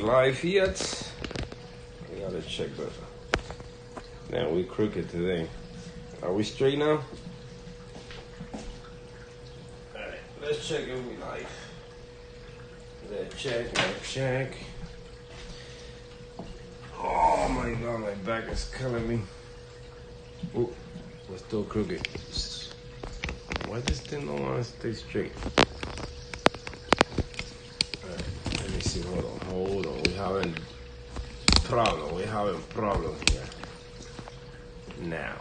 live yet? We gotta check that. Man, we crooked today. Are we straight now? Alright, let's check if we live. Let's check. Oh my god, my back is killing me. Ooh, we're still crooked. Why this thing don't want to stay straight? Alright, let me see. Hold on. We're having problem here. Now.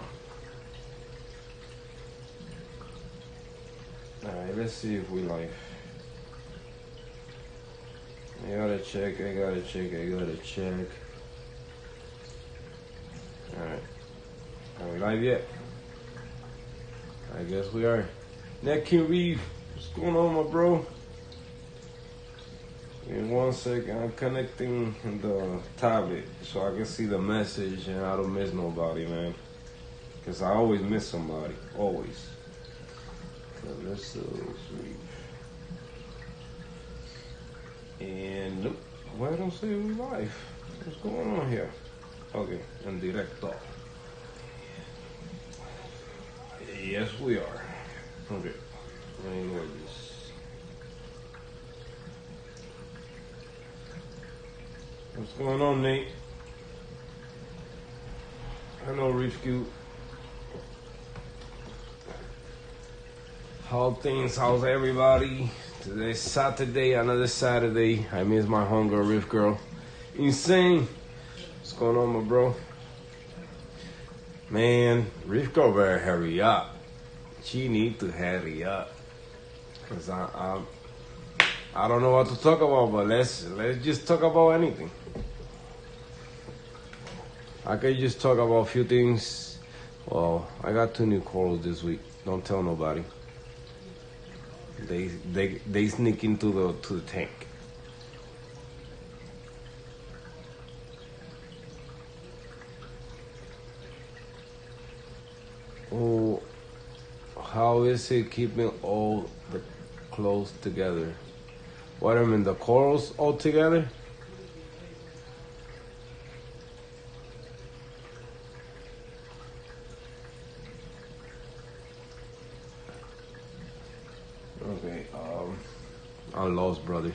Alright, let's see if we live. I gotta check. Alright. Are we live yet? I guess we are. Reef, what's going on, my bro? In 1 second, I'm connecting the tablet so I can see the message and I don't miss nobody, man. Because I always miss somebody, always. So let's see. And nope, why don't say we live? What's going on here? Okay, en directo. Yes, we are. Okay, let me load this. What's going on, Nate? Hello, Reefing. How's everybody? Today's Saturday, another Saturday. I miss my homegirl, Riff Girl. Insane. What's going on, my bro? Man, Riff Girl better hurry up. She need to hurry up. Cause I don't know what to talk about, but let's just talk about anything. I could just talk about a few things. Well, I got 2 new corals this week. Don't tell nobody. They sneak into the tank. Oh, how is it keeping all the clothes together? What, I mean, the corals all together? Okay, I'm lost, brother.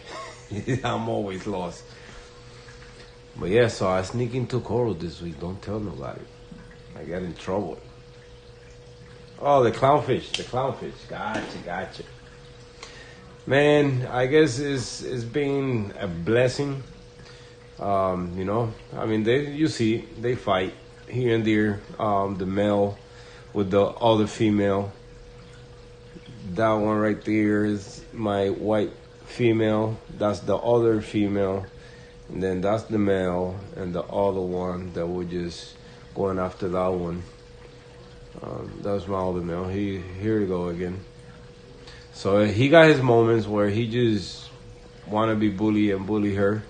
I'm always lost. But yeah, so I sneak into coral this week. Don't tell nobody. I get in trouble. Oh, the clownfish. Gotcha. Man, I guess it's been a blessing. You know, I mean, they fight here and there. The male with the other female. That one right there is my white female. That's the other female. And then that's the male. And the other one that we're just going after that one. That's my other male. Here we go again. So he got his moments where he just want to be bully her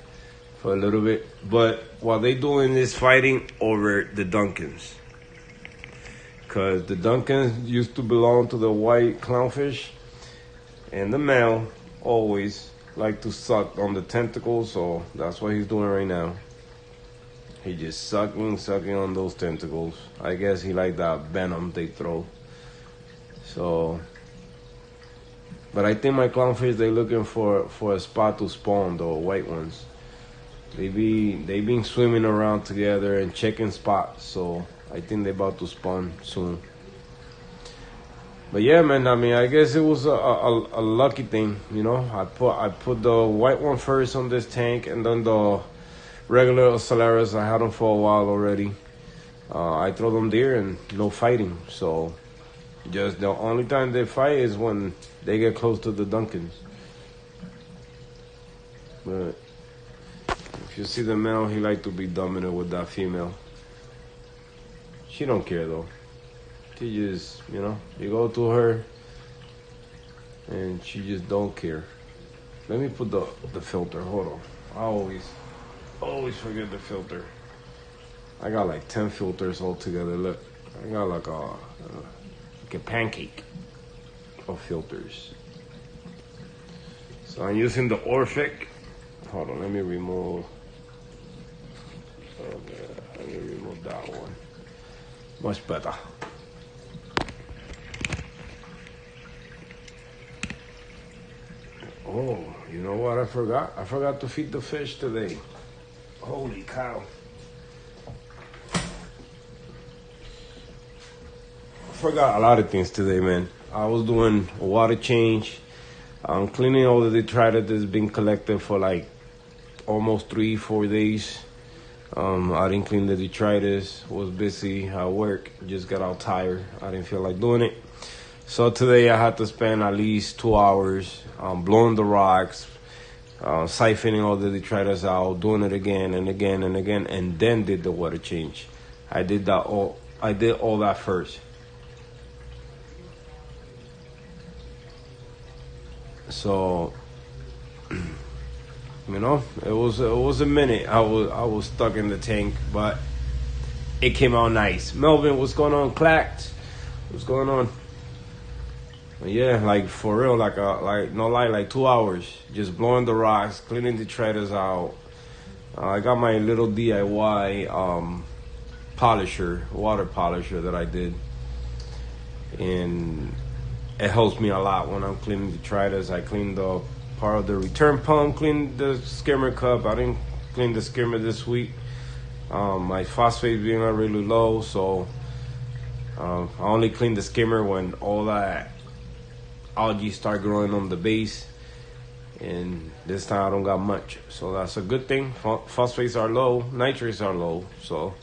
for a little bit. But what they doing is fighting over the Duncans. Because the Duncans used to belong to the white clownfish. And the male always like to suck on the tentacles. So that's what he's doing right now. He just sucking on those tentacles. I guess he like that venom they throw. So, but I think my clownfish, they looking for a spot to spawn, the white ones. They been swimming around together and checking spots. So I think they about to spawn soon. But yeah, man, I mean, I guess it was a lucky thing, you know. I put the white one first on this tank, and then the regular Ocellus, I had them for a while already. I throw them there and no fighting. So just the only time they fight is when they get close to the Duncans. But if you see the male, he like to be dominant with that female. She don't care though. She just, you know, you go to her and she just don't care. Let me put the filter. Hold on. I always forget the filter. I got like 10 filters all together. Look, I got like a pancake of filters. So I'm using the Orphic. Hold on, let me remove Okay, let me remove that one. Much better. Oh, you know what I forgot? I forgot to feed the fish today. Holy cow. I forgot a lot of things today, man. I was doing a water change. I'm cleaning all the detritus that's been collected for like almost 3-4 days. I didn't clean the detritus, was busy at work, just got out tired. I didn't feel like doing it. So today I had to spend at least 2 hours blowing the rocks, siphoning all the detritus out, doing it again and again and again, and then did the water change. I did all that first. So, you know, it was a minute. I was stuck in the tank, but it came out nice. Melvin, what's going on? Clacked, what's going on? Yeah, like for real, like no lie, like 2 hours, just blowing the rocks, cleaning the detritus out. I got my little DIY polisher, water polisher that I did, and it helps me a lot when I'm cleaning detritus. I cleaned the part of the return pump, cleaned the skimmer cup. I didn't clean the skimmer this week. My phosphate being really low, so I only cleaned the skimmer when all that algae start growing on the base, and this time I don't got much, so that's a good thing. Phosphates are low, nitrates are low, so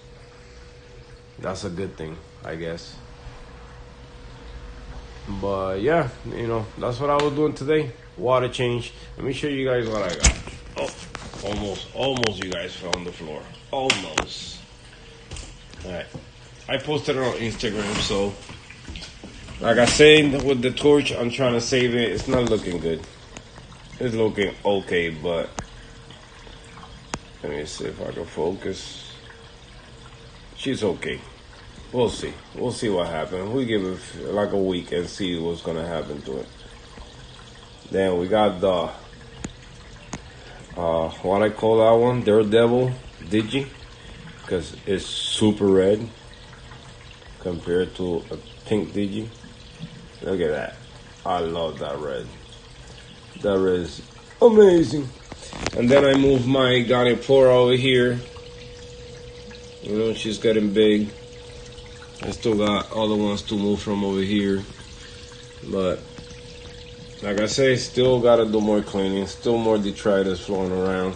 that's a good thing, I guess. But yeah, you know, that's what I was doing today. Water change. Let me show you guys what I got. Oh, almost you guys fell on the floor. Almost. Alright, I posted it on Instagram, so like I said with the torch, I'm trying to save it. It's not looking good. It's looking okay, but let me see if I can focus. She's okay. We'll see. We'll see what happens. We give it like a week and see what's gonna happen to it. Then we got the what I call that one, Daredevil Digi, because it's super red compared to a pink Digi. Look at that. I love that red. That red is amazing. And then I moved my Garniplora over here. You know, she's getting big. I still got other ones to move from over here. But like I say, still gotta do more cleaning. Still more detritus flowing around.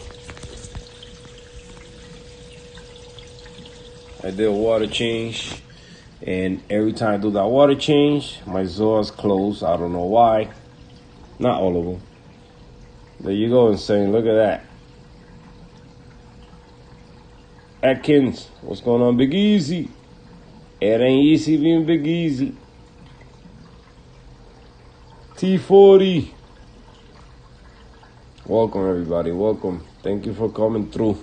I did a water change. And every time I do that water change, my zoas close. I don't know why. Not all of them. There you go, Insane. Look at that. Atkins, what's going on, Big Easy? It ain't easy being Big Easy. T40. Welcome, everybody. Welcome. Thank you for coming through.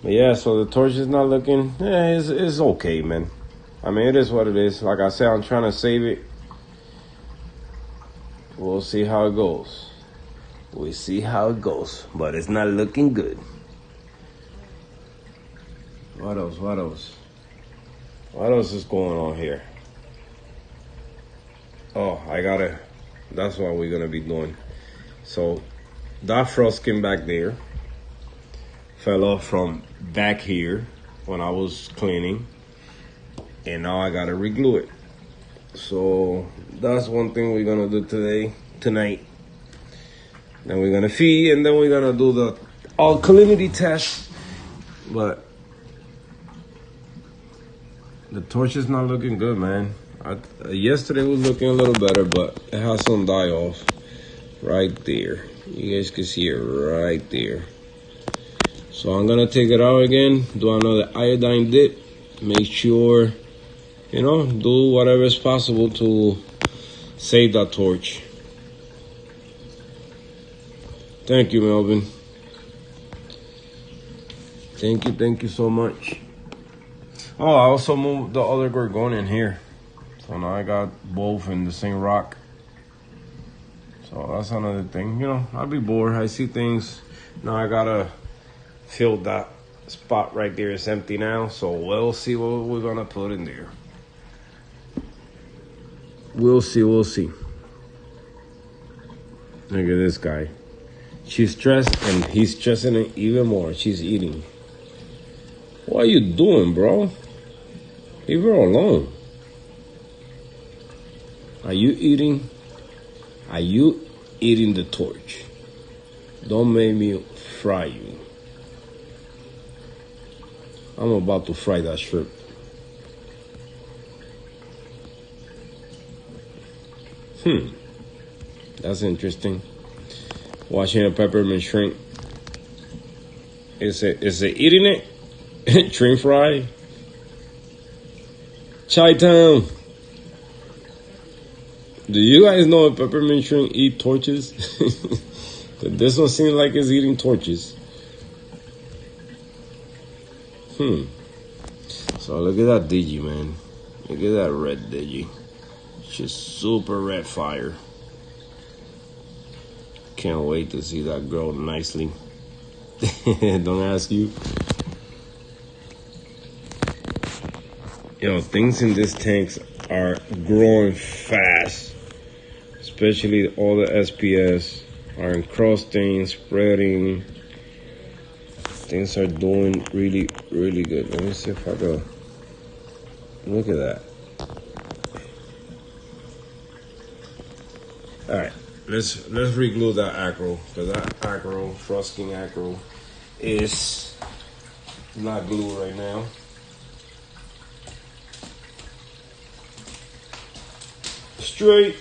But yeah, so the torch is not looking, it's okay, man. I mean, it is what it is. Like I said, I'm trying to save it. We'll see how it goes. We'll see how it goes. But it's not looking good. What else? What else? What else is going on here? Oh, that's what we're gonna be doing. So that frost skin back there fell off from back here when I was cleaning, and now I gotta reglue it. So that's one thing we're gonna do tonight. Then we're gonna feed, and then we're gonna do the alkalinity test. But the torch is not looking good, man. Yesterday was looking a little better, but it has some die off right there. You guys can see it right there. So I'm gonna take it out again, do another iodine dip, make sure, you know, do whatever is possible to save that torch. Thank you, Melvin. Thank you so much. Oh, I also moved the other Gorgonian here. So now I got both in the same rock. So that's another thing. You know, I'll be bored. I see things. Now I gotta fill that spot right there is empty now, so we'll see what we're gonna put in there. We'll see. Look at this guy. She's stressed and he's stressing it even more. She's eating. What are you doing, bro? Leave her alone. Are you eating? Are you eating the torch? Don't make me fry you. I'm about to fry that shrimp. That's interesting. Watching a peppermint shrimp. Is it eating it? Shrimp fry? Chi-town. Do you guys know if peppermint shrimp eat torches? This one seems like it's eating torches. So look at that Digi, man. Look at that red Digi. Just super red fire. Can't wait to see that grow nicely. Don't ask you. Things in these tanks are growing fast. Especially all the SPS are encrusting, spreading. Things are doing really, really good. Let me see if I go. Look at that. All right, let's reglue that acro, because that acro, frosting acro, is not glue right now. Straight.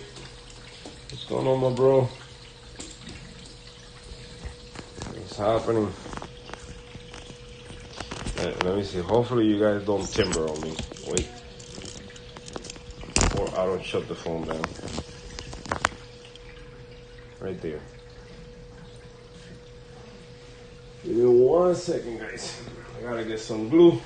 What's going on, my bro? What's happening? Let me see. Hopefully you guys don't timber on me. Wait. Or I don't shut the phone down. Right there. Give me 1 second, guys. I gotta get some glue.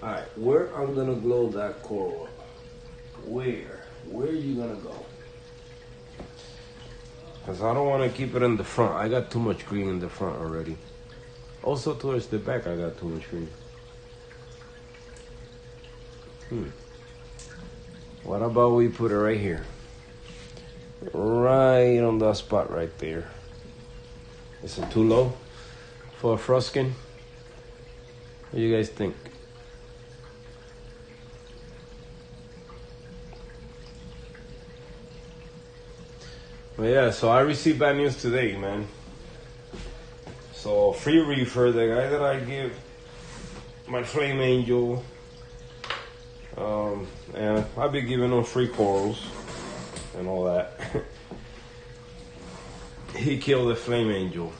Alright, where I'm gonna glue that coral up? Where are you gonna go? Because I don't want to keep it in the front. I got too much green in the front already. Also towards the back I got too much green. What about we put it right here? Right on that spot right there. Is it too low for a froskin? What do you guys think? But yeah, so I received bad news today, man. So Free Reefer, the guy that I give my Flame Angel, and I've been giving him free corals and all that. He killed the Flame Angel.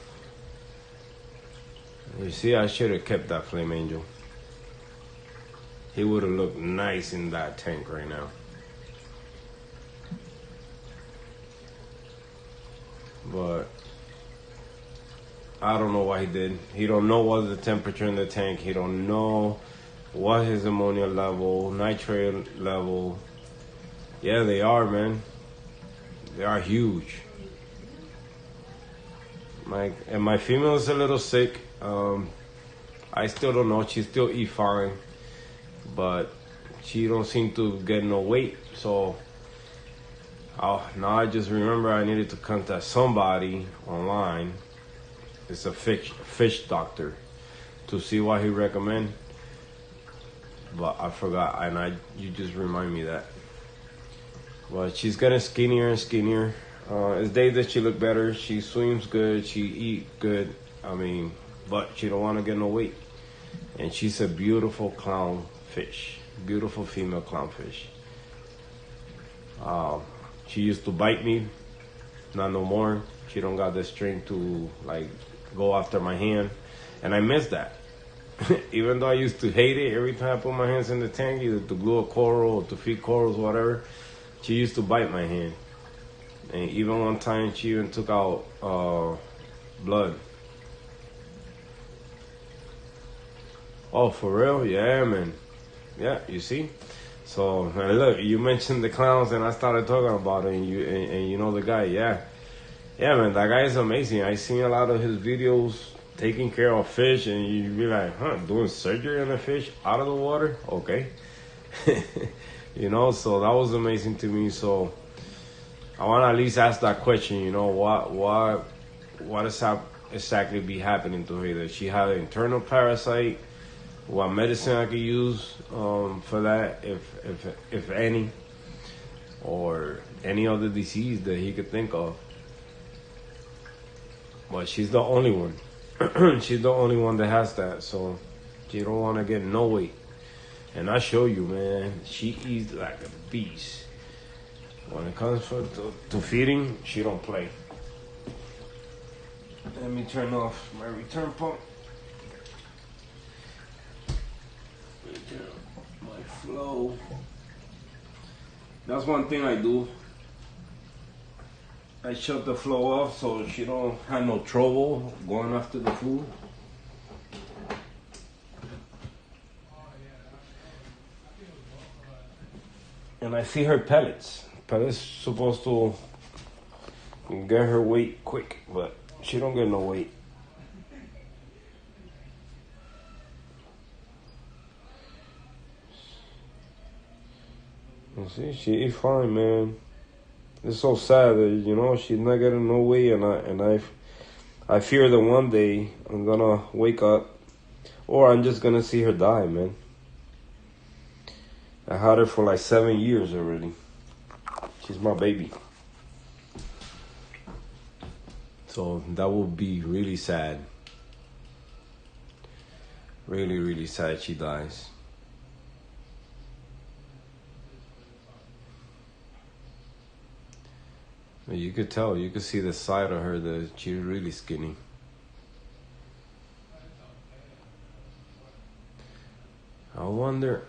You see, I should have kept that Flame Angel. He would have looked nice in that tank right now. But I don't know what he did. He don't know what the temperature in the tank. He don't know what his ammonia level, nitrate level. Yeah, they are, man. They are huge. My female is a little sick. I still don't know. She still eat fine, but she don't seem to get no weight. So now I just remember I needed to contact somebody online. It's a fish doctor to see what he recommend. But I forgot, and you just remind me that. But she's getting skinnier and skinnier. It's days that she look better. She swims good. She eat good. But she don't want to get no weight. And she's a beautiful clownfish. Beautiful female clownfish. She used to bite me, not no more. She don't got the strength to go after my hand, and I miss that. Even though I used to hate it every time I put my hands in the tank, either to glue a coral or to feed corals, whatever, she used to bite my hand. And even one time she even took out blood. Oh, for real? Yeah, man. Yeah, you see? So, look, you mentioned the clowns and I started talking about it and you know the guy, yeah. Yeah, man, that guy is amazing. I seen a lot of his videos taking care of fish and you be like, huh, doing surgery on a fish out of the water? Okay. You know, so that was amazing to me. So I want to at least ask that question, you know, what is exactly be happening to her? Does she have an internal parasite? What medicine I could use for that, if any, or any other disease that he could think of. But she's the only one. She's the only one that has that, so she don't want to get no weight. And I show you, man, she eats like a beast. When it comes to feeding, she don't play. Let me turn off my return pump. My flow. That's one thing I do. I shut the flow off so she don't have no trouble going after the food. And I feed her pellets. Pellets supposed to get her weight quick, but she don't get no weight. You see, she eat fine, man. It's so sad that, you know, she's not getting no weight, and I fear that one day I'm gonna wake up, or I'm just gonna see her die, man. I had her for like 7 years already. She's my baby. So that would be really sad. Really, really sad she dies. You could tell, you could see the side of her that she's really skinny. I wonder,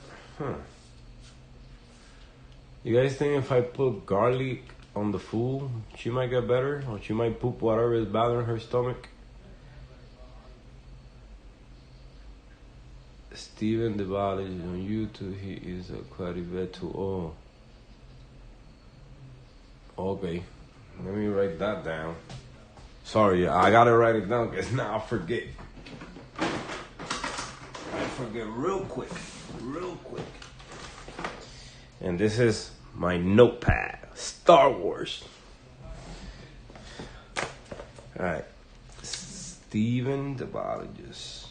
you guys think if I put garlic on the food, she might get better? Or she might poop whatever is bothering her stomach? Steven the Valley on YouTube, he is a clarivet too. Oh. Okay. Let me write that down. Sorry, I gotta write it down because now I forget. I forget real quick. Real quick. And this is my notepad. Star Wars. Alright. Steven the biologist.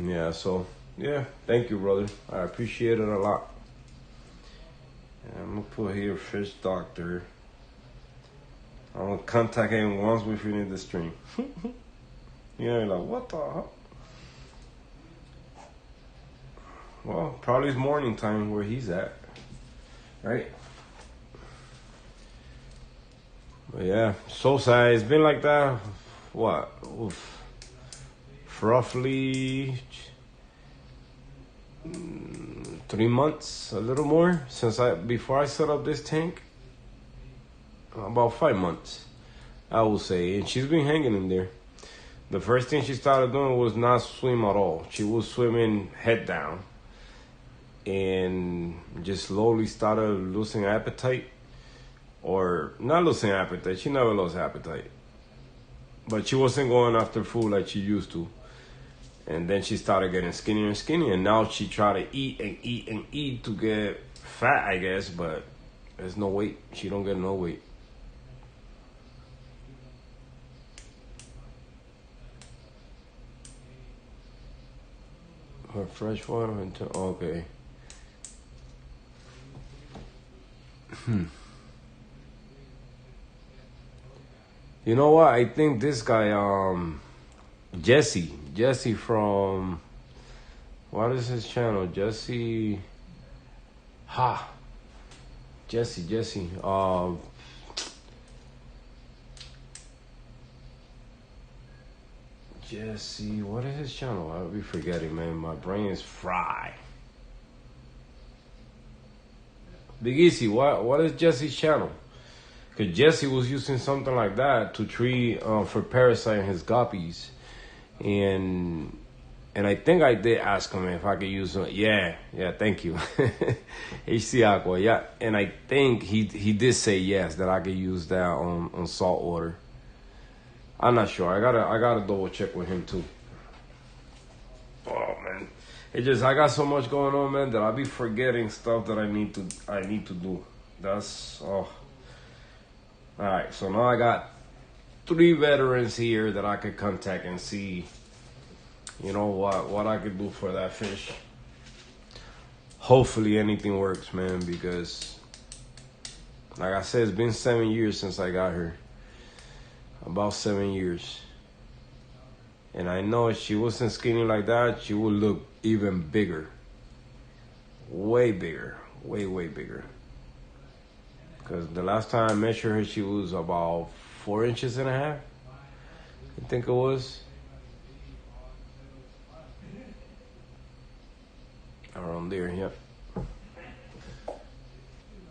Yeah, so, yeah, thank you, brother. I appreciate it a lot. And I'm gonna put here fish doctor. I'm gonna contact him once we finish the stream. You're like, what the hell? Well, probably it's morning time where he's at, right? But yeah, so sad. It's been like that, what? Oof. Roughly 3 months, a little more, before I set up this tank. About 5 months, I will say. And she's been hanging in there. The first thing she started doing was not swim at all. She was swimming head down. And just slowly started losing appetite. Or not losing appetite. She never lost appetite. But she wasn't going after food like she used to. And then she started getting skinnier and skinnier. And now she try to eat and eat and eat to get fat, I guess. But there's no weight. She don't get no weight. Her fresh water into okay. You know what? I think this guy, Jesse Jesse from, what is his channel? Jesse, Jesse. Jesse, what is his channel? I'll be forgetting, man. My brain is fried. Big Easy, what is Jesse's channel? Because Jesse was using something like that to treat for parasite his guppies, and I think I did ask him if I could use it. Yeah, thank you. HC Aqua, yeah, and I think he did say yes, that I could use that on salt water. I'm not sure. I gotta double check with him too. Oh man, it just, I got so much going on, man, that I'll be forgetting stuff that I need to do. That's All right, so now I got 3 veterans here that I could contact and see, you know, what I could do for that fish. Hopefully anything works, man, because like I said, it's been 7 years since I got her. About 7 years. And I know if she wasn't skinny like that, she would look even bigger. Way bigger. Way bigger. Because the last time I measured her, she was about 4.5 inches. I think it was. Around there, yep.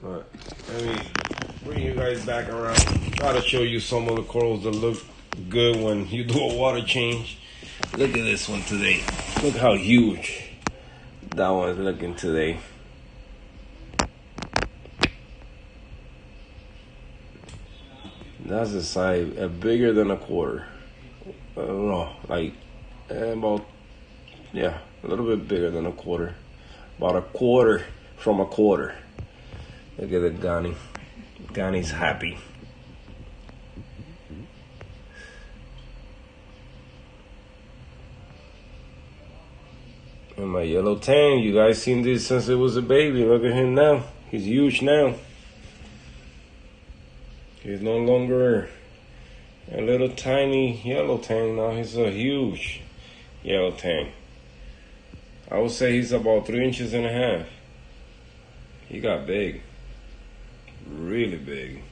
But let me bring you guys back around. Try to show you some of the corals that look good when you do a water change. Look at this one today. Look how huge that one's looking today. That's the size, bigger than a quarter. I don't know, like about, yeah, a little bit bigger than a quarter. About a quarter from a quarter. Look at the Ghani. Ghani's happy. And my yellow tang, you guys seen this since it was a baby. Look at him now. He's huge now. He's no longer a little tiny yellow tang. Now he's a huge yellow tang. I would say he's about 3.5 inches. He got big. Really big.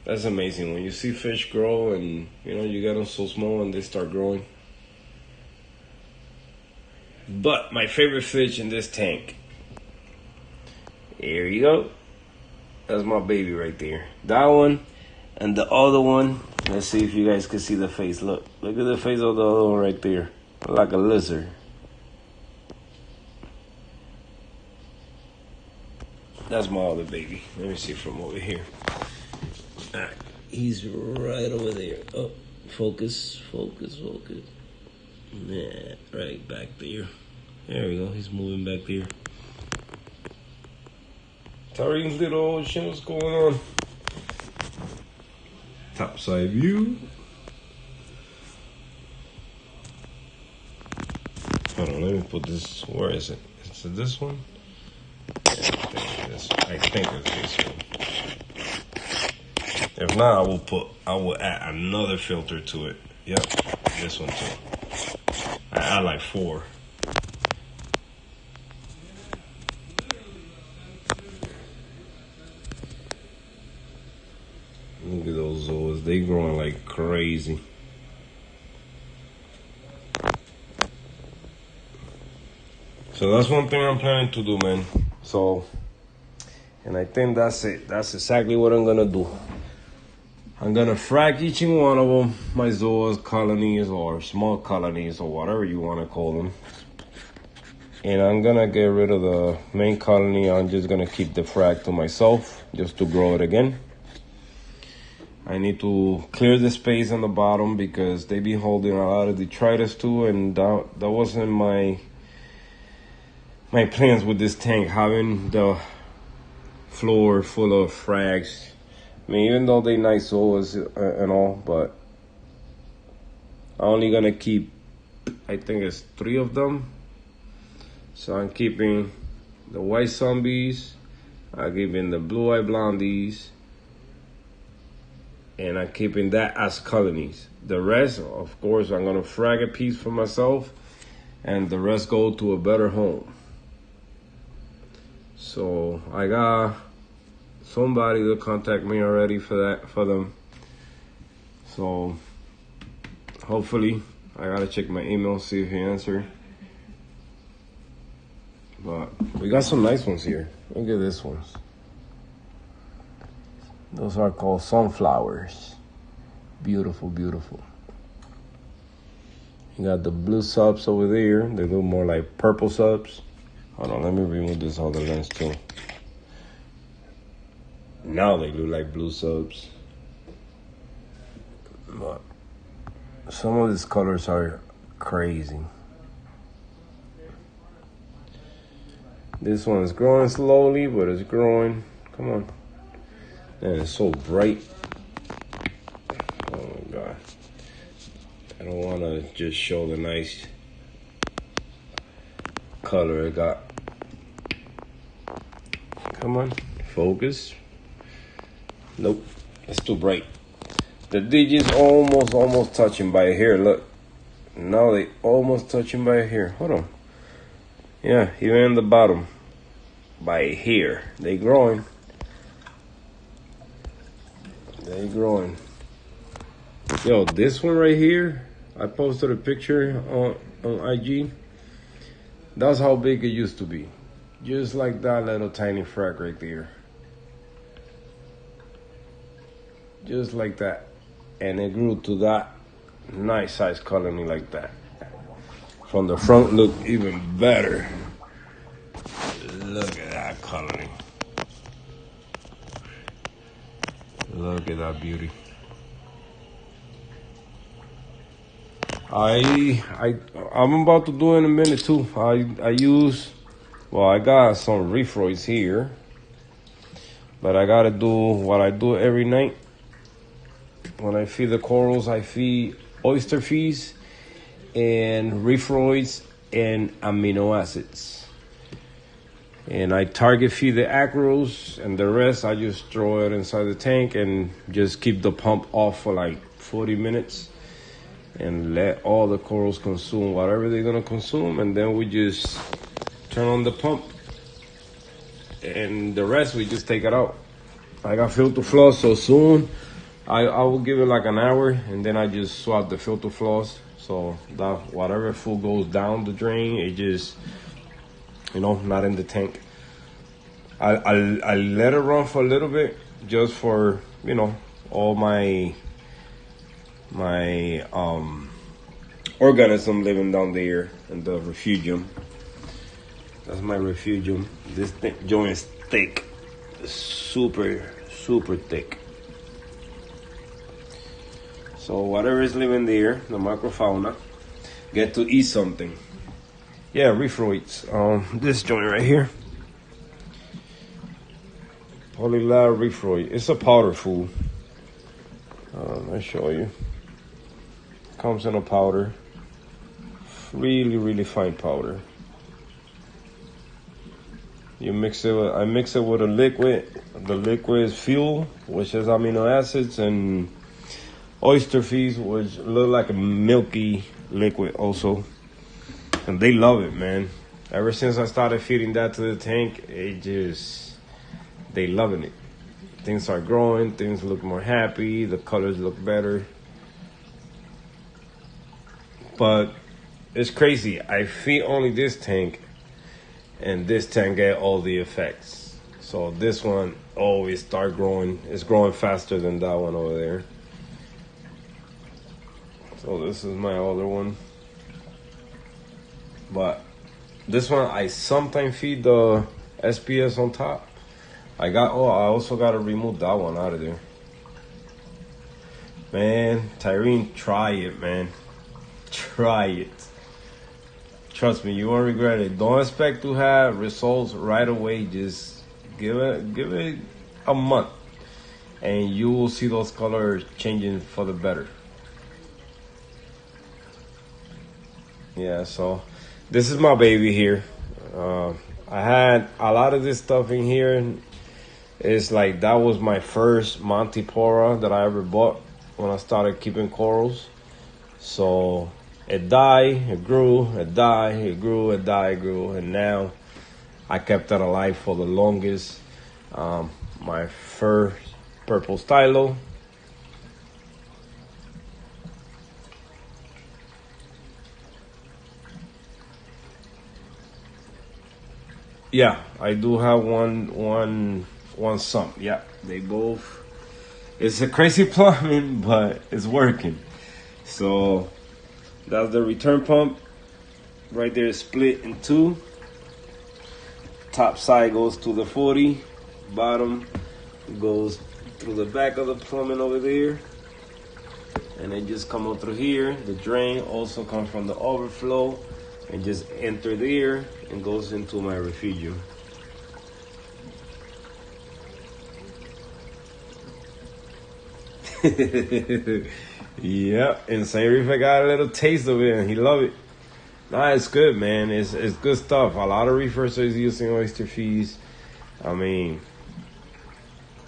That's amazing when you see fish grow and you know you get them so small and they start growing. But my favorite fish in this tank, here you go. That's my baby right there. That one and the other one. Let's see if you guys can see the face. Look at the face of the other one right there, like a lizard. That's my other baby. Let me see from over here. Alright, he's right over there. Oh, focus. Yeah, right back there. There we go. He's moving back there. Tarine's little ocean, what's going on? Topside view. Hold on, let me put this. Where is it? Is it this one? I think it's this one. If not, I will add another filter to it. Yep, this one too. I add like 4. Look at those zoas, they growing like crazy. So that's one thing I'm planning to do, man. So, and I think that's it. That's exactly what I'm gonna do. I'm gonna frag each and one of them, my zoas, colonies, or small colonies, or whatever you wanna call them. And I'm gonna get rid of the main colony. I'm just gonna keep the frag to myself, just to grow it again. I need to clear the space on the bottom because they be holding a lot of detritus too, and that wasn't my plans with this tank, having the floor full of frags. I mean, even though they nice zoas and all, but I'm only gonna keep, I think it's 3 of them. So I'm keeping the white zombies, I'm keeping the blue-eye blondies, and I'm keeping that as colonies. The rest, of course, I'm gonna frag a piece for myself, and the rest go to a better home. So I got somebody to contact me already for them. So hopefully, I gotta check my email, see if he answered. But we got some nice ones here. Look at this ones. Those are called sunflowers. Beautiful, beautiful. You got the blue subs over there. They look more like purple subs. Hold on, let me remove this other lens too. Now they look like blue subs. But some of these colors are crazy. This one is growing slowly, but it's growing. Come on. Man, it's so bright. Oh my God. I don't want to just show the nice color it got. Come on, focus. Nope, it's too bright. The digits almost touching by here. Look, now they almost touching by here. Hold on. Yeah, even in the bottom, by here, they growing. They growing. Yo, this one right here, I posted a picture on IG. That's how big it used to be. Just like that little tiny frag right there. Just like that. And it grew to that nice size colony like that. From the front, look even better. Look at that colony. Look at that beauty. I'm about to do it in a minute too. I got some Reefroids here, but I gotta do what I do every night. When I feed the corals, I feed oyster feeds and Reefroids and amino acids. And I target feed the acros, and the rest I just throw it inside the tank and just keep the pump off for like 40 minutes and let all the corals consume whatever they're gonna consume, and then we just turn on the pump and the rest we just take it out. I got filter floss, so soon I will give it like an hour, and then I just swap the filter floss so that whatever food goes down the drain, it just, you know, not in the tank. I let it run for a little bit just for, you know, all my organism living down there in the refugium. That's my refugium. This joint is thick, super thick. So whatever is living there, the microfauna, get to eat something. Yeah, Reefroids. This joint right here, Polylab Reefroid. It's a powder food. I'll show you. Comes in a powder. Really fine powder. You mix it with, I mix it with a liquid. The liquid is fuel, which is amino acids, and oyster feeds, which look like a milky liquid also. And they love it, man. Ever since I started feeding that to the tank, they loving it. Things are growing, things look more happy, the colors look better. But it's crazy. I feed only this tank, and this tank get all the effects. So this one always start growing. It's growing faster than that one over there. So this is my other one. But this one I sometimes feed the SPS on top. I also got to remove that one out of there. Man, Tyrene, try it, man. Try it. Trust me, you won't regret it. Don't expect to have results right away. Just give it a month, and you will see those colors changing for the better. Yeah, so this is my baby here. I had a lot of this stuff in here. It's like that was my first Montipora that I ever bought when I started keeping corals. So it died, it grew, it died, it grew, it died, it grew, and now I kept it alive for the longest. My first purple stylo. Yeah, I do have one sump. Yeah, they both. It's a crazy plumbing, but it's working. So that's the return pump. Right there, split in two. Top side goes to the 40. Bottom goes through the back of the plumbing over there. And it just come out through here. The drain also comes from the overflow and just enter there and goes into my refrigerant. Yep, and St. Reefer got a little taste of it and he love it. Nah, it's good, man. It's good stuff. A lot of reefers is using oyster fees. I mean,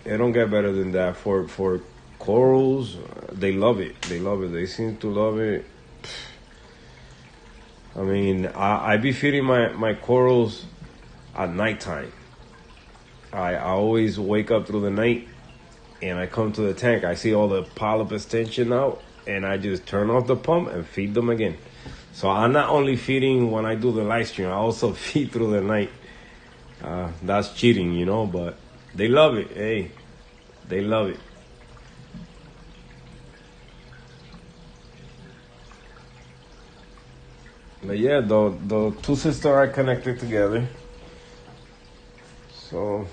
it don't get better than that. For corals, they love it. They love it. They seem to love it. I mean, I be feeding my corals at nighttime. I always wake up through the night and I come to the tank. I see all the polyp extension out and I just turn off the pump and feed them again. So I'm not only feeding when I do the live stream, I also feed through the night. That's cheating, you know, but they love it. Hey, they love it. But yeah, the two systems are connected together. So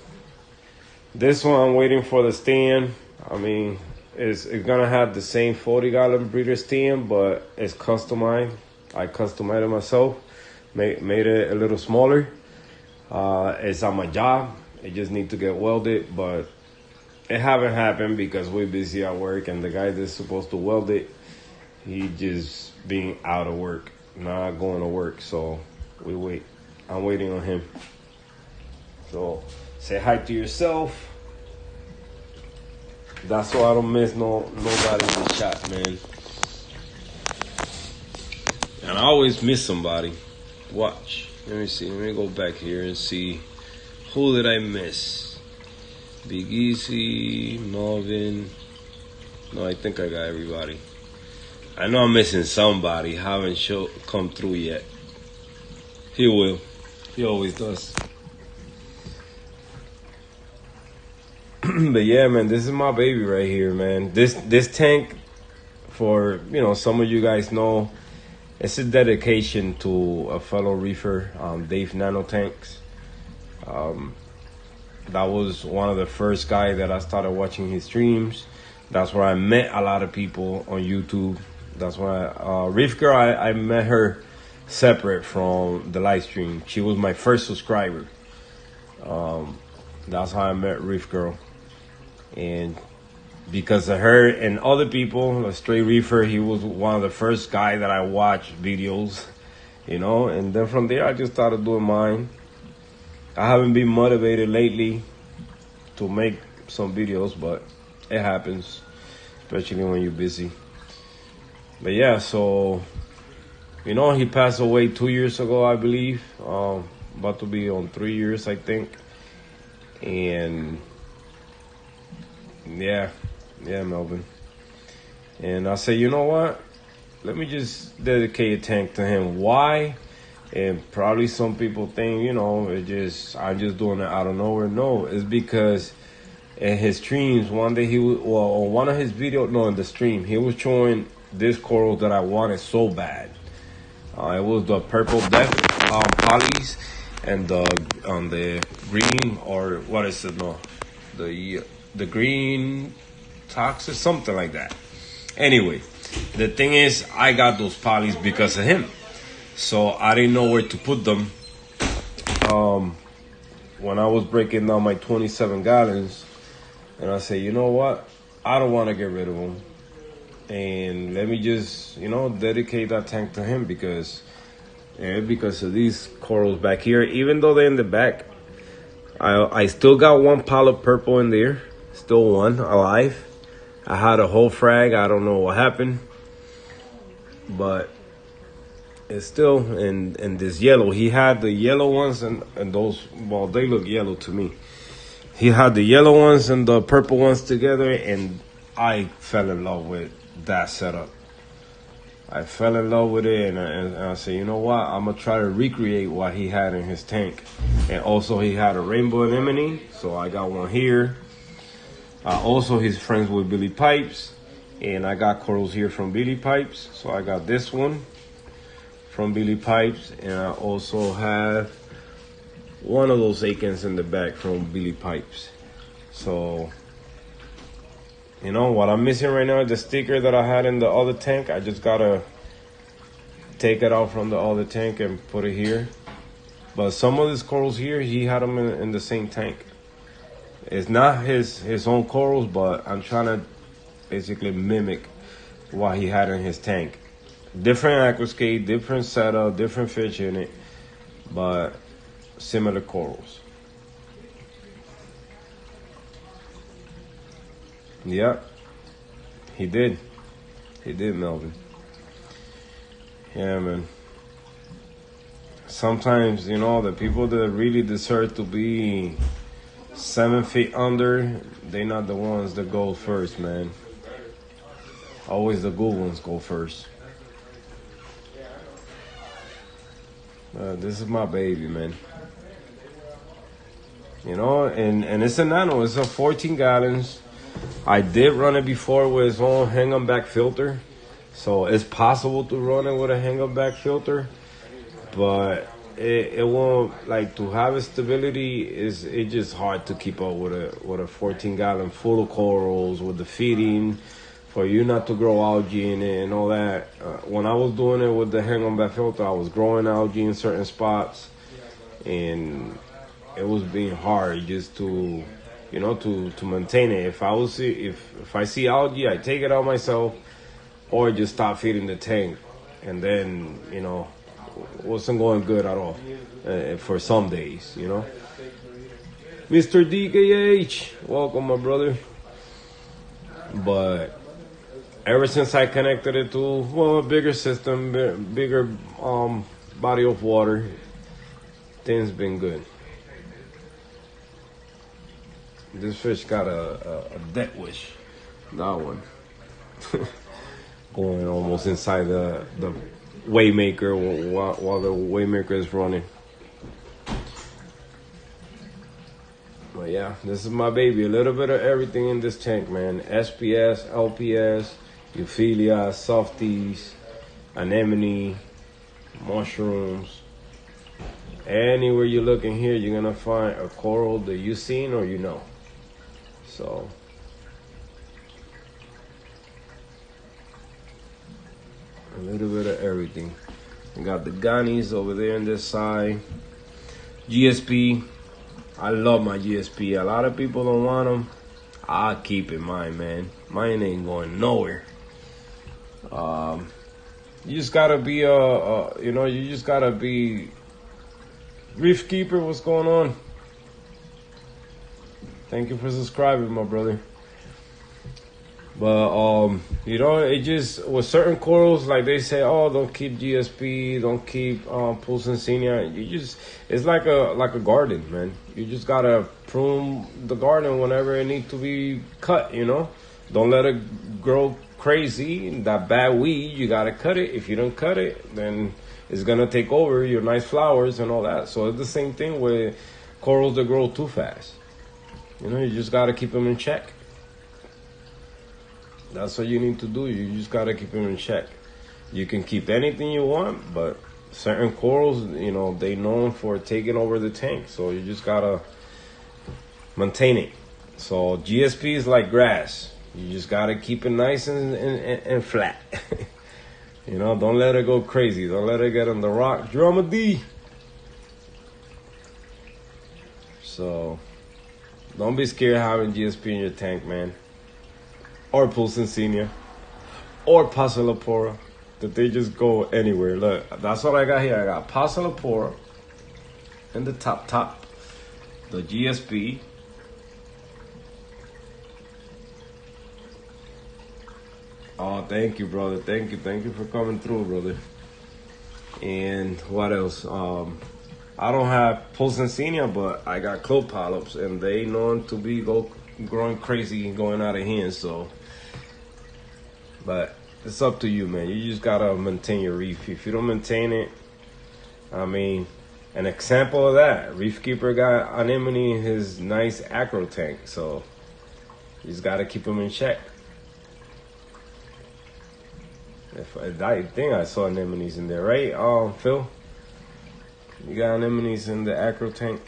this one I'm waiting for the stand. I mean, it's gonna have the same 40-gallon breeder stand, but it's customized. I customized it myself, made it a little smaller. It's on my job. It just need to get welded, but it haven't happened because we're busy at work, and the guy that's supposed to weld it, he just being out of work, not going to work. So we wait. I'm waiting on him. So say hi to yourself. That's why I don't miss nobody in the chat, man. And I always miss somebody. Watch. Let me see. Let me go back here and see who did I miss. Big Easy, Marvin. No, I think I got everybody. I know I'm missing somebody. Haven't come through yet. He will. He always does. But yeah, man, this is my baby right here, man. This tank, for some of you guys know, it's a dedication to a fellow reefer, Dave Nanotanks. That was one of the first guys that I started watching his streams. That's where I met a lot of people on YouTube. That's why Reef Girl, I met her separate from the live stream. She was my first subscriber. That's how I met Reef Girl. And because of her and other people, a Stray Reefer, he was one of the first guys that I watched videos, and then from there I just started doing mine. I haven't been motivated lately to make some videos, but it happens, especially when you're busy. But yeah, so, he passed away 2 years ago, I believe. About to be on 3 years, I think. And yeah, Melvin. And I say, you know what? Let me just dedicate a tank to him. Why? And probably some people think, I'm just doing it out of nowhere. No, it's because in his streams, one day on one of his videos, no, in the stream, he was showing this coral that I wanted so bad. It was the purple death polys and the green, or what is it? No, the green toxic, something like that. Anyway, the thing is, I got those polys because of him. So I didn't know where to put them. When I was breaking down my 27 gallons, and I said, you know what? I don't want to get rid of them. And let me just, dedicate that tank to him because of these corals back here. Even though they're in the back, I still got one polyp purple in there. Still one alive. I had a whole frag. I don't know what happened. but it's still in this yellow. He had the yellow ones and those, well, they look yellow to me. He had the yellow ones and the purple ones together, and I fell in love with that setup. I fell in love with it, and I said, you know what? I'm gonna try to recreate what he had in his tank. And also, he had a rainbow anemone, so I got one here. Also, he's friends with Billy Pipes, and I got corals here from Billy Pipes. So I got this one from Billy Pipes, and I also have one of those Akins in the back from Billy Pipes. So, you know, what I'm missing right now is the sticker that I had in the other tank. I just gotta take it out from the other tank and put it here. But some of these corals here, he had them in the same tank. It's not his own corals, but I'm trying to basically mimic what he had in his tank. Different aquascape, different setup, different fish in it, but similar corals. Yep, he did. He did, Melvin. Yeah, man. Sometimes, you know, the people that really deserve to be 7 feet under, they not the ones that go first, man. Always the good ones go first. This is my baby, man. You know, and it's a nano. It's a 14 gallons. I did run it before with its own hang-on back filter. So it's possible to run it with a hang-on back filter. But it won't, like, to have a stability, it's just hard to keep up with a 14 gallon full of corals, with the feeding, for you not to grow algae in it and all that. When I was doing it with the hang-on back filter, I was growing algae in certain spots, and it was being hard just to, you know, to maintain it. If I see algae, I take it out myself, or just stop feeding the tank, and then, you know, wasn't going good at all for some days, you know. Mr. DKH, welcome, my brother. But ever since I connected it to, well, a bigger system, bigger body of water, things been good. This fish got a death wish. That one. Going almost inside the Waymaker while the Waymaker is running. But yeah, this is my baby. A little bit of everything in this tank, man. SPS, LPS, Euphilia, softies, anemone, mushrooms. Anywhere you look in here, you're gonna find a coral that you've seen or you know. So a little bit of everything. We got the Ghanies over there on this side. GSP. I love my GSP. A lot of people don't want them. I keep it mine, man. Mine ain't going nowhere. You just gotta be you know, you just gotta be Reef Keeper. What's going on? Thank you for subscribing, my brother. But you know, it just with certain corals, like they say, oh, don't keep GSP, don't keep Pulsensenia. You just, it's like a garden, man. You just gotta prune the garden whenever it needs to be cut. You know, don't let it grow crazy. That bad weed, you gotta cut it. If you don't cut it, then it's gonna take over your nice flowers and all that. So it's the same thing with corals that grow too fast. You know, you just gotta keep them in check. That's what you need to do. You just gotta keep them in check. You can keep anything you want, but certain corals, you know, they known for taking over the tank. So you just gotta maintain it. So GSP is like grass. You just gotta keep it nice and flat. You know, don't let it go crazy. Don't let it get on the rock. Drama D. So don't be scared having GSP in your tank, man. Or Pulsensenia, or Passalapora, that they just go anywhere. Look, that's what I got here. I got Passalapora in the top, the GSP, Oh, thank you, brother. Thank you for coming through, brother. And what else? I don't have Pulsancina, but I got claw polyps, and they known to be growing crazy, going out of hand. So, but it's up to you, man. You just gotta maintain your reef. If you don't maintain it, I mean, an example of that, Reef Keeper got anemone in his nice acro tank, so you just gotta keep them in check. I think I saw anemones in there, right? Phil, you got anemones in the acro tank.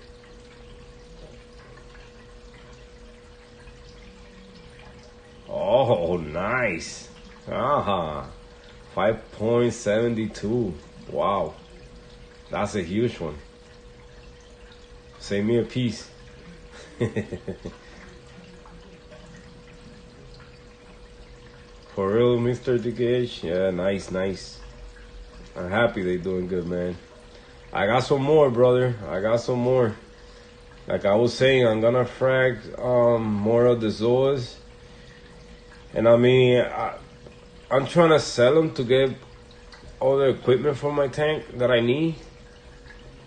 Oh, nice. 5.72. Wow, that's a huge one. Save me a piece. For real, Mr. DKH? Yeah, nice. I'm happy they doing good, man. I got some more, brother. I got some more. Like I was saying, I'm gonna frag more of the zoas. And I mean, I'm trying to sell them to get all the equipment for my tank that I need.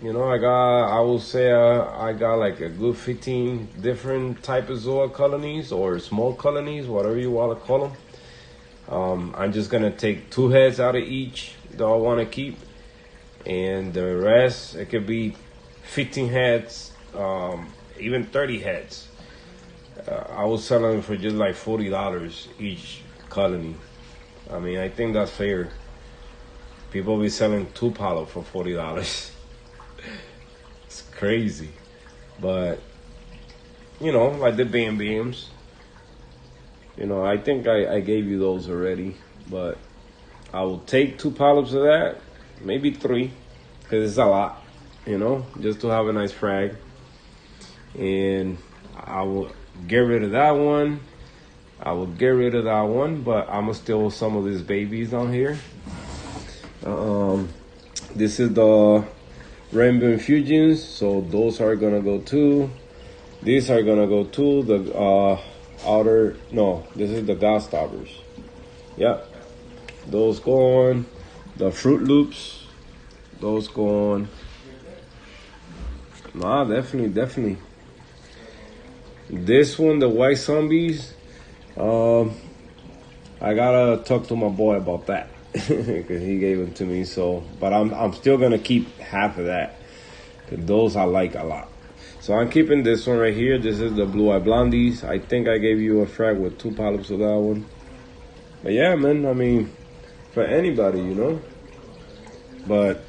You know, I will say I got like a good 15 different type of zoa colonies or small colonies, whatever you want to call them. I'm just gonna take 2 heads out of each that I want to keep, and the rest, it could be 15 heads, even 30 heads. I was selling for just like $40 each colony. I mean, I think that's fair. People be selling 2 polyps for $40. It's crazy, but you know, like the Bam Bams. You know, I think I gave you those already, but I will take 2 polyps of that, maybe 3, because it's a lot, you know, just to have a nice frag. And I will get rid of that one. But I'm gonna steal some of these babies on here. This is the Rainbow Infusions, so those are gonna go too. These are gonna go too. The this is the Gobstoppers. Yep, those go on. The Fruit Loops, those go on. Nah, definitely. This one, the White Zombies, I gotta talk to my boy about that because he gave them to me. So, but I'm still gonna keep half of that because those I like a lot. So I'm keeping this one right here. This is the Blue Eye Blondies. I think I gave you a frag with 2 polyps of that one. But yeah, man, I mean, for anybody, you know. But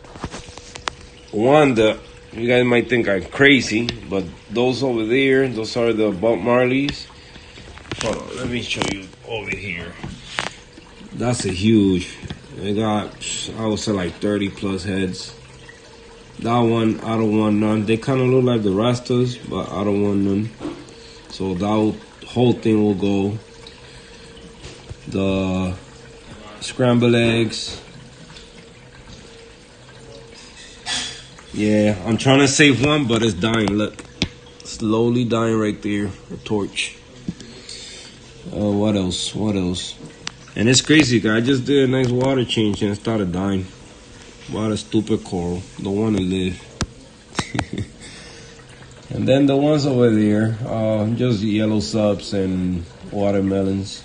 one, you guys might think I'm crazy, but those over there, those are the Bob Marleys. Hold on, let me show you over here. That's a huge. They got, I would say, like 30 plus heads. That one, I don't want none. They kind of look like the Rastas, but I don't want none. So that whole thing will go. The scrambled eggs. Yeah, I'm trying to save one, but it's dying. Look, slowly dying right there. A torch. What else? And it's crazy, guys. I just did a nice water change and it started dying. What a stupid coral. Don't want to live. And then the ones over there, just yellow subs and watermelons.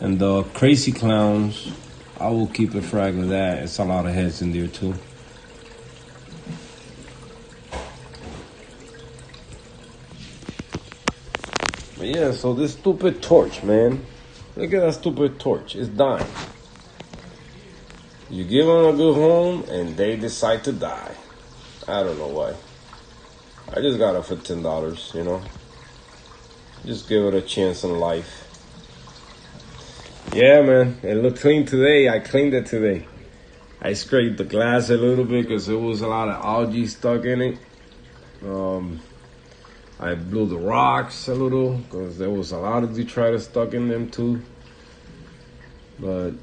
And the crazy clowns, I will keep a frag of that. It's a lot of heads in there too. But yeah, so this stupid torch, man. Look at that stupid torch. It's dying. You give them a good home and they decide to die. I don't know why. I just got it for $10, you know. Just give it a chance in life. Yeah, man. It looked clean today. I cleaned it today. I scraped the glass a little bit because there was a lot of algae stuck in it. I blew the rocks a little because there was a lot of detritus stuck in them too. But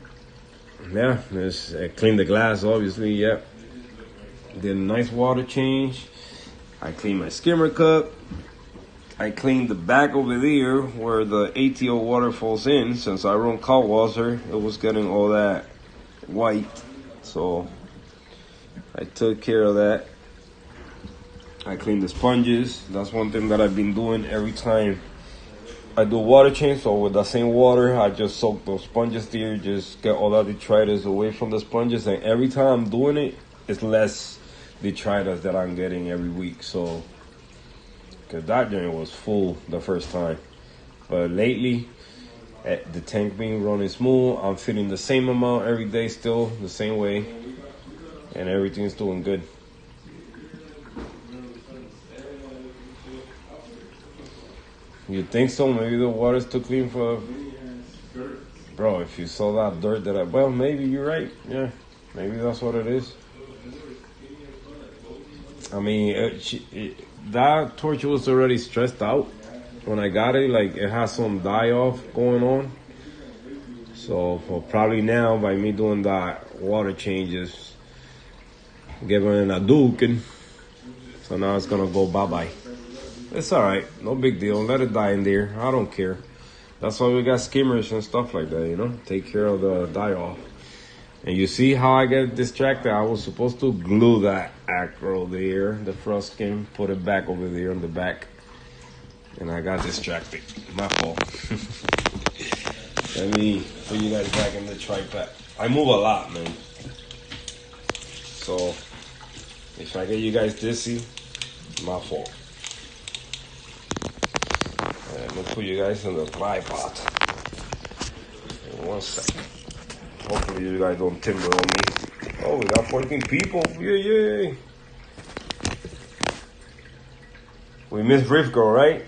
yeah, I cleaned the glass, obviously, yep. Did a nice water change. I cleaned my skimmer cup. I cleaned the back over there where the ATO water falls in. Since I run cold water, it was getting all that white. So I took care of that. I cleaned the sponges. That's one thing that I've been doing every time I do water change. So with the same water, I just soak those sponges there, just get all that detritus away from the sponges. And every time I'm doing it, it's less detritus that I'm getting every week. So, because that joint was full the first time. But lately, the tank being running smooth, I'm filling the same amount every day still, the same way. And everything's doing good. You think so? Maybe the water's too clean for... Bro, if you saw that dirt that well, maybe you're right. Yeah, maybe that's what it is. I mean, that torch was already stressed out when I got it. Like, it has some die-off going on. So, well, probably now, by me doing that water changes, giving it a duking, so now it's gonna go bye-bye. It's alright, no big deal. Let it die in there. I don't care. That's why we got skimmers and stuff like that, you know? Take care of the die-off. And you see how I get distracted? I was supposed to glue that acro there, the frost skim, put it back over there on the back. And I got distracted. My fault. Let me put you guys back in the tripod. I move a lot, man. So, if I get you guys dizzy, my fault. I'm gonna put you guys in the tripod. In 1 second. Hopefully you guys don't timber on me. Oh, we got 14 people. Yay. We miss Reef Girl, right?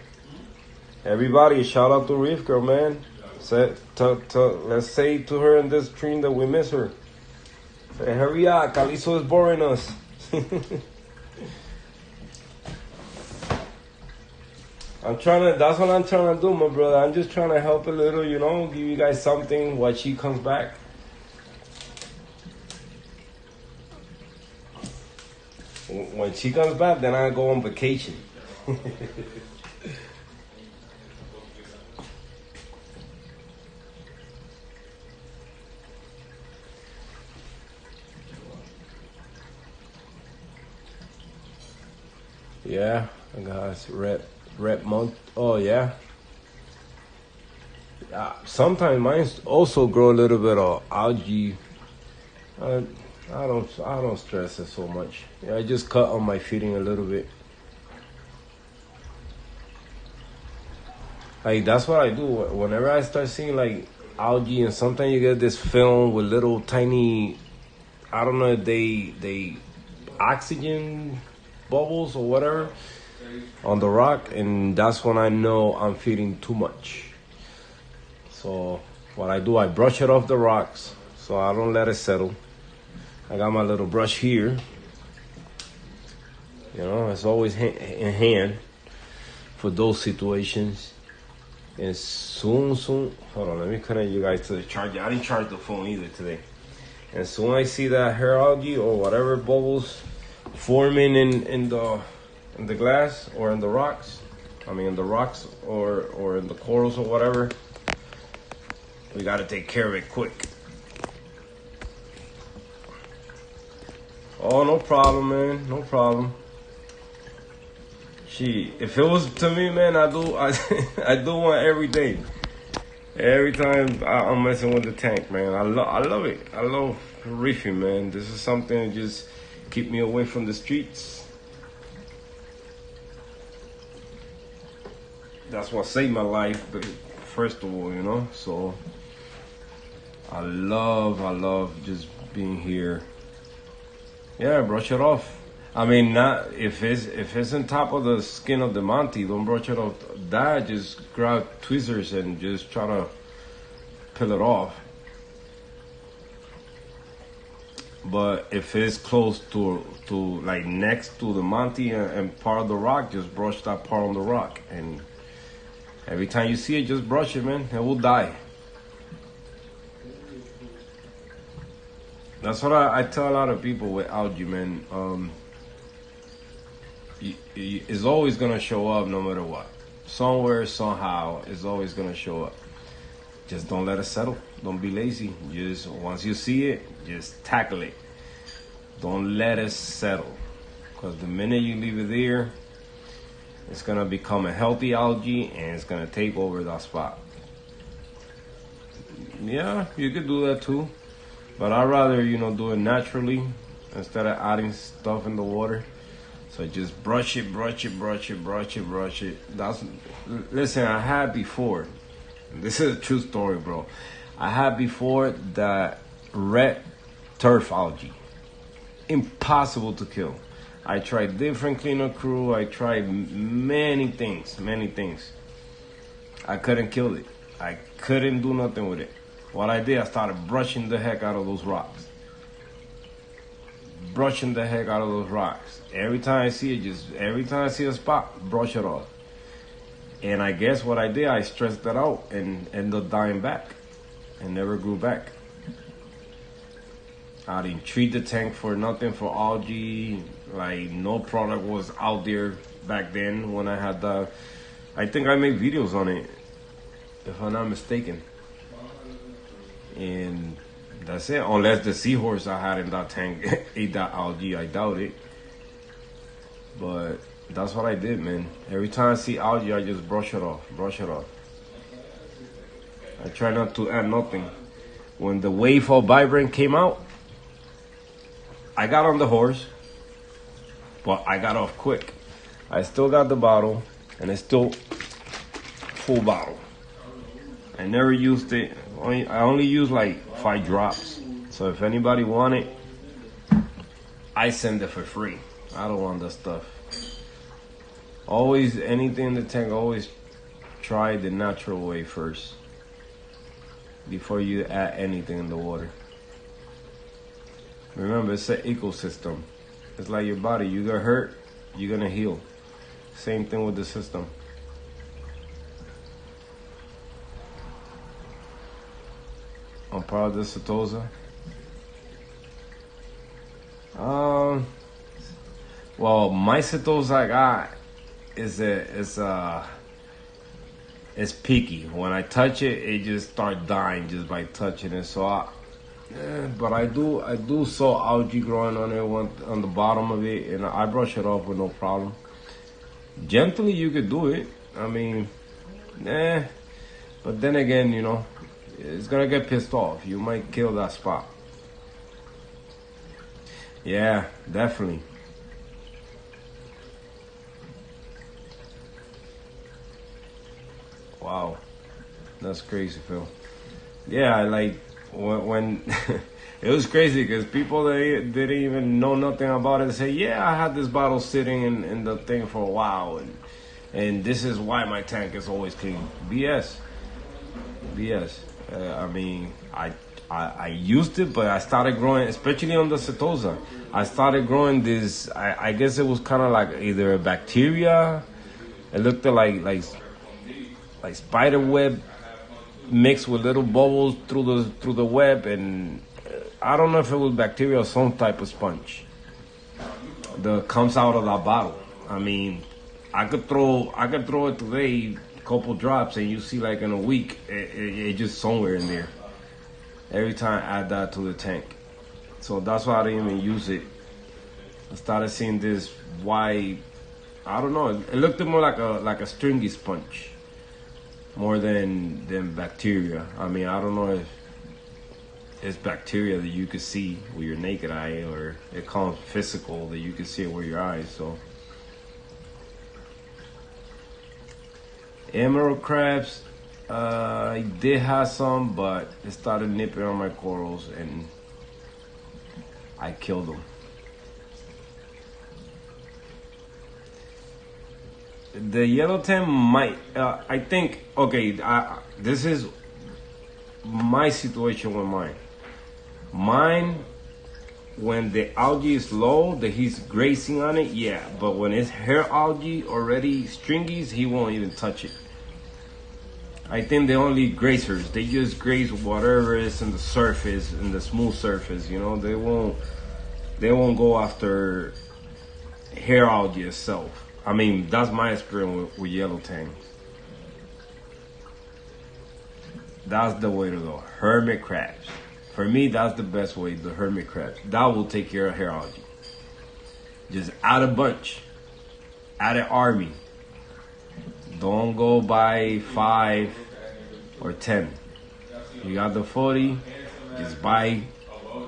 Everybody, shout out to Reef Girl, man. Let's say to her in this stream that we miss her. Say, hurry up, Calizo is boring us. That's what I'm trying to do, my brother. I'm just trying to help a little, you know, give you guys something while she comes back. When she comes back, then I go on vacation. Yeah, guys, red month. Oh yeah. Sometimes mine also grow a little bit of algae. I don't stress it so much. Yeah, I just cut on my feeding a little bit. Like, that's what I do. Whenever I start seeing like algae, and sometimes you get this film with little tiny, I don't know if they oxygen bubbles or whatever on the rock, and that's when I know I'm feeding too much. So what I do, I brush it off the rocks so I don't let it settle. I got my little brush here. You know, it's always in hand for those situations. And soon, hold on, let me connect you guys to the charger. I didn't charge the phone either today. And soon I see that hair algae or whatever bubbles forming in the glass or in the rocks. I mean, in the rocks or in the corals or whatever. We got to take care of it quick. Oh, no problem, man. No problem. If it was to me, man, I do one every day. Every time I'm messing with the tank, man. I love it. I love reefing, man. This is something that just keep me away from the streets. That's what saved my life, first of all, you know. So I love just being here. Yeah, brush it off. I mean, not if it's on top of the skin of the Monty, don't brush it off. That just grab tweezers and just try to peel it off. But if it's close to like next to the Monty and part of the rock, just brush that part on the rock. And every time you see it, just brush it, man. It will die. That's what I tell a lot of people with algae, man. It's always gonna show up no matter what. somewhere, somehow, it's always gonna show up. Just don't let it settle. Don't be lazy. Just once you see it, just tackle it. Don't let it settle. Because the minute you leave it there, it's gonna become a healthy algae and it's gonna take over that spot. Yeah, you could do that too. But I'd rather, do it naturally instead of adding stuff in the water. So just brush it. Listen, I had before. This is a true story, bro. I had before that red turf algae. Impossible to kill. I tried different cleanup crew. I tried many things. I couldn't kill it. I couldn't do nothing with it. What I did, I started brushing the heck out of those rocks. Every time I see it, every time I see a spot, brush it off. And I guess what I did, I stressed that out and ended up dying back and never grew back. I didn't treat the tank for nothing for algae. Like, no product was out there back then when I had the... I think I made videos on it, if I'm not mistaken. And that's it. Unless the seahorse I had in that tank ate that algae, I doubt it. But that's what I did, man. Every time I see algae, I just brush it off. I try not to add nothing. When the wave of vibrant came out, I got on the horse, but I got off quick. I still got the bottle, and it's still full bottle. I never used it. I only used like 5 drops. So if anybody want it, I send it for free. I don't want that stuff. Always, anything in the tank, always try the natural way first before you add anything in the water. Remember, it's an ecosystem. It's like your body. You get hurt, you're gonna heal. Same thing with the system. I'm proud of the Setosa. Well, my Setosa I got it's picky. When I touch it, it just start dying just by touching it. So but I do saw algae growing on it on the bottom of it, and I brush it off with no problem. Gently, you could do it. I mean, but then again, it's gonna get pissed off. You might kill that spot. Yeah, definitely. Wow, that's crazy, Phil. Yeah, like when it was crazy because people that didn't even know nothing about it say, "Yeah, I had this bottle sitting in the thing for a while, and this is why my tank is always clean." BS. I mean, I used it, but I started growing, especially on the Setosa. I started growing this. I guess it was kind of like either a bacteria. It looked like spider web mixed with little bubbles through the web, and I don't know if it was bacteria or some type of sponge that comes out of that bottle. I mean, I could throw it today, couple drops, and you see like in a week it just somewhere in there. Every time I add that to the tank, so that's why I didn't even use it. I started seeing this white. I don't know. It looked more like a stringy sponge, more than bacteria. I mean, I don't know if it's bacteria that you could see with your naked eye, or it comes physical that you can see it with your eyes. So, emerald crabs, I did have some, but it started nipping on my corals, and I killed them. The yellowtail might, I think, okay, this is my situation with mine. Mine, when the algae is low, that he's grazing on it, yeah. But when it's hair algae already stringies, he won't even touch it. I think they're only grazers. They just graze whatever is in the surface, in the smooth surface. They won't go after hair algae itself. I mean, that's my experience with yellow tangs. That's the way to go. Hermit crabs. For me, that's the best way, the hermit crabs. That will take care of hair algae. Just add a bunch. Add an army. Don't go by 5 or 10. You got the 40, just buy,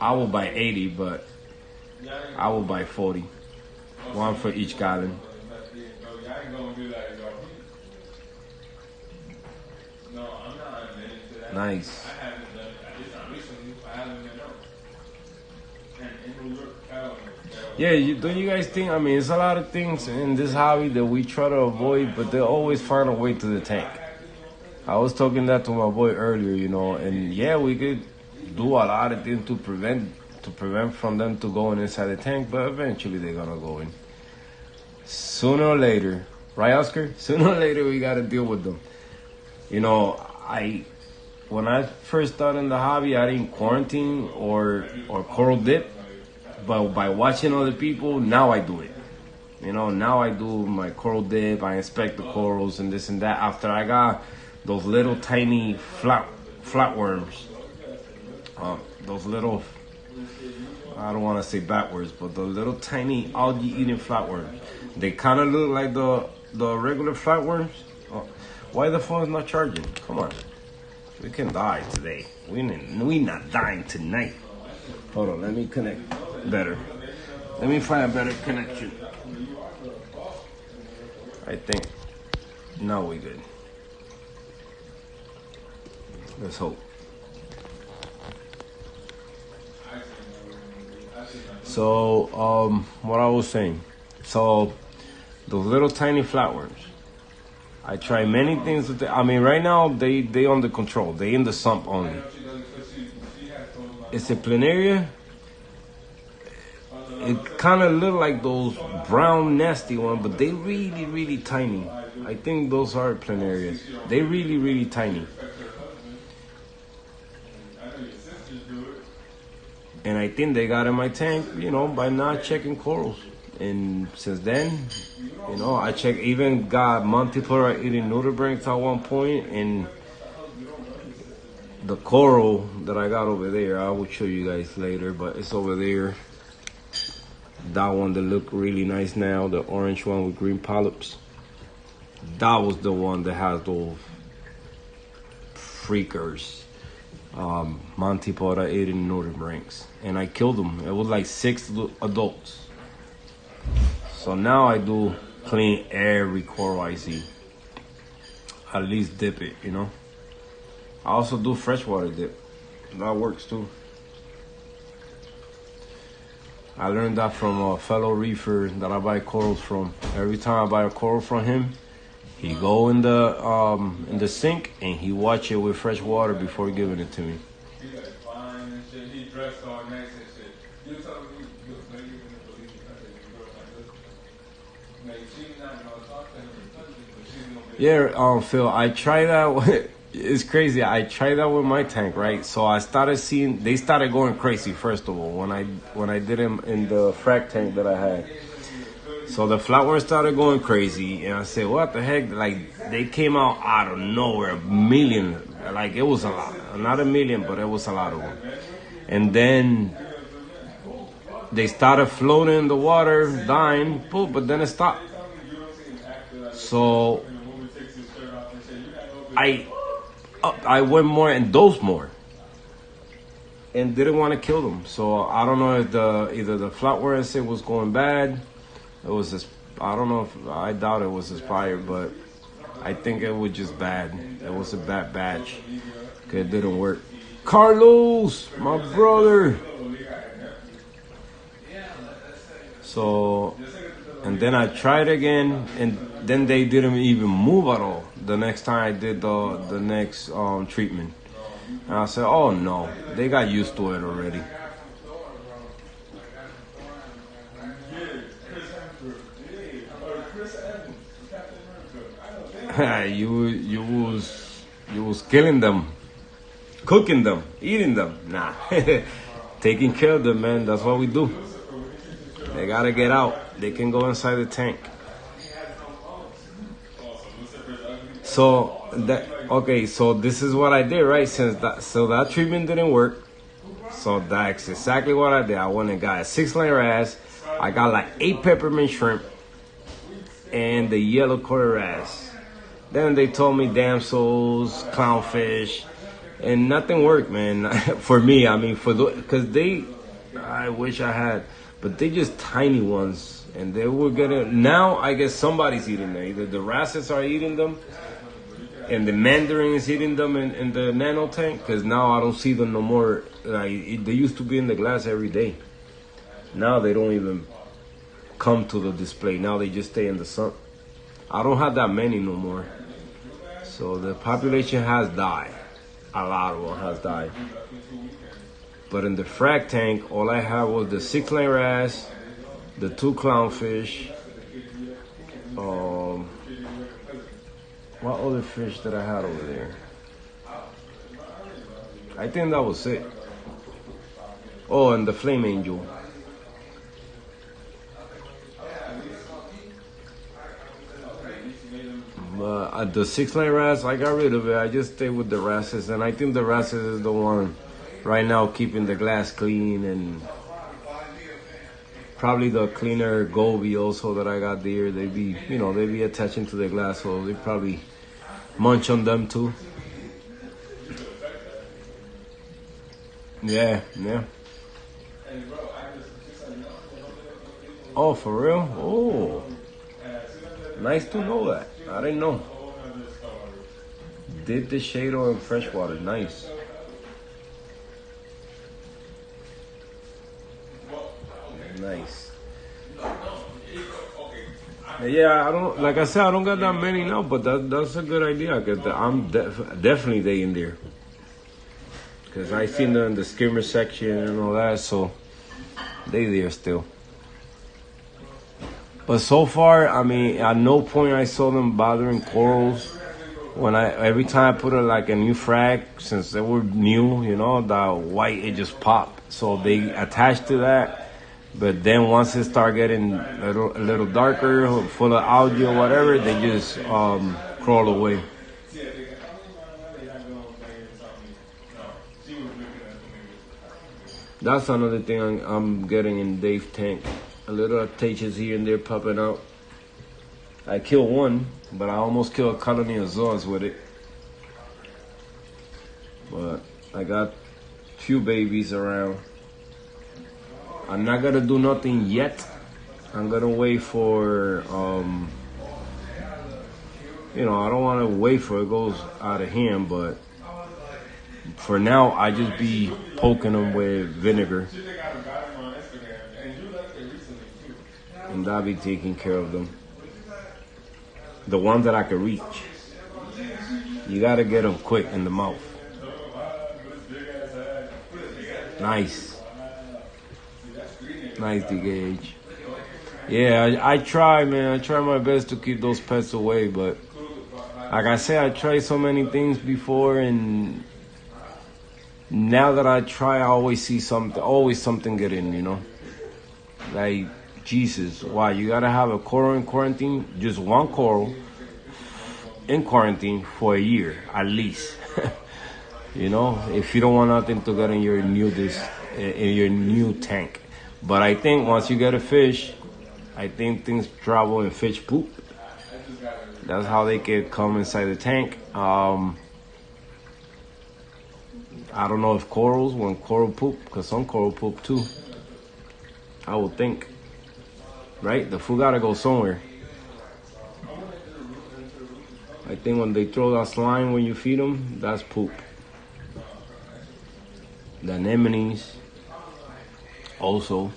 I will buy 80, but I will buy 40. One for each gallon. Nice. Yeah, don't you guys think? I mean, it's a lot of things in this hobby that we try to avoid, but they always find a way to the tank. I was talking that to my boy earlier, you know, and yeah, we could do a lot of things to prevent from them to going inside the tank, but eventually they're gonna go in. Sooner or later, right, Oscar? Sooner or later, we gotta deal with them. You know, when I first started in the hobby, I didn't quarantine or coral dip. But by watching other people, now I do it. You know, now I do my coral dip. I inspect the corals and this and that. After I got those little tiny flatworms, those little, I don't want to say backwards, but the little tiny algae-eating flatworms. They kind of look like the regular flatworms. Oh, why the phone's not charging? Come on, we can die today. We not dying tonight. Hold on, let me connect better. Let me find a better connection. I think now we good. Let's hope. So, what I was saying. So, those little tiny flatworms. I try many things with I mean, right now they under control. They in the sump only. It's a planaria. It kind of look like those brown nasty ones, but they really, really tiny. I think those are planarias. They really, really tiny. And I think they got in my tank, you know, by not checking corals. And since then, you know, I check, even got multiple eating nudibranchs at one point, and the coral that I got over there, I will show you guys later, but it's over there. That one that look really nice now, the orange one with green polyps. That was the one that has those freakers, Montipora eating nudibranchs, and I killed them. It was like 6 adults. So now I do clean every coral I see. At least dip it, you know. I also do freshwater dip. That works too. I learned that from a fellow reefer that I buy corals from. Every time I buy a coral from him, he go in the sink and he watch it with fresh water before giving it to me. Yeah, Phil, I tried that. It's crazy. I tried that with my tank, right? So I started seeing they started going crazy. First of all, when I did them in the frac tank that I had, so the flowers started going crazy, and I said, "What the heck?" Like they came out of nowhere, a million. Like it was a lot, not a million, but it was a lot of them. And then they started floating in the water, dying, boom, but then it stopped. So I went more and dosed more, and didn't want to kill them. So I don't know if either the flatware assay was going bad. It was just, I don't know if, I doubt it was expired, but I think it was just bad. It was a bad batch. Okay, it didn't work. Carlos, my brother. So, and then I tried again, and then they didn't even move at all. The next time I did the next treatment, and I said, "Oh no, they got used to it already." you was killing them, cooking them, eating them. Nah, taking care of them, man. That's what we do. They gotta get out. They can go inside the tank. So that okay, so this is what I did, right? Since that treatment didn't work, so that's exactly what I did. I went and got a 6-line wrasse. I got like 8 peppermint shrimp and the yellow quarter wrasse. Then they told me damsels, clownfish, and nothing worked, man. For me, I mean, because I wish I had, but they just tiny ones, and they were getting. Now I guess somebody's eating them. Either the wrasses are eating them, and the mandarin is eating them in the nano tank. Because now I don't see them no more. They used to be in the glass every day. Now they don't even come to the display. Now they just stay in the sun. I don't have that many no more. So the population has died. A lot of them has died. But in the frag tank, all I had was the 6-line wrasse, the 2 clownfish. What other fish that I had over there? I think that was it. Oh, and the flame angel. The 6-line wrasse, I got rid of it. I just stayed with the wrasses, and I think the wrasses is the one right now keeping the glass clean, and probably the cleaner goby also that I got there. They be attaching to the glass, so they probably munch on them too. Yeah. Oh, for real? Oh, nice to know that. I didn't know. Did the shade oil in freshwater. Nice. Nice. Yeah, I don't. Like I said, I don't got that many now, but that's a good idea. Cause I'm definitely they in there. Cause I seen them in the skimmer section and all that, so they there still. But so far, I mean, at no point I saw them bothering corals. Every time I put like a new frag, since they were new, the white, it just popped. So they attached to that. But then once it start getting a little darker, full of algae or whatever, they just crawl away. That's another thing I'm getting in Dave's tank. A little attaches here and there popping out. I killed one, but I almost killed a colony of zoas with it. But I got few babies around. I'm not gonna do nothing yet. I'm gonna wait for, I don't want to wait for it goes out of hand, but for now, I just be poking them with vinegar. And I'll be taking care of them. The ones that I can reach. You gotta get them quick in the mouth. Nice. Nice DGH. Yeah, I try, man. I try my best to keep those pets away, but like I said, I tried so many things before, and now that I try, I always see something get in, Like, Jesus, why? You gotta have a coral in quarantine, just one coral in quarantine for a year, at least. If you don't want nothing to get in your new tank. But I think once you get a fish, I think things travel in fish poop. That's how they can come inside the tank. I don't know if when coral poop, because some coral poop too. I would think. Right? The food gotta go somewhere. I think when they throw that slime when you feed them, that's poop. The anemones, also.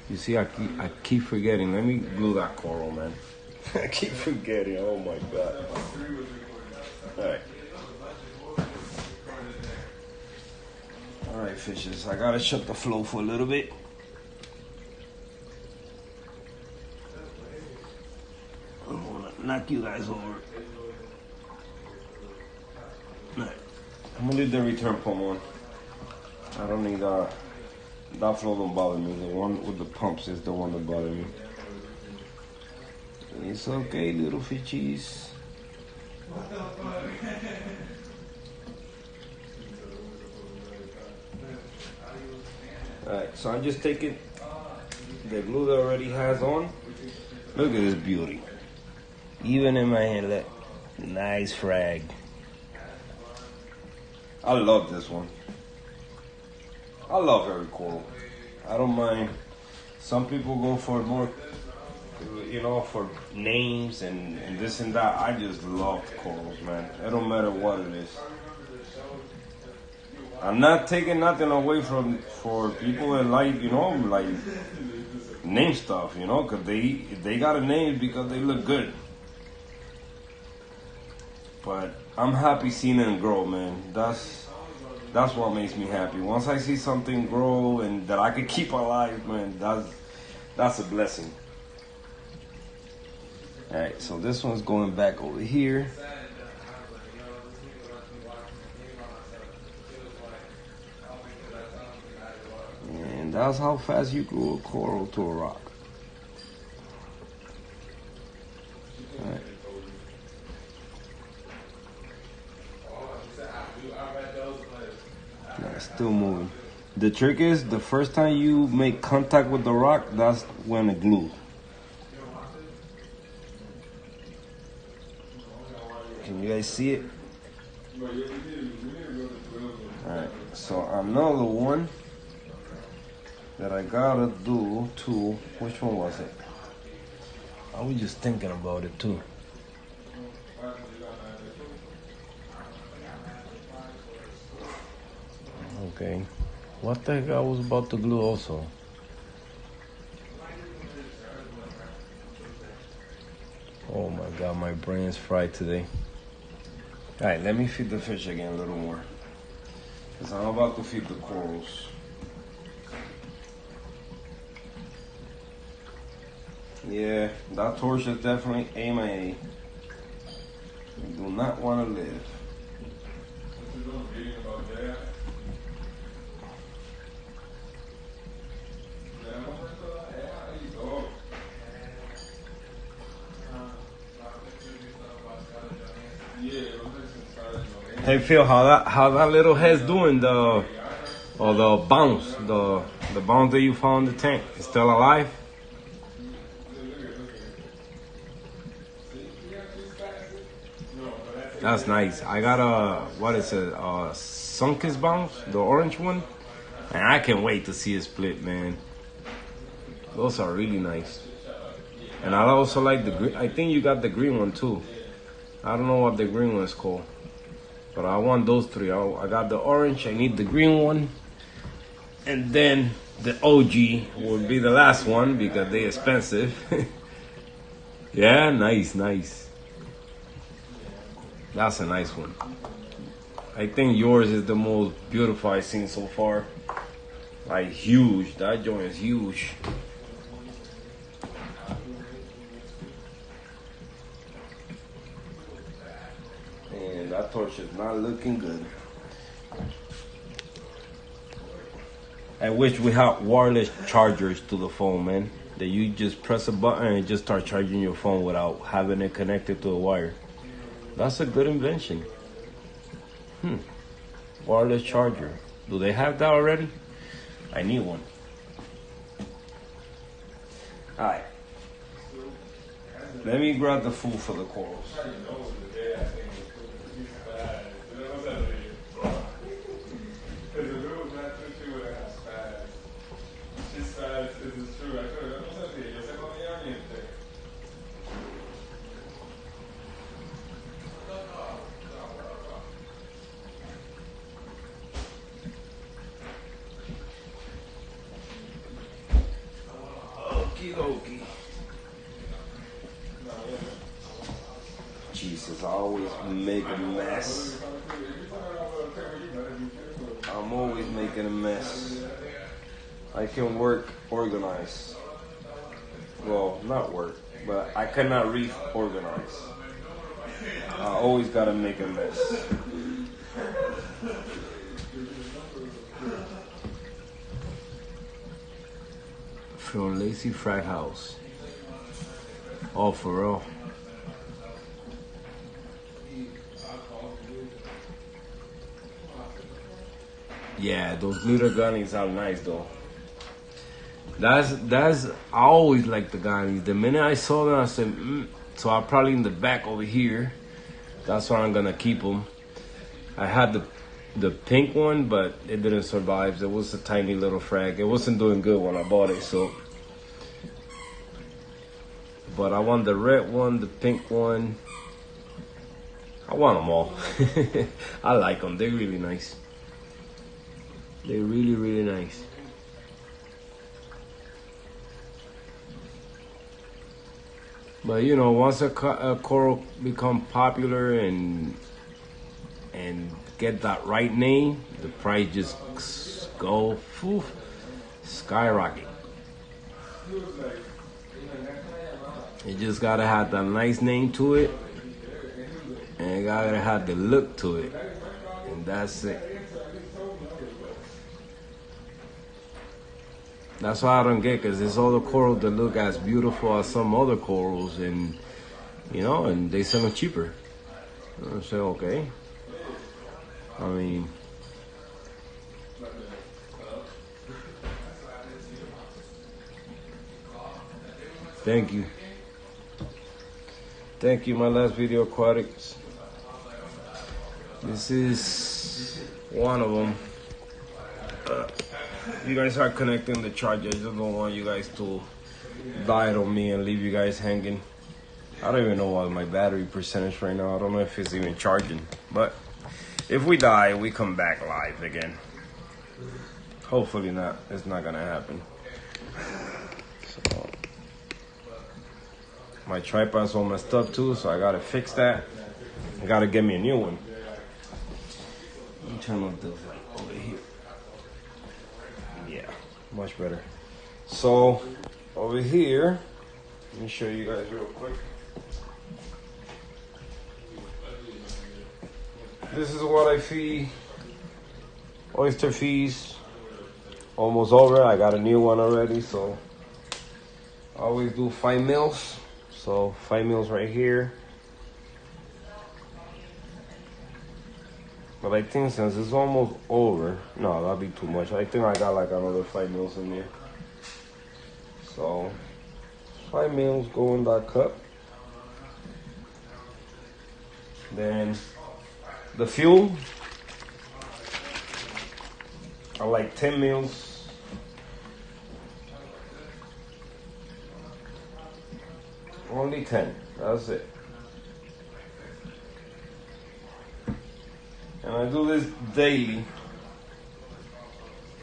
You see, I keep forgetting. Let me glue that coral, man. I keep forgetting. Oh my God. All right. All right, fishes. I gotta shut the flow for a little bit. I don't wanna knock you guys over. All right. I'm gonna leave the return pump on. I don't need That flow don't bother me. The one with the pumps is the one that bothers me. It's okay, little fishies. Alright, so I'm just taking the glue that already has on. Look at this beauty. Even in my hand, look. Nice frag. I love this one. I love every coral. I don't mind. Some people go for more, for names and this and that. I just love corals, man. It don't matter what it is. I'm not taking nothing away for people that like name stuff, because they got a name because they look good. But I'm happy seeing them grow, man. That's what makes me happy. Once I see something grow and that I could keep alive, man, that's a blessing. All right, so this one's going back over here. And that's how fast you grow a coral to a rock. All right. Yeah, still moving. The trick is the first time you make contact with the rock, that's when it glues. Can you guys see it? Alright, so another one that I gotta do too. Which one was it? I was just thinking about it too. Okay. What the heck I was about to glue also? Oh my god, my brain's fried today. Alright, let me feed the fish again a little more. Because I'm about to feed the corals. Yeah, that torch is definitely MIA. You do not want to live. Hey Phil, how that little head's doing? The bounce, the bounce that you found in the tank, is still alive? That's nice. I got what is it? Sunkiss bounce, the orange one. And I can't wait to see it split, man. Those are really nice. And I also like the green. I think you got the green one too. I don't know what the green one is called. But I want those three. I got the orange, I need the green one. And then the OG would be the last one because they're expensive. Yeah, nice. That's a nice one. I think yours is the most beautiful I've seen so far. Like huge, that joint is huge. And that torch is not looking good. I wish we had wireless chargers to the phone, man. That you just press a button and it just start charging your phone without having it connected to a wire. That's a good invention. Wireless charger. Do they have that already? I need one. Alright. Let me grab the food for the corals. Okie. Jesus, I always make a mess. I'm always making a mess. I can work organized. Well, not work, but I cannot reef organized. I always gotta make a mess. from Lazy Frag House. Oh, for real. Yeah, those glitter gummies are nice though. That's I always like the gummies. The minute I saw them, I said, so I'm probably in the back over here. That's why I'm gonna keep them. I had the pink one, but it didn't survive. It was a tiny little frag. It wasn't doing good when I bought it, so. But I want the red one, the pink one. I want them all. I like them. They're really nice. They're really, really nice. But you know, once a coral become popular and get that right name, the price just go skyrocket. You just gotta have that nice name to it, and you gotta have the look to it, and that's it. That's why I don't get, because there's other corals that look as beautiful as some other corals, and you know, and they sell them cheaper. I say, okay. I mean, thank you. Thank you, my last video aquatics. This is one of them. You guys are connecting the charger. I just don't want you guys to die on me and leave you guys hanging. I don't even know what my battery percentage right now. I don't know if it's even charging. But if we die, we come back live again. Hopefully not. It's not gonna happen. So my tripod's all messed up too, so I gotta fix that. I gotta get me a new one. Let me turn on the light over here. Yeah, much better. So over here, let me show you guys real quick. This is what I feed oyster fees. Almost over. I got a new one already, so I always do 5 mils. So 5 mils right here. But I think since it's almost over, no, that'd be too much. I think I got like another 5 mils in there. So 5 mils go in that cup. Then the fuel, I like 10 mils. Only 10, that's it. And I do this daily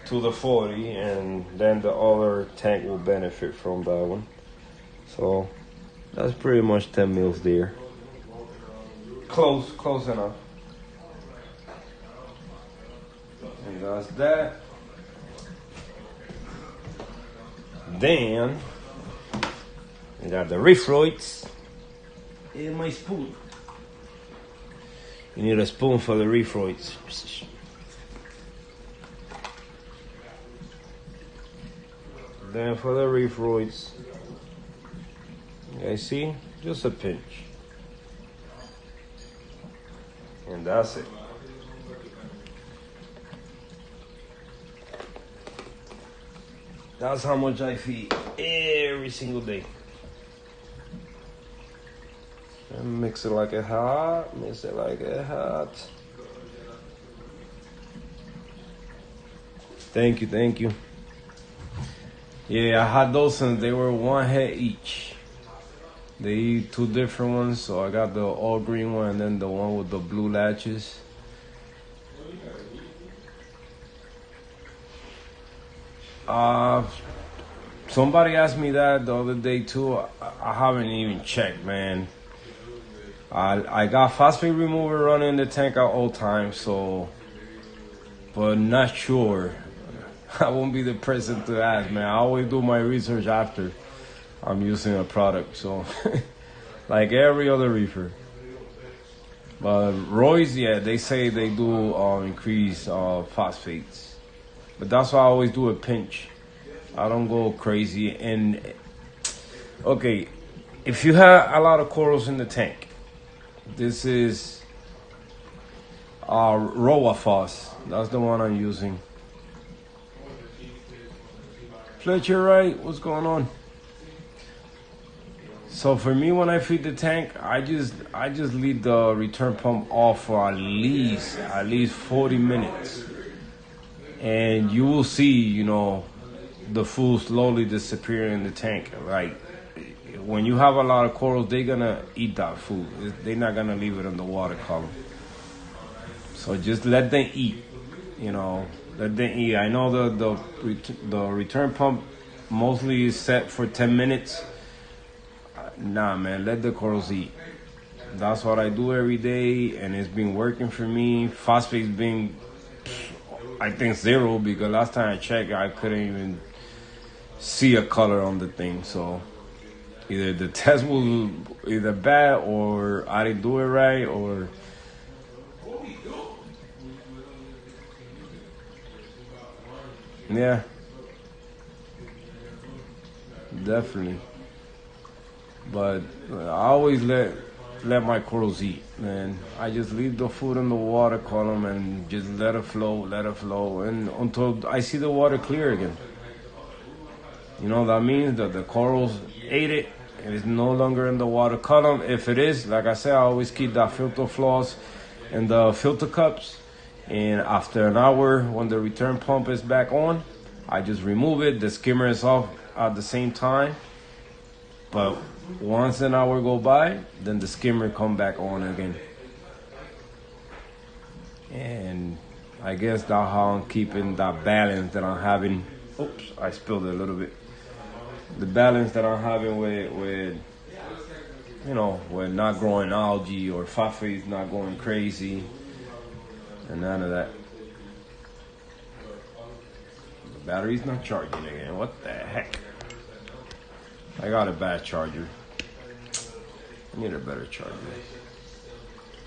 to the 40, and then the other tank will benefit from that one. So that's pretty much 10 mils there. Close enough. And that's that. Then I got the Reefroids and my spoon. You need a spoon for the Reefroids. Then for the Reefroids, you guys see, just a pinch. And that's it. That's how much I feed every single day. And mix it like a hot, mix it like a hot. Thank you. Yeah, I had those and they were 1 head each. They eat 2 different ones, so I got the all green one and then the one with the blue latches. Somebody asked me that the other day too. I haven't even checked, man. I got phosphate remover running in the tank at all times, so, but not sure. I won't be the person to ask, man. I always do my research after I'm using a product, so like every other reefer. But Roy's, yeah, they say they do increase phosphates, but that's why I always do a pinch. I don't go crazy. And okay, if you have a lot of corals in the tank, this is Roa Foss. That's the one I'm using. Fletcher, right? What's going on? So for me, when I feed the tank, I just leave the return pump off for at least 40 minutes, and you will see, the food slowly disappear in the tank. Like when you have a lot of corals, they're gonna eat that food. They're not gonna leave it in the water column. So just let them eat. Let them eat. I know the return pump mostly is set for 10 minutes. Nah, man, let the corals eat. That's what I do every day, and it's been working for me. Phosphate's been, I think, 0, because last time I checked, I couldn't even see a color on the thing. So either the test was either bad, or I didn't do it right, or yeah, definitely. But I always let my corals eat, man. I just leave the food in the water column and just let it flow, and until I see the water clear again. That means that the corals ate it and it's no longer in the water column. If it is, like I said, I always keep that filter floss and the filter cups. And after an hour, when the return pump is back on, I just remove it. The skimmer is off at the same time. But once an hour go by, then the skimmer come back on again. And I guess that's how I'm keeping that balance that I'm having. Oops, I spilled it a little bit. The balance that I'm having with with not growing algae, or phosphate's not going crazy, and none of that. The battery's not charging again. What the heck? I got a bad charger. I need a better charger.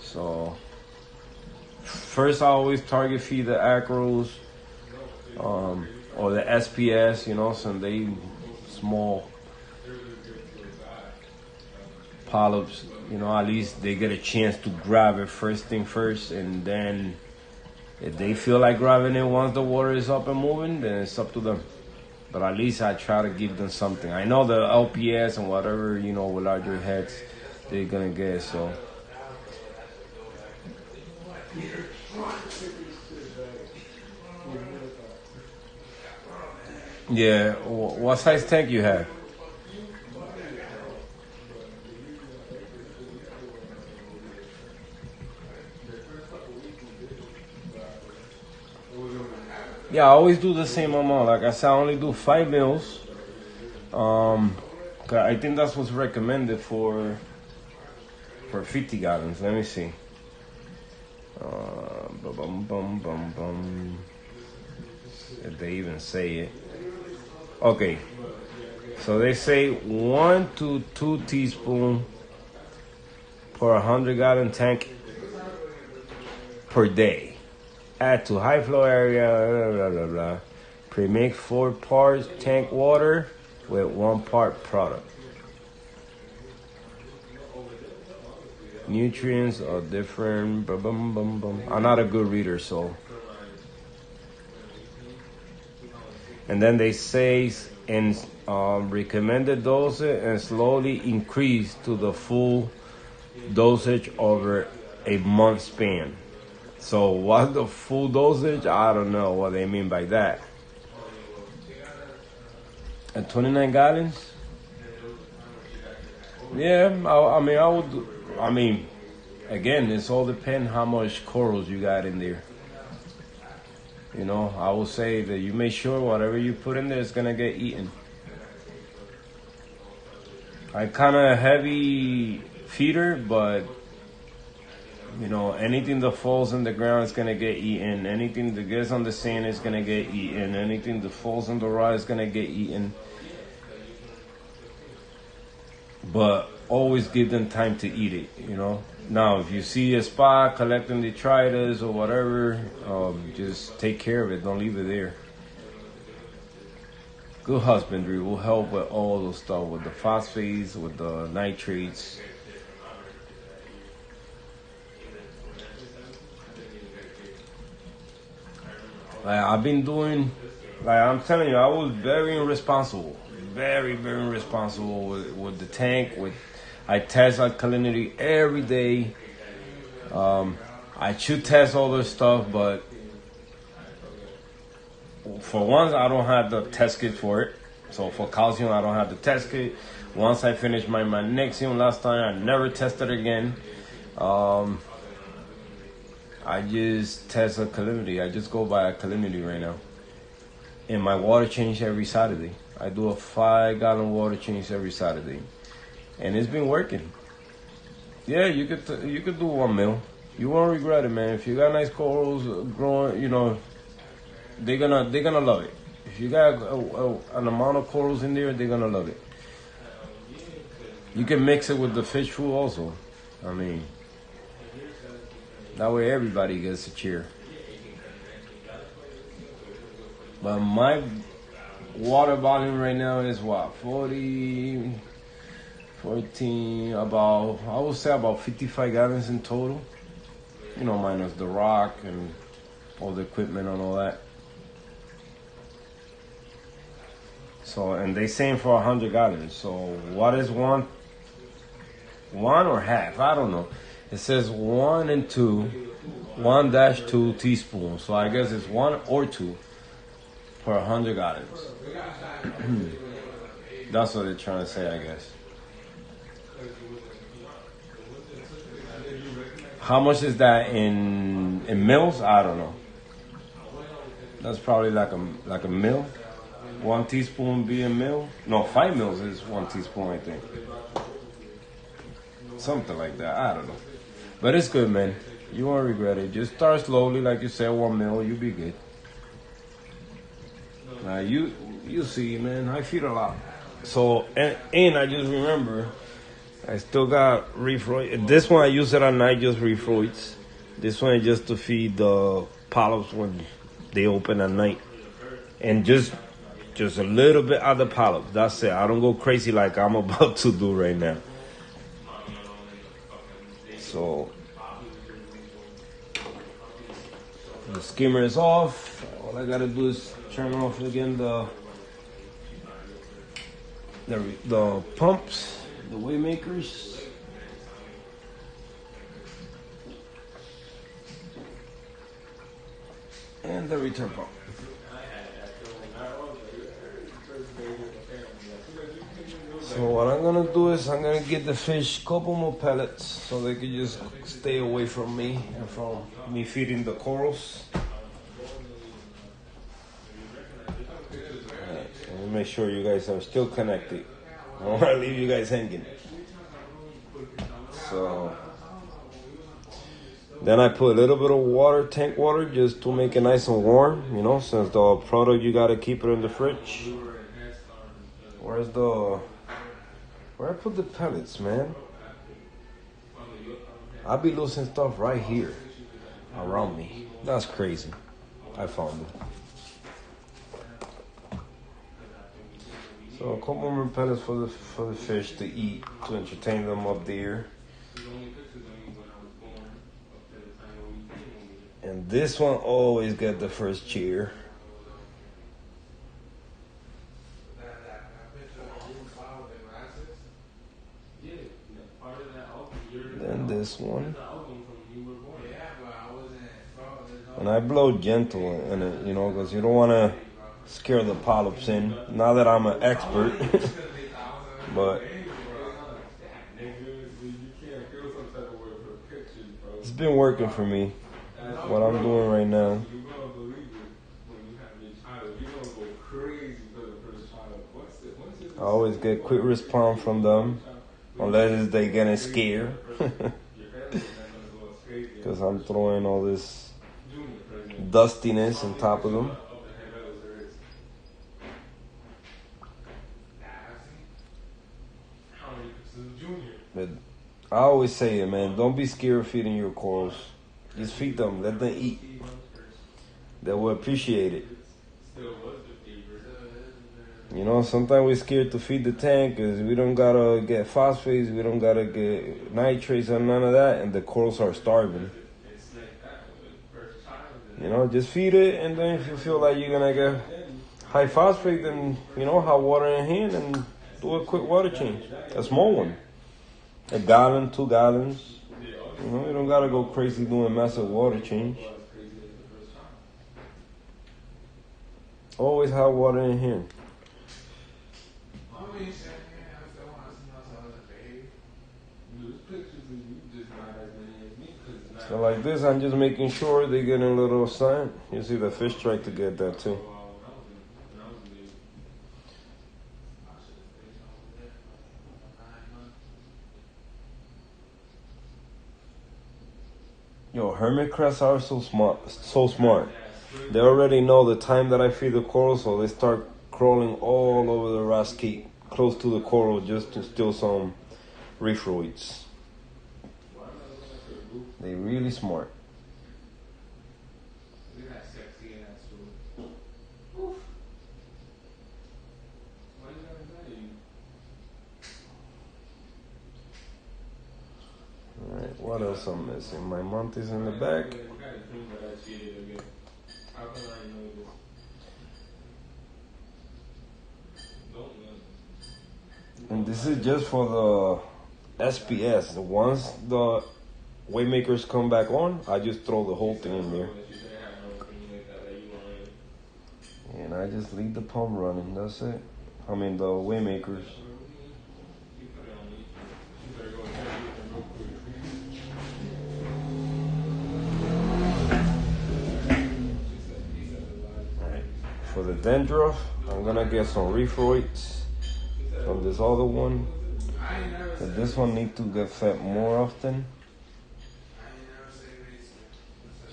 So first, I always target feed the acros, or the SPS. So they small polyps. At least they get a chance to grab it first thing first, and then if they feel like grabbing it once the water is up and moving, then it's up to them. But at least I try to give them something. I know the LPS and whatever, with larger heads, they're gonna get. So yeah, what size tank you have? Yeah, I always do the same amount. Like I said, I only do 5 mils. 'Cause I think that's what's recommended for 50 gallons. Let me see. If they even say it. Okay. So they say 1 to 2 teaspoons per 100-gallon tank per day. Add to high flow area, blah, blah, blah. Pre-mix 4 parts tank water with 1 part product. Nutrients are different. I'm not a good reader, so. And then they say in recommended dosage, and slowly increase to the full dosage over a month span. So what's the full dosage? I don't know what they mean by that. At 29 gallons? Yeah, I would. Again, it's all depend how much corals you got in there. I will say that you make sure whatever you put in there is gonna get eaten. I kind of heavy feeder, but anything that falls on the ground is gonna get eaten. Anything that gets on the sand is gonna get eaten. Anything that falls on the rock is gonna get eaten. But always give them time to eat it. Now, if you see a spot collecting detritus or whatever, just take care of it. Don't leave it there. Good husbandry will help with all those stuff, with the phosphates, with the nitrates. Like I've been doing, like I'm telling you, I was very irresponsible, very irresponsible with the tank. I test alkalinity every day. I should test all this stuff, but for once, I don't have the test kit for it. So for calcium, I don't have the test kit. Once I finished my magnesium last time, I never tested again. I just test alkalinity. I just go by alkalinity right now. And my water change every Saturday. I do a 5-gallon water change every Saturday. And it's been working. Yeah, you could do 1 mil. You won't regret it, man. If you got nice corals growing, they're gonna love it. If you got an amount of corals in there, they're gonna love it. You can mix it with the fish food also. I mean, that way everybody gets a cheer. But my water volume right now is what, 14, about, I would say about 55 gallons in total. Minus the rock and all the equipment and all that. So, and they saying for 100 gallons. So what is one or half? I don't know. It says 1 and 2, 1-2 teaspoons. So I guess it's 1 or 2 per 100 gallons. That's what they're trying to say, I guess. How much is that in mils? I don't know. That's probably like a mil. 1 teaspoon be a mil? No, 5 mils is 1 teaspoon, I think. Something like that. I don't know. But it's good, man. You won't regret it. Just start slowly, like you said, 1 mil. You'll be good. Now you see, man. I feed a lot. So and I just remember, I still got refloid. This one I use it at night, just refloids. This one is just to feed the polyps when they open at night, and just a little bit of the polyps. That's it. I don't go crazy like I'm about to do right now. So the skimmer is off. All I gotta do is turn off again the pumps, the Waymakers. And the return pump. So what I'm gonna do is I'm gonna get the fish a couple more pellets so they can just stay away from me and from me feeding the corals. Alright, so let me make sure you guys are still connected. I don't wanna leave you guys hanging. So then I put a little bit of water, tank water, just to make it nice and warm, since the product you gotta keep it in the fridge. Where I put the pellets, man? I be losing stuff right here around me. That's crazy. I found it. So a couple more pellets for the fish to eat, to entertain them up there. And this one always get the first cheer. Then this one. And I blow gentle in it, because you don't want to scare the polyps in. Not that I'm an expert, but it's been working for me. What I'm doing right now. I always get quick response from them, unless they getting scared, because I'm throwing all this dustiness on top of them. But I always say it, man. Don't be scared of feeding your corals. Just feed them. Let them eat. They will appreciate it. You know, sometimes we're scared to feed the tank because we don't gotta get phosphates, we don't gotta get nitrates and none of that, and the corals are starving. You know, just feed it, and then if you feel like you're gonna get high phosphate, then, you know, have water in hand and do a quick water change. A small one. A gallon, 2 gallons. You know, you don't gotta go crazy doing massive water change. Always have water in hand. So like this, I'm just making sure they get a little sun. You see the fish try to get that too. Yo, hermit crabs are so smart, so smart. They already know the time that I feed the coral, so they start crawling all over the wrasse cake, close to the coral, just to steal some reefroids. They really smart. Alright, what else I'm missing? My mantis in the back. And this is just for the SPS. Once the Waymakers come back on, I just throw the whole thing in there. And I just leave the pump running, that's it. I mean the Waymakers. For the dandruff, I'm gonna get some reefroids from this other one. But this one needs to get fed more often.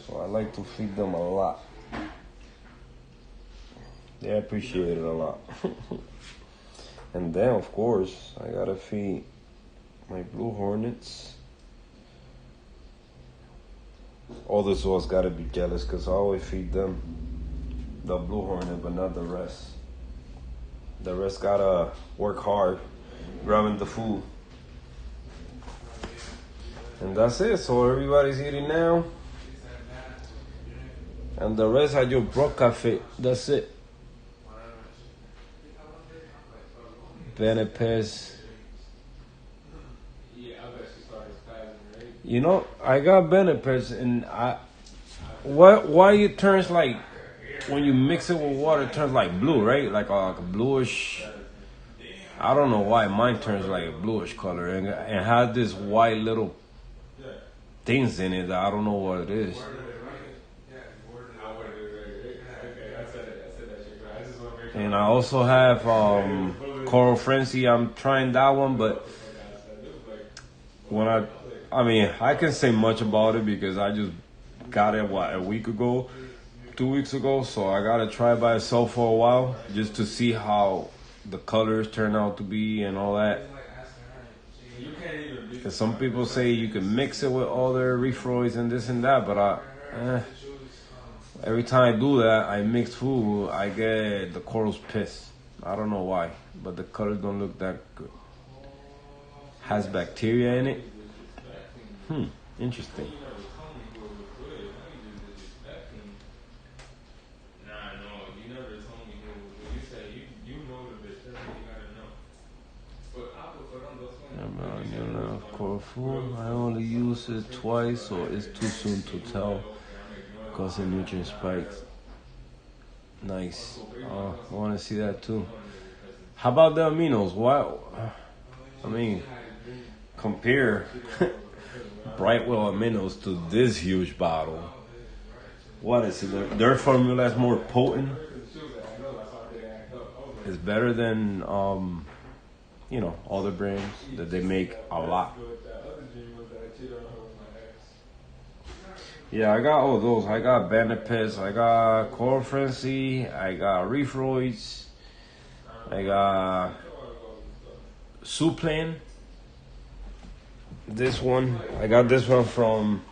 So I like to feed them a lot. They appreciate it a lot. And then of course, I gotta feed my blue hornets. All the zoas gotta be jealous because I always feed them the blue hornet, but not the rest. The rest gotta work hard grabbing the food. And that's it. So everybody's eating now. And the rest I just broke cafe. That's it. Benepes. You know, I got Benepes and why it turns like, when you mix it with water, it turns like blue, right? Like a bluish. I don't know why mine turns like a bluish color and has this white little things in it that I don't know what it is. And I also have Coral Frenzy. I'm trying that one, but when I mean, I can say much about it because I just got it a week ago. 2 weeks ago, so I gotta try it by itself for a while just to see how the colors turn out to be and all that. Because some people say you can mix it with other reefroids and this and that, but every time I do that, I mix food, I get the corals pissed. I don't know why, but the colors don't look that good. Has bacteria in it. Interesting. Food. I only use it twice, so it's too soon to tell because the nutrient spikes. Nice. I want to see that too. How about the aminos? Why? I mean, compare Brightwell aminos to this huge bottle. What is it? Their formula is more potent. It's better than you know, other brands that they make a lot. Yeah, I got all those. I got Benepes, I got Coral Frenzy, I got Reefroids, I got Suplan. This one, I got this one from,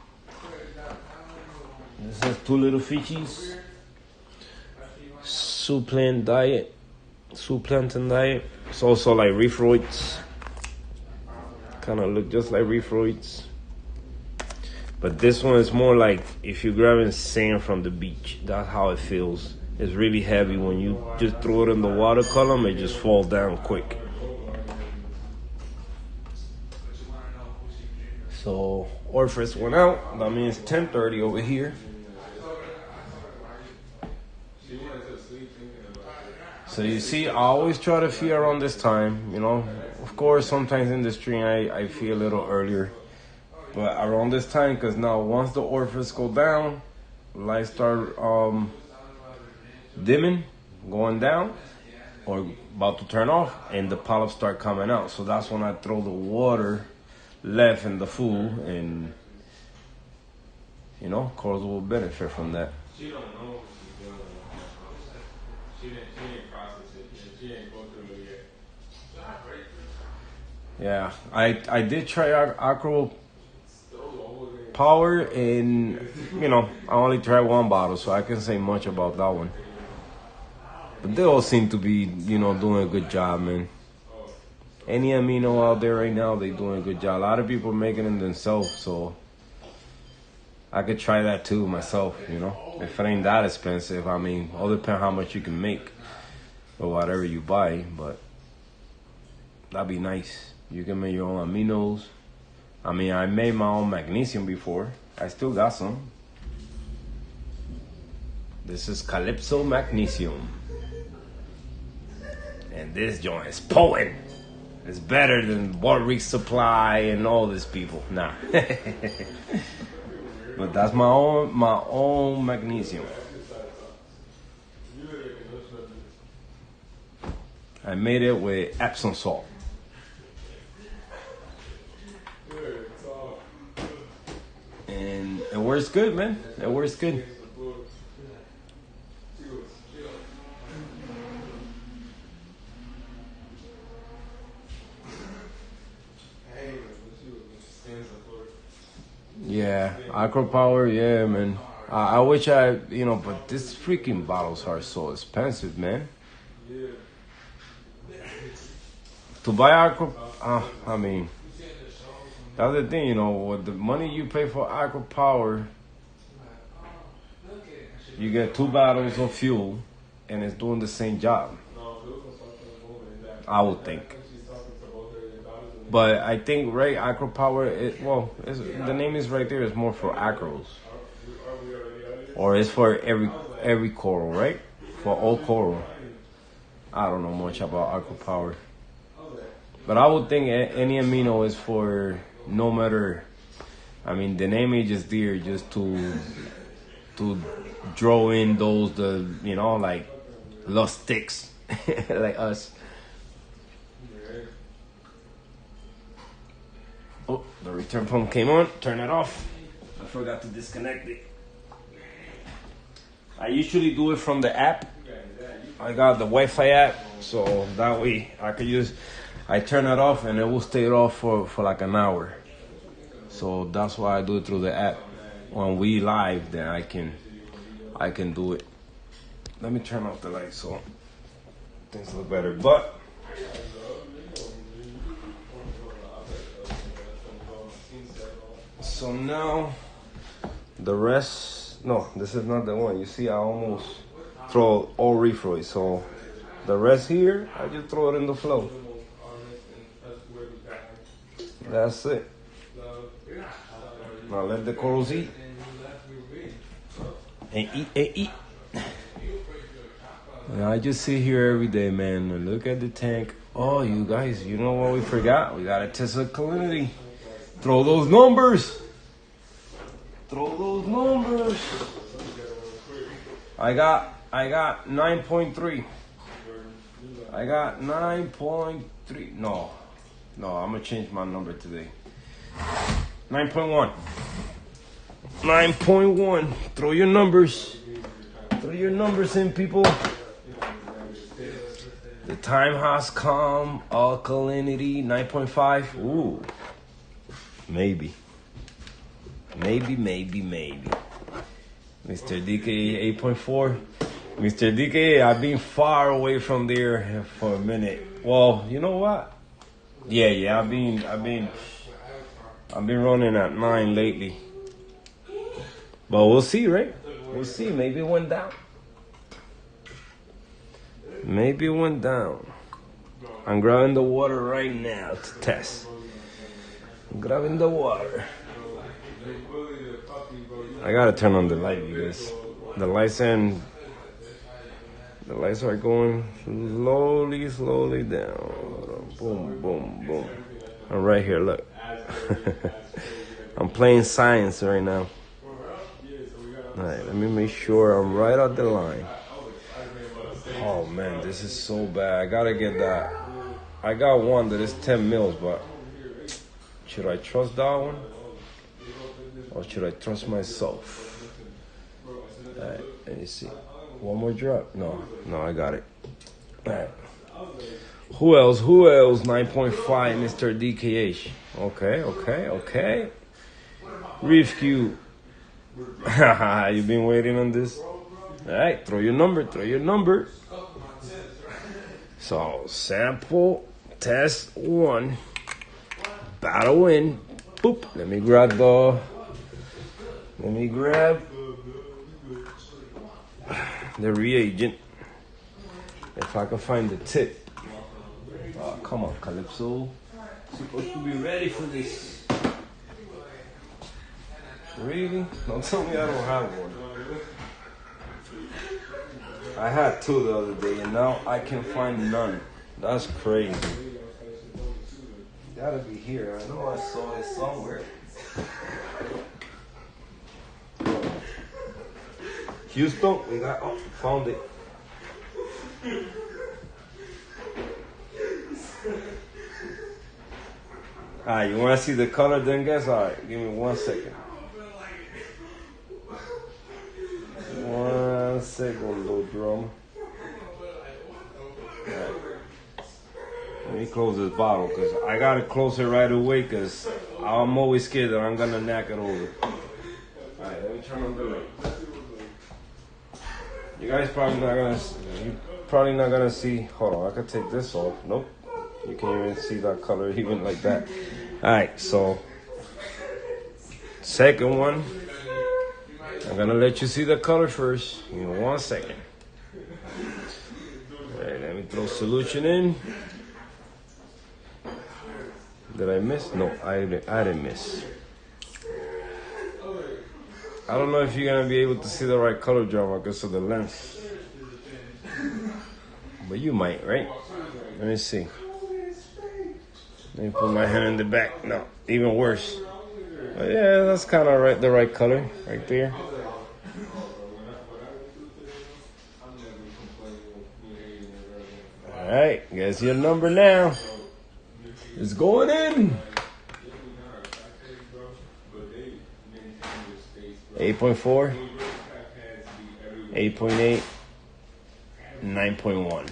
this is Two Little Fishies. Suplan Diet. Zooplankton diet. It's also like reefroids. Kind of look just like reefroids. But this one is more like if you're grabbing sand from the beach. That's how it feels. It's really heavy. When you just throw it in the water column, it just falls down quick. So Orpheus went out. That means 10:30 over here. So you see, I always try to feed around this time. You know, of course, sometimes in the stream I feed a little earlier. But around this time, because now once the Orpheus go down, lights start dimming, going down, or about to turn off, and the polyps start coming out. So that's when I throw the water left in the food, and you know, corals will benefit from that. She don't know. She didn't process it. She didn't go through it yet. Yeah, I did try Acro Power, and you know, I only tried one bottle, so I can't say much about that one. But they all seem to be, you know, doing a good job, man. Any amino out there right now, they doing a good job. A lot of people are making them themselves, so I could try that too myself, you know. If it ain't that expensive, I mean, all depends how much you can make or whatever you buy, but that'd be nice. You can make your own aminos. I mean, I made my own magnesium before. I still got some. This is Calypso Magnesium. And this joint is potent. It's better than Warwick Supply and all these people. Nah. But that's my own magnesium. I made it with Epsom salt. And it works good, man. It works good. Yeah, Acro Power, yeah, man. I wish you know, but these freaking bottles are so expensive, man. To buy Acro, I mean, that's the thing, you know, with the money you pay for Acro Power, you get 2 bottles of fuel, and it's doing the same job. I would think. But I think, right, Acro Power, the name is right there. It's more for acros. Or it's for every coral, right? For all coral. I don't know much about Acro Power. But I would think any amino is for no matter, I mean, the name is just there just to draw in those, you know, like lost sticks, like us. Oh, the return pump came on. Turn it off. I forgot to disconnect it. I usually do it from the app. I got the Wi-Fi app, so that way I turn it off and it will stay off for like an hour. So that's why I do it through the app. When we live, then I can do it. Let me turn off the light so things look better. But so now the rest, no, this is not the one. You see, I almost throw all reefroid. So the rest here, I just throw it in the flow. That's it. Now let the corals eat. And eat. And I just sit here every day, man, and look at the tank. Oh, you guys, you know what we forgot? We gotta test the salinity. Throw those numbers. I got 9.3. I got 9.3. No, I'm gonna change my number today. 9.1. 9.1. Throw your numbers. Throw your numbers in, people. The time has come. Alkalinity 9.5. Ooh. Maybe. Mr. DK 8.4. Mr. DK, I've been far away from there for a minute. Well, you know what? Yeah. I've been running at 9 lately. But we'll see, right? We'll see. Maybe it went down. Maybe it went down. I'm grabbing the water right now to test. I'm grabbing the water. I gotta turn on the light because the lights are going slowly down. Boom. I'm right here, look. I'm playing science right now. Alright, let me make sure I'm right on the line. Oh man, this is so bad. I gotta get that. I got one that is 10 mils, but should I trust that one? Or should I trust myself? Alright, let me see. One more drop? No, I got it. Alright. Who else? 9.5, Mr. DKH. Okay. Reefing. You been waiting on this? Alright, throw your number. So, sample, test 1. Battle in. Boop. Let me grab the reagent. If I can find the tip. Oh, come on, Calypso. Supposed to be ready for this. Really? Don't tell me I don't have one. I had 2 the other day and now I can find none. That's crazy. Gotta be here. I know I saw it somewhere. Houston, found it. Alright, you wanna see the color then, guys? Alright, give me 1 second. 1 second, little drum. Right. Let me close this bottle because I gotta close it right away because I'm always scared that I'm gonna knock it over. Alright, let me turn on the light. You guys probably not gonna see. Hold on, I can take this off. Nope, you can't even see that color even like that. Alright, so second one. I'm gonna let you see the color first. Give me 1 second. Alright, let me throw solution in. Did I miss? No, I didn't miss. I don't know if you're gonna be able to see the right color, John, because of the lens. But you might, right? Let me see. Let me put my hand in the back. No, even worse. But yeah, that's kind of the right color right there. All right, guess your number now. It's going in. 8.4, 8.8, 9.1.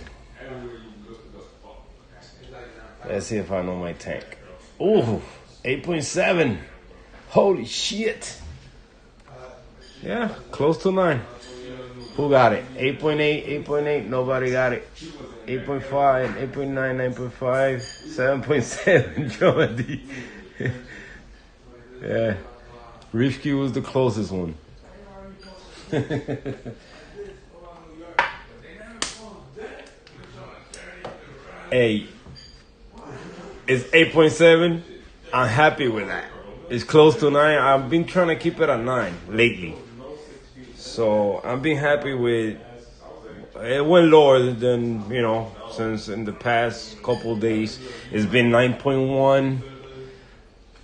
Let's see if I know my tank. Ooh, 8.7. Holy shit. Yeah, close to 9. Who got it? 8.8, 8.8. Nobody got it. 8.5, 8.9, 9.5, 7.7. Jody. Yeah. Reefing was the closest one. Hey, it's 8.7. I'm happy with that. It's close to 9. I've been trying to keep it at 9 lately. So I'm being happy with it. Went lower than, since in the past couple of days. It's been 9.1.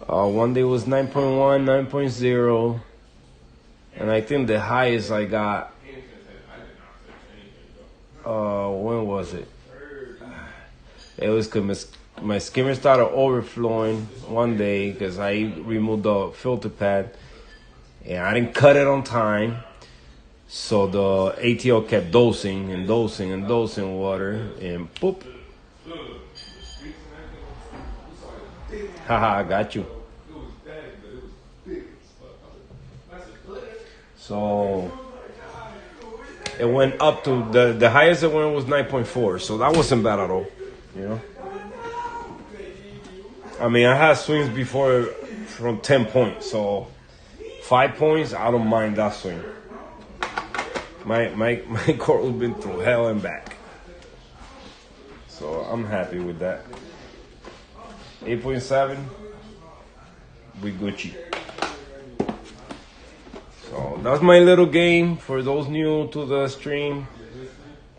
One day was 9.1, 9.0. And I think the highest I got, when was it? It was because my skimmer started overflowing one day because I removed the filter pad. And I didn't cut it on time. So the ATO kept dosing water. And poop. Haha, I got you. So it went up to the highest it went was 9.4. So that wasn't bad at all. You know. I mean, I had swings before from 10 points, so 5 points, I don't mind that swing. My coral's been through hell and back, so I'm happy with that. 8.7, we Gucci. So that's my little game for those new to the stream.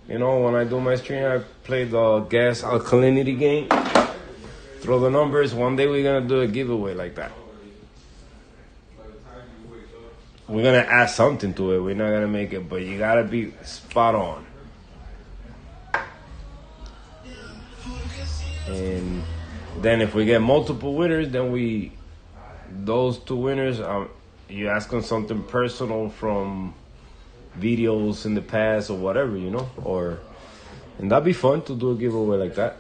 You know, when I do my stream, I play the gas alkalinity game. Throw the numbers. One day we're gonna do a giveaway like that. We're gonna add something to it. We're not gonna make it, but you gotta be spot on. And then if we get multiple winners, then those two winners, you ask them something personal from videos in the past or whatever, you know, and that'd be fun to do a giveaway like that.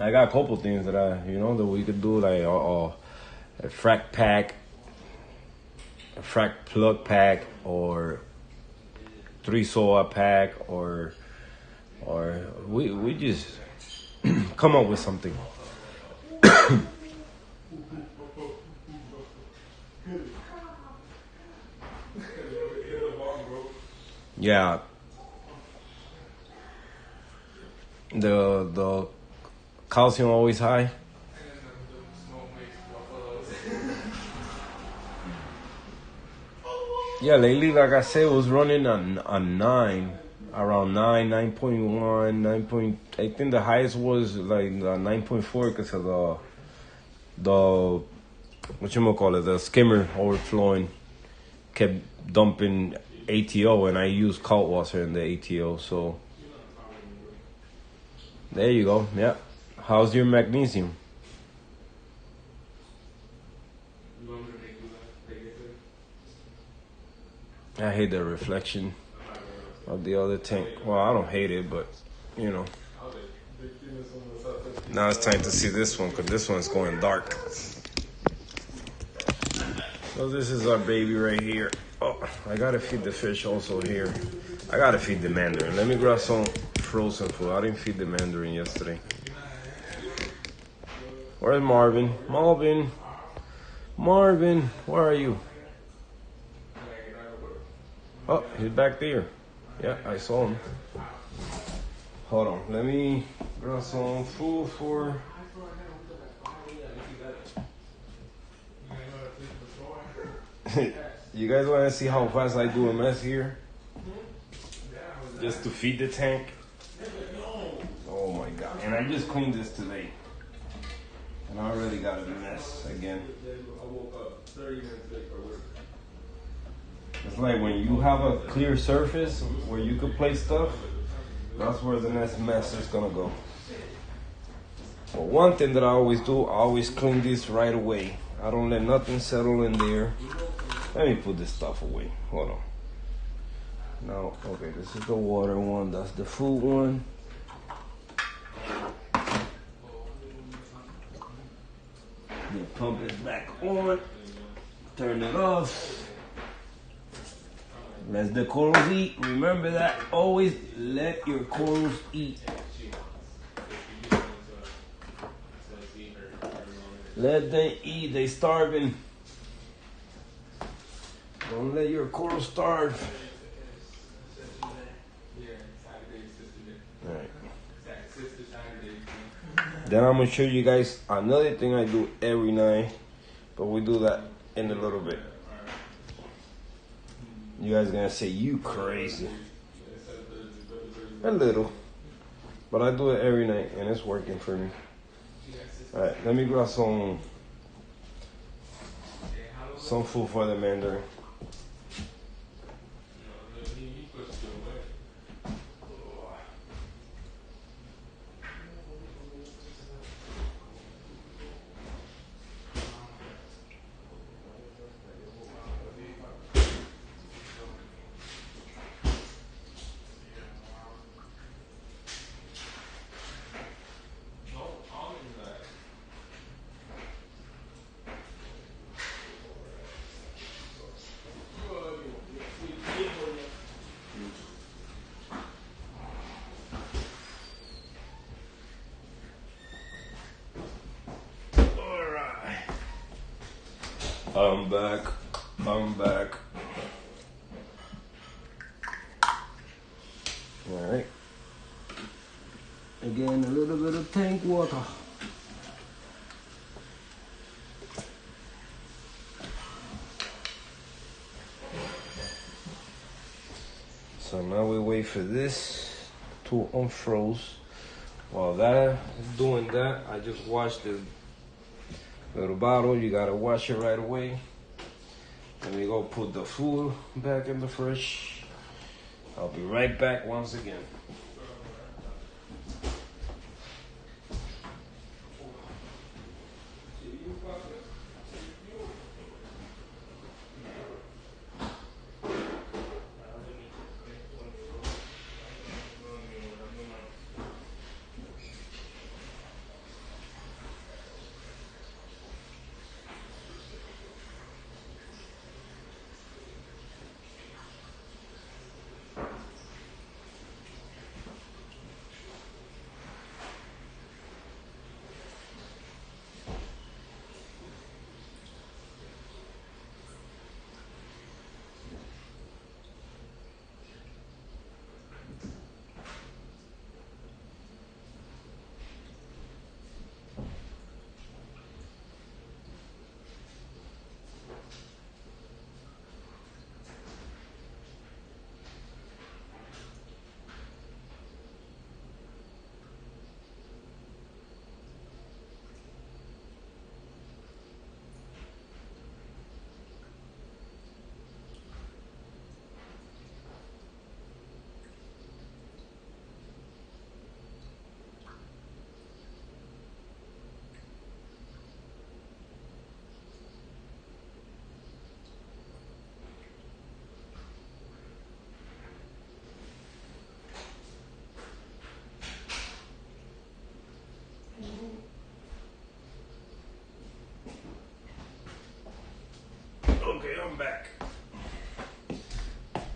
I got a couple things that that we could do, like a frac pack, a frac plug pack, or 3 SOA pack, or we just come up with something. Yeah. The calcium always high. Yeah, lately, like I said, it was running on 9, around 9.1, 9. I think the highest was like 9.4 because of the whatchamacallit, the skimmer overflowing, kept dumping ATO, and I use cold water in the ATO, so there you go. Yeah. How's your magnesium? I hate the reflection of the other tank. Well, I don't hate it, but you know. Now it's time to see this one, because this one's going dark. So this is our baby right here. Oh, I gotta feed the fish also here. I gotta feed the mandarin. Let me grab some frozen food. I didn't feed the mandarin yesterday. Where's Marvin? Marvin, where are you? Oh, he's back there. Yeah, I saw him. Hold on, let me grab some food for... You guys want to see how fast I do a mess here? Just to feed the tank? Oh my God. And I just cleaned this today. And I already got a mess again. It's like when you have a clear surface where you could place stuff, that's where the next mess is gonna go. But one thing that I always do, I always clean this right away. I don't let nothing settle in there. Let me put this stuff away. Hold on. Now, okay, this is the water one. That's the food one. The pump is back on. Turn it off. Let the corals eat. Remember that. Always let your corals eat. Let them eat. They starving. Don't let your corals starve. Alright. Then I'm gonna show you guys another thing I do every night, but we do that in a little bit. You guys are gonna say, you crazy. A little. But I do it every night and it's working for me. Alright, let me grab some food for the mandarin. I'm back. I'm back. Alright. Again, a little bit of tank water. So now we wait for this to unfroze. While that is doing that, I just washed the little bottle. You gotta wash it right away. Then we go put the food back in the fridge. I'll be right back once again. Okay, I'm back.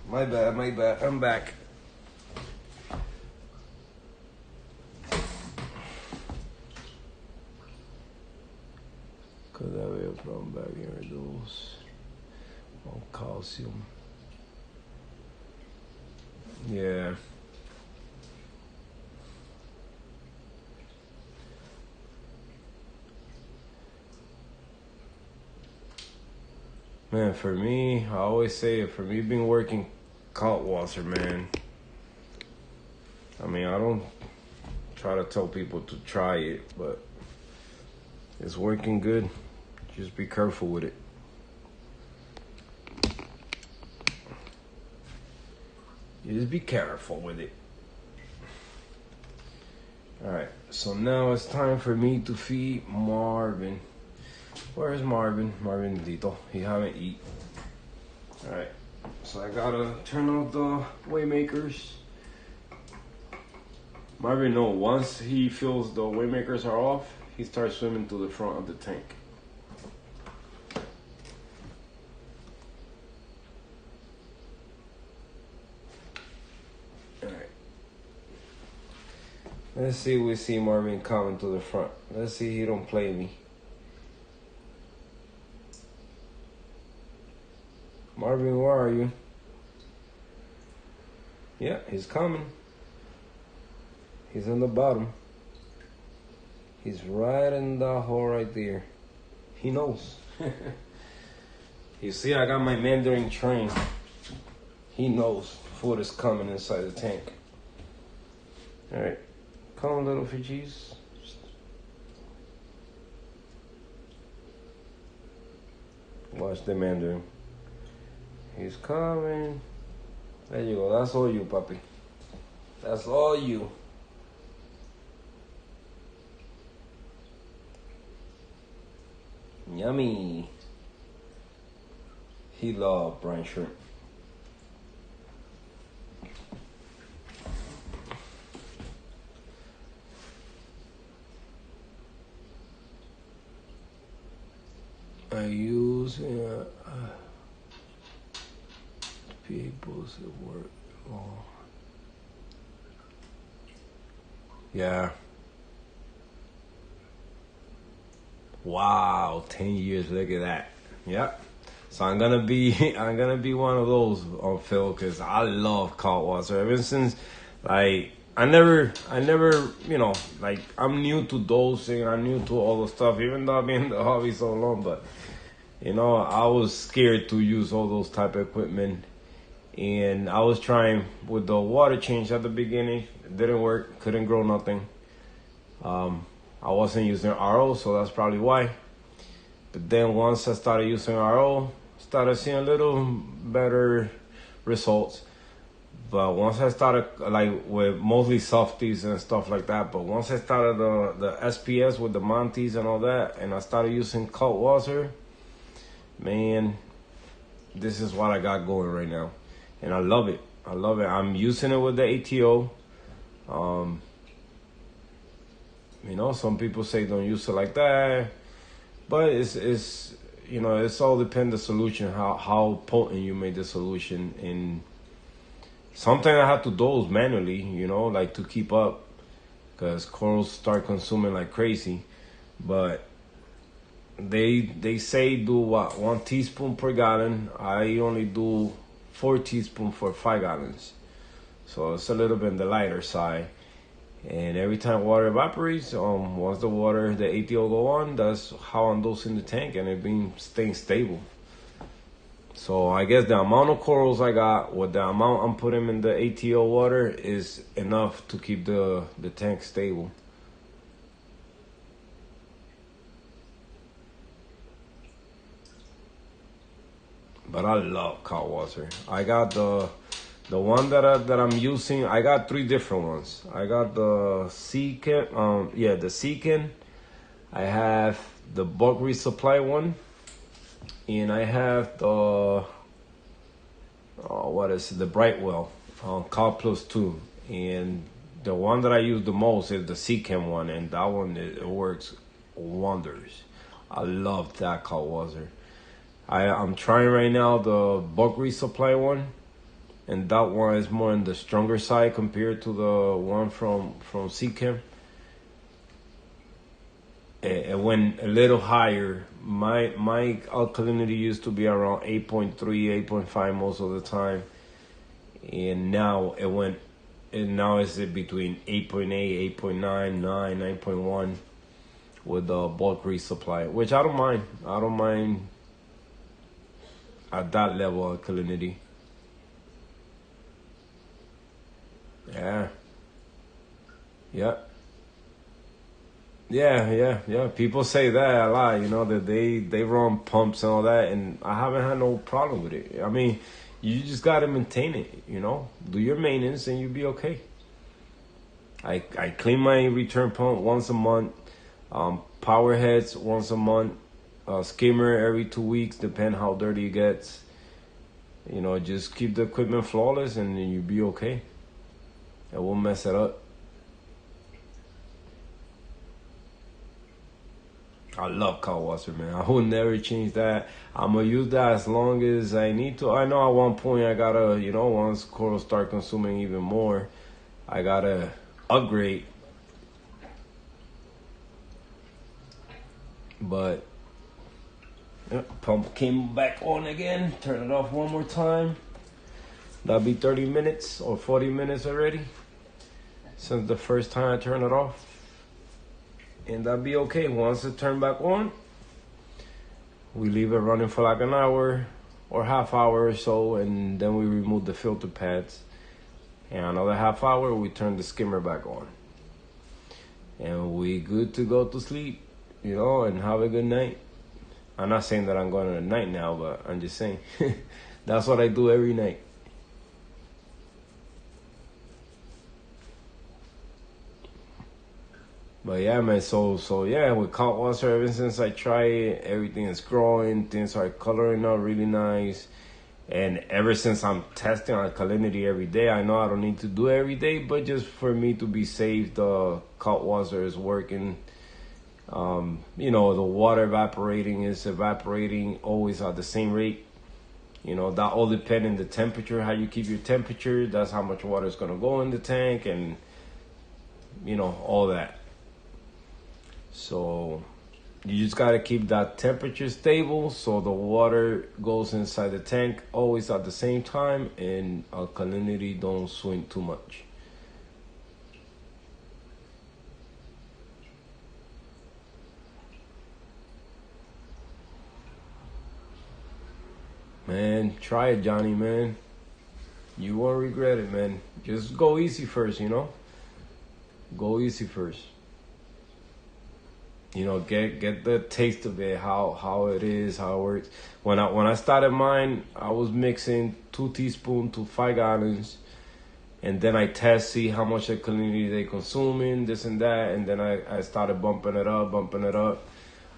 My bad, I'm back. Could that be a problem back here? Those on calcium. Yeah. Man, for me, I always say it, for me being working water, man. I mean, I don't try to tell people to try it, but it's working good. Just be careful with it. You just be careful with it. Alright, so now it's time for me to feed Marvin. Where's Marvin? Marvin Dito. He haven't eat. Alright, so I gotta turn off the waymakers. Marvin, no, once he feels the waymakers are off, he starts swimming to the front of the tank. Alright. Let's see if we see Marvin coming to the front. Let's see he don't play me. Marvin, where are you? Yeah, he's coming. He's on the bottom. He's right in the hole right there. He knows. You see, I got my Mandarin train. He knows food is coming inside the tank. Alright, come on, little Fijis. Watch the Mandarin. He's coming. There you go. That's all you, puppy. That's all you. Yummy. He loved brine shrimp. I use people's work. Oh. Yeah. Wow, 10 years. Look at that. Yeah. So I'm gonna be I'm gonna be one of those on Phil because I love cold water. Ever since like I never like I'm new to dosing, I'm new to all the stuff, even though I've been in the hobby so long, but I was scared to use all those type of equipment, and I was trying with the water change at the beginning. It didn't work, couldn't grow nothing. I wasn't using RO, so that's probably why. But then once I started using RO, started seeing a little better results. But once I started like with mostly softies and stuff like that, but once I started the SPS with the Monties and all that, and I started using cold water, man, this is what I got going right now, and I love it. I love it. I'm using it with the ATO. Some people say don't use it like that, but it's all depend the solution, how potent you made the solution. And sometimes I have to dose manually, like to keep up, because corals start consuming like crazy. But they say do what, 1 teaspoon per gallon. I only do 4 teaspoons for 5 gallons, so it's a little bit on the lighter side. And every time water evaporates, once the ATO go on, that's how I'm dosing the tank, and it been staying stable. So I guess the amount of corals I got with the amount I'm putting in the ATO water is enough to keep the tank stable. But I love cold water. I got the one that I'm using. I got 3 different ones. I got the Seacan, the Seacan. I have the bulk resupply one, and I have the the Brightwell, Cal Plus 2. And the one that I use the most is the Seacan one, and that one it works wonders. I love that cold water. I'm trying right now the bulk resupply one, and that one is more on the stronger side compared to the one from Seachem. It went a little higher. My alkalinity used to be around 8.3, 8.5 most of the time, and now it's between 8.8, 8.9, 9, 9.1 with the bulk resupply, which I don't mind. I don't mind at that level of alkalinity. Yeah. Yeah. Yeah. People say that a lot, that they run pumps and all that, and I haven't had no problem with it. I mean, you just gotta maintain it, do your maintenance and you'll be okay. I clean my return pump once a month, power heads once a month, skimmer every 2 weeks, depend how dirty it gets. Just keep the equipment flawless and then you'll be okay. It won't mess it up. I love cold water, man. I will never change that. I'm gonna use that as long as I need to. I know at one point I gotta, once corals start consuming even more, I gotta upgrade. But pump came back on again. Turn it off one more time. That'll be 30 minutes or 40 minutes already since the first time I turned it off. And that'll be okay. Once it turned back on, we leave it running for like an hour or half hour or so, and then we remove the filter pads. And another half hour, we turn the skimmer back on. And we good to go to sleep, and have a good night. I'm not saying that I'm going to the night now, but I'm just saying that's what I do every night. But yeah, man, so yeah, with cold water, ever since I tried it, everything is growing, things are coloring up really nice. And ever since I'm testing alkalinity every day, I know I don't need to do it every day, but just for me to be safe, the cold water is working. The water is evaporating always at the same rate. That all depends on the temperature, how you keep your temperature. That's how much water is going to go in the tank, and all that. So You just gotta keep that temperature stable so the water goes inside the tank always at the same time and alkalinity don't swing too much. Man, try it, Johnny, man. You won't regret it, man. Just go easy first, you know? Go easy first. You know, get the taste of it, how it is, how it works. When I started mine, I was mixing 2 teaspoons to 5 gallons, and then I test, see how much alkalinity they consuming, this and that, and then I started bumping it up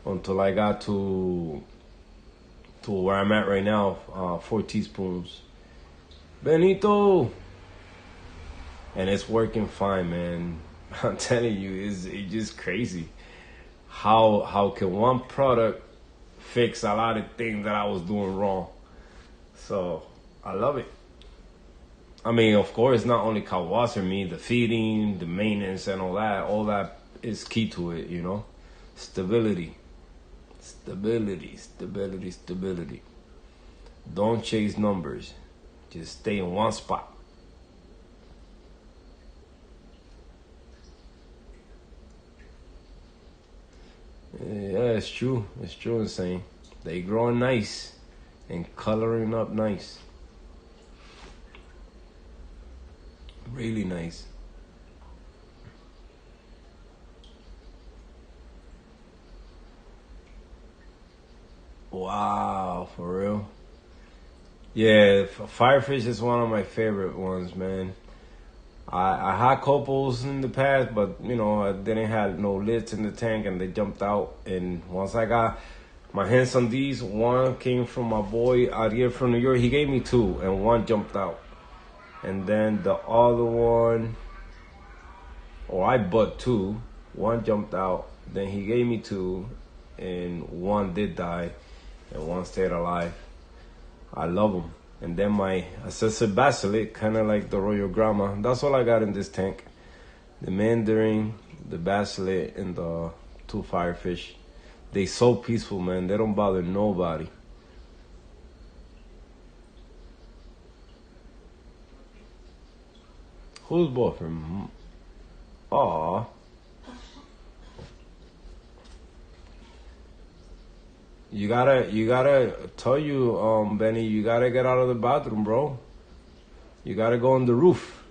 until I got to where I'm at right now, 4 teaspoons. Benito, and it's working fine, man. I'm telling you, it's just crazy. How can one product fix a lot of things that I was doing wrong? So I love it. I mean, of course, not only cow water me, the feeding, the maintenance, and all that is key to it, you know? Stability. Don't chase numbers. Just stay in one spot. Yeah, it's true. It's true, insane. They growing nice and coloring up nice. Really nice. Wow, for real. Yeah, firefish is one of my favorite ones, man. I had couples in the past, but you know I didn't have no lids in the tank, and they jumped out. And once I got my hands on these, one came from my boy out here from New York. He gave me two, and one jumped out. And then the other one, or I bought two. One jumped out. Then he gave me two, and one did die, and one stayed alive. I love them. And then my assessor basilic, kind of like the royal grandma. That's all I got in this tank. The mandarin, the basilic, and the two firefish. They so peaceful, man. They don't bother nobody. Who's boyfriend? Aw. You gotta tell you, Benny, you gotta get out of the bathroom, bro. You gotta go on the roof.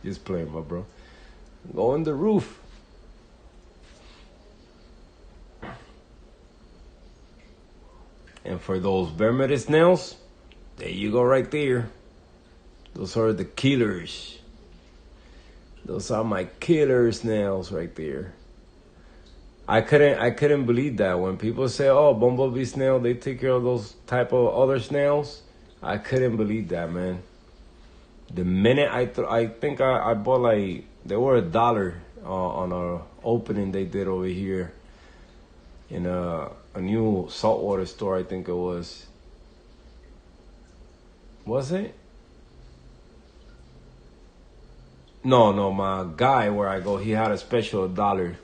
Just playing, my bro. Go on the roof. And for those Bermuda snails, there you go right there. Those are the killers. Those are my killer snails right there. I couldn't believe that when people say, "Oh, bumblebee snail, they take care of those type of other snails." I couldn't believe that, man. The minute I think I bought like they were $1 on a opening they did over here in a new saltwater store. I think it was. Was it? No. My guy where I go, he had a special $1.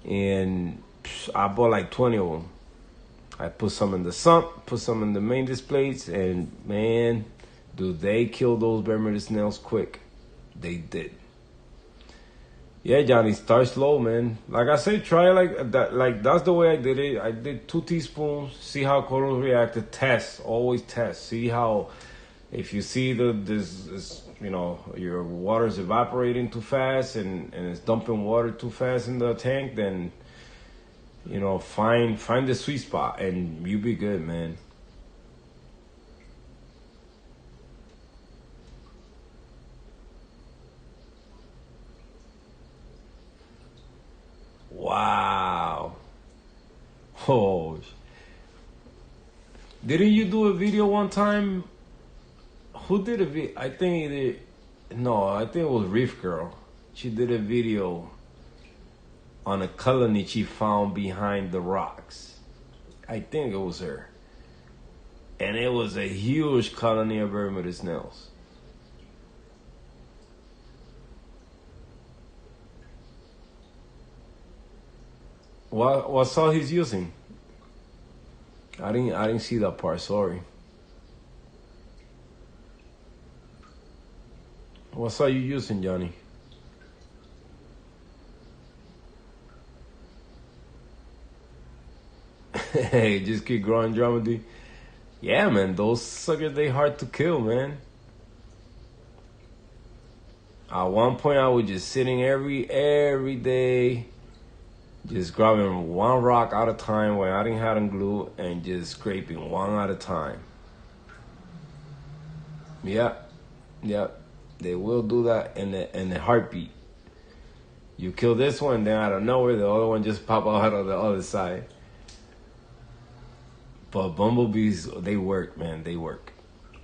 And I bought like 20 of them. I put some in the sump, put some in the main displays, and man, do they kill those Bermuda snails quick. They did. Yeah, Johnny, start slow, man. Like I said, try it like that. Like that's the way I did it. I did 2 teaspoons, see how corals reacted. Test, always test. See how, if you see this you know, your water's evaporating too fast and it's dumping water too fast in the tank, then you know, find the sweet spot and you be good, man. Wow. Oh, didn't you do a video one time? Who did a video? I think it did. No, I think it was Reef Girl. She did a video on a colony she found behind the rocks. I think it was her. And it was a huge colony of Bermuda snails. What saw he's using? I didn't see that part. Sorry. What saw you using, Johnny? Hey, just keep growing dramedy. Yeah, man, those suckers they hard to kill, man. At one point, I was just sitting every day, just grabbing one rock at a time when I didn't have them glue and just scraping one at a time. Yep, yep, they will do that in a heartbeat. You kill this one, then out of nowhere, the other one just pop out of the other side. But bumblebees, they work, man, they work.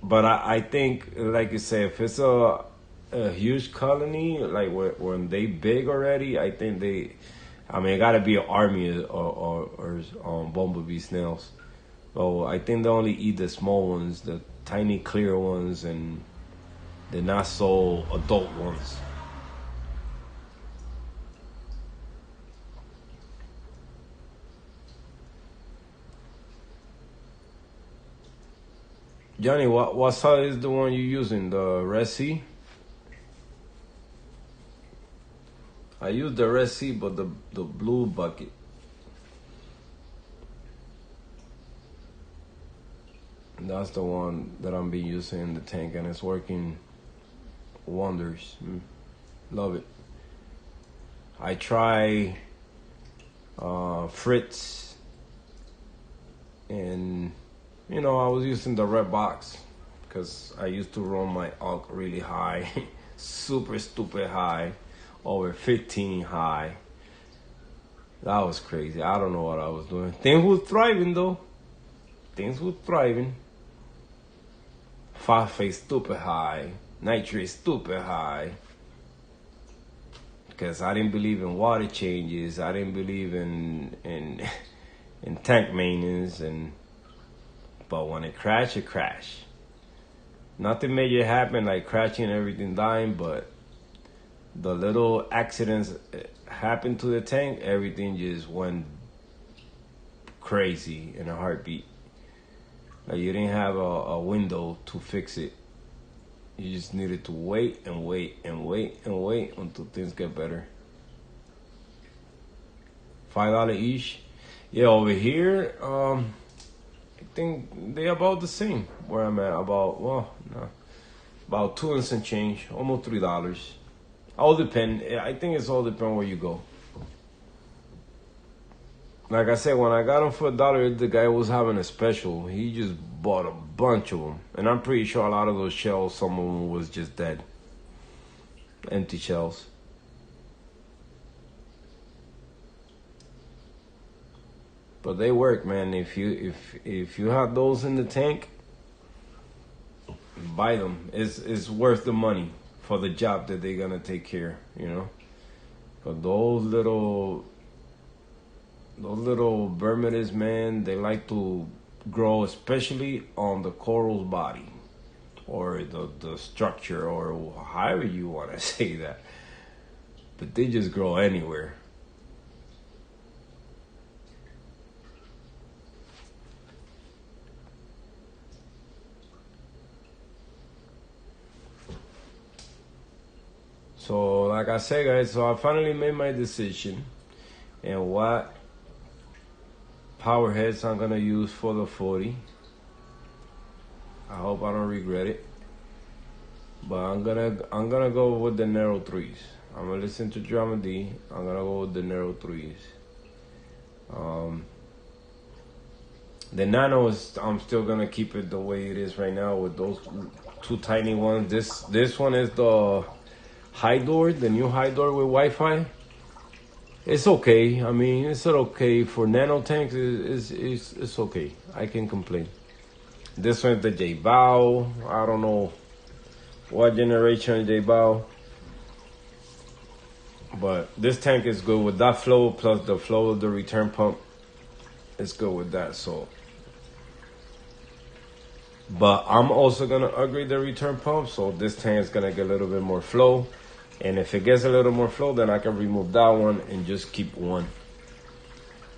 But I think, like you say, if it's a huge colony, like when they big already, I think it gotta be an army or bumblebee snails. So I think they only eat the small ones, the tiny clear ones, and the not so adult ones. Johnny, what size is the one you're using? The Red Sea? I use the Red Sea, but the blue bucket. That's the one that I'm been using in the tank, and it's working wonders. Love it. I try Fritz, and I was using the red box because I used to run my elk really high, super stupid high, over 15 high. That was crazy. I don't know what I was doing. Things was thriving though. Things was thriving. Phosphate stupid high. Nitrate stupid high. Because I didn't believe in water changes. I didn't believe in in tank maintenance. But when it crashed, it crashed. Nothing major happened like crashing and everything dying, but the little accidents happened to the tank, everything just went crazy in a heartbeat. Like you didn't have a window to fix it. You just needed to wait and wait and wait and wait until things get better. $5 each. Yeah, over here, I think they're about the same where I'm at. About 2 and some change, almost $3. All depend. I think it's all depend where you go. Like I said, when I got them for $1, the guy was having a special. He just bought a bunch of them, and I'm pretty sure a lot of those shells, some of them was just dead, empty shells. But they work, man. If you have those in the tank, buy them. It's worth the money for the job that they're gonna take care, But those little Bermudas, man, they like to grow especially on the coral's body or the structure or however you want to say that. But they just grow anywhere. So like I said, guys, so I finally made my decision and what power heads I'm gonna use for the 40. I hope I don't regret it. But I'm gonna go with the narrow threes. I'm gonna listen to Drama D. I'm gonna go with the narrow threes. The nano is, I'm still gonna keep it the way it is right now with those two tiny ones. This one is the high door, the new high door with Wi-Fi. It's okay. I mean, it's okay for nano tanks. It's okay. I can complain. This one's the J Bow. I don't know what generation J Bow, but this tank is good with that flow plus the flow of the return pump. It's good with that. So, but I'm also gonna upgrade the return pump, so this tank is gonna get a little bit more flow. And if it gets a little more flow, then I can remove that one and just keep one.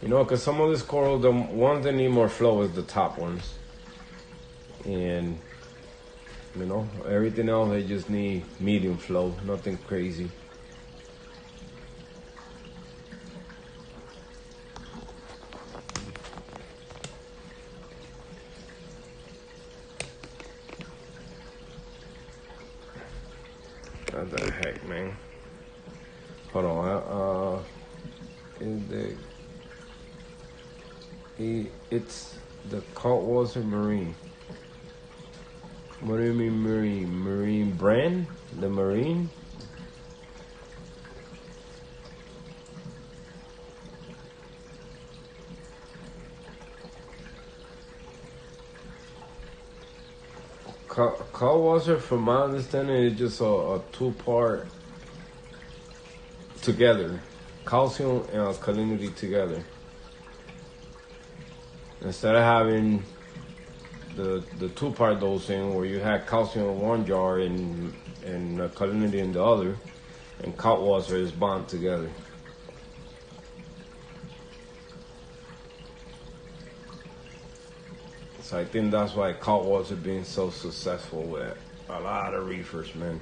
You know, because some of this coral, the ones that need more flow is the top ones. And, you know, everything else, they just need medium flow, nothing crazy. What the heck, man? Hold on. It's the Saltwater Marine. What do you mean marine? Marine brand? The marine? Saltwater, from my understanding, is just a two-part together. Calcium and alkalinity together. Instead of having the two-part dosing where you had calcium in one jar and alkalinity in the other, and Saltwater is bound together. So I think that's why Saltwater being so successful with a lot of reefers, man.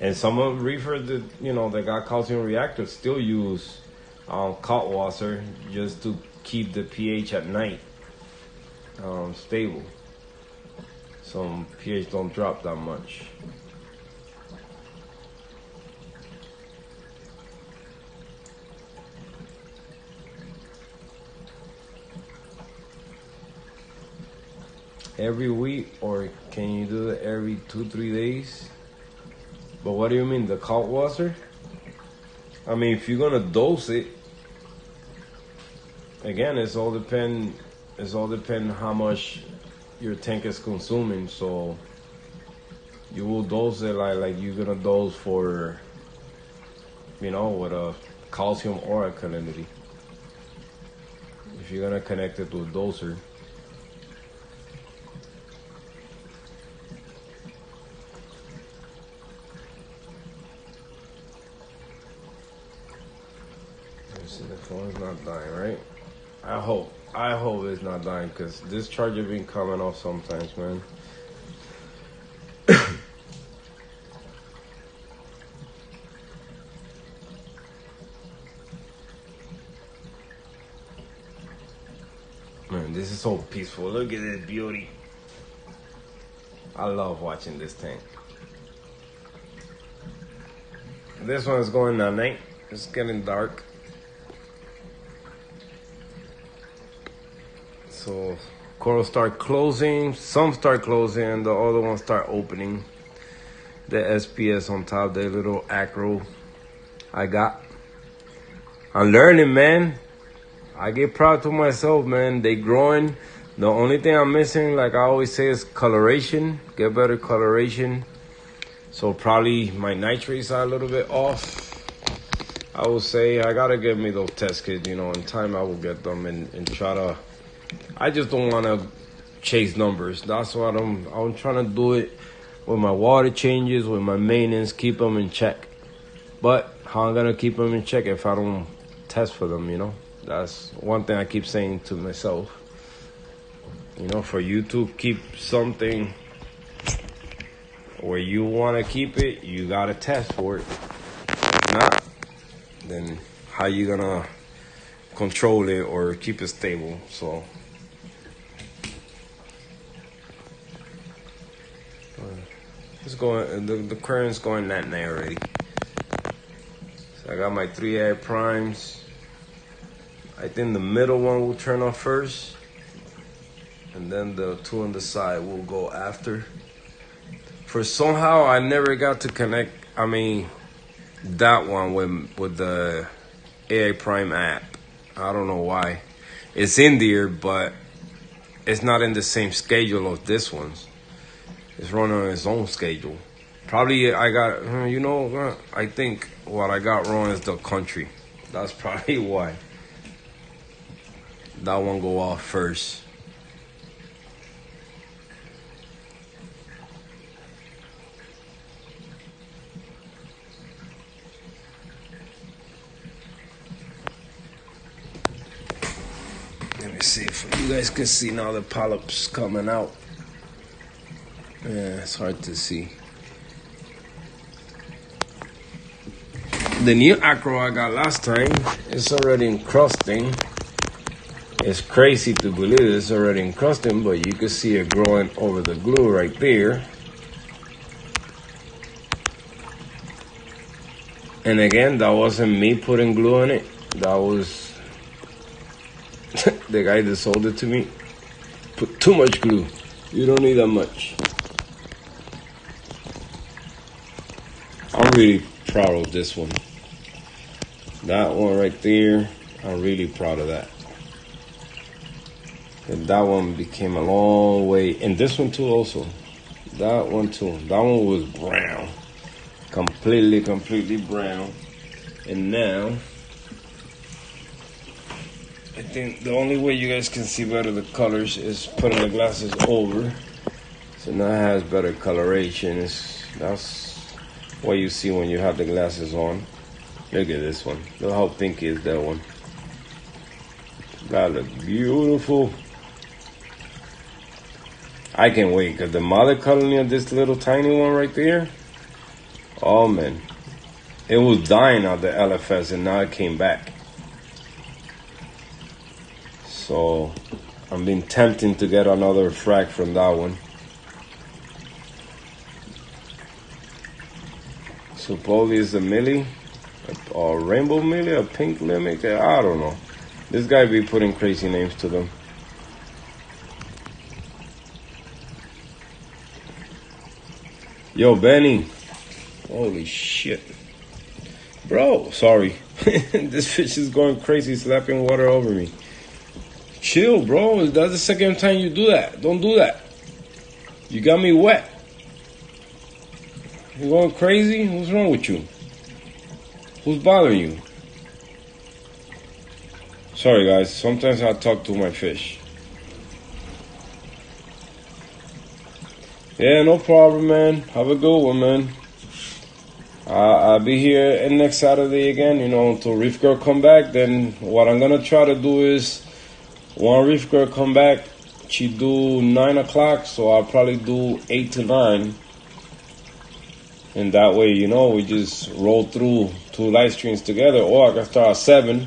And some of the reefers that, you know, that got calcium reactors still use Saltwater just to keep the pH at night stable. So pH don't drop that much. Every week, or can you do it every 2-3 days? But what do you mean, the Saltwater? I mean, if you're gonna dose it, again, it's all depend how much your tank is consuming. So you will dose it like you're gonna dose for, you know, with a calcium or alkalinity. If you're gonna connect it to a doser. See, the phone's not dying, right? I hope it's not dying, because this charger been coming off sometimes, man. Man, this is so peaceful. Look at this beauty. I love watching this tank. This one's going at night. It's getting dark. So corals start closing, some start closing, the other ones start opening. The SPS on top, the little acro I got. I'm learning, man. I get proud to myself, man. They growing. The only thing I'm missing, like I always say, is coloration. Get better coloration. So probably my nitrates are a little bit off. I will say I gotta get me those test kits, you know, in time I will get them and try to. I just don't want to chase numbers. That's what I'm trying to do it with my water changes, with my maintenance, keep them in check. But how I'm going to keep them in check if I don't test for them, you know? That's one thing I keep saying to myself. You know, for you to keep something where you want to keep it, you got to test for it. If not, then how you going to control it or keep it stable? So it's going, the current's going that night already. So I got my 3 AI primes. I think the middle one will turn off first, and then the 2 on the side will go after. For somehow I never got to connect, I mean, that one with the AI Prime app. I don't know why. It's in there, but it's not in the same schedule of this one's. It's running on its own schedule. Probably I got, you know, I think what I got wrong is the country. That's probably why. That one go off first. me see if you guys can see now the polyps coming out. Yeah, it's hard to see. The new acro I got last time is already encrusting. It's crazy to believe it's already encrusting, but you can see it growing over the glue right there. And again, that wasn't me putting glue on it. That was the guy that sold it to me. Put too much glue. You don't need that much. I'm really proud of this one. That one right there, I'm really proud of that. And that one became a long way. And this one too also. That one too. That one was brown. Completely brown. And now, I think the only way you guys can see better the colors is putting the glasses over. So now it has better coloration. That's what you see when you have the glasses on. Look at this one. Look how pink is that one. That looks beautiful. I can't wait because the mother colony of this little tiny one right there. Oh man, it was dying out the LFS and now it came back. So I'm being tempted to get another frag from that one. Supposedly it's a millie, a rainbow millie, a pink mimic. I don't know. This guy be putting crazy names to them. Yo, Benny. Holy shit. Bro, sorry. This fish is going crazy, slapping water over me. Chill, bro. That's the second time you do that. Don't do that. You got me wet. You going crazy? What's wrong with you? Who's bothering you? Sorry, guys. Sometimes I talk to my fish. Yeah, no problem, man. Have a good one, man. I'll be here next Saturday again, until Reef Girl come back. Then what I'm going to try to do is, when Reef Girl come back, she do 9 o'clock, so I'll probably do 8 to 9. And that way, we just roll through 2 live streams together. Or I can start at 7,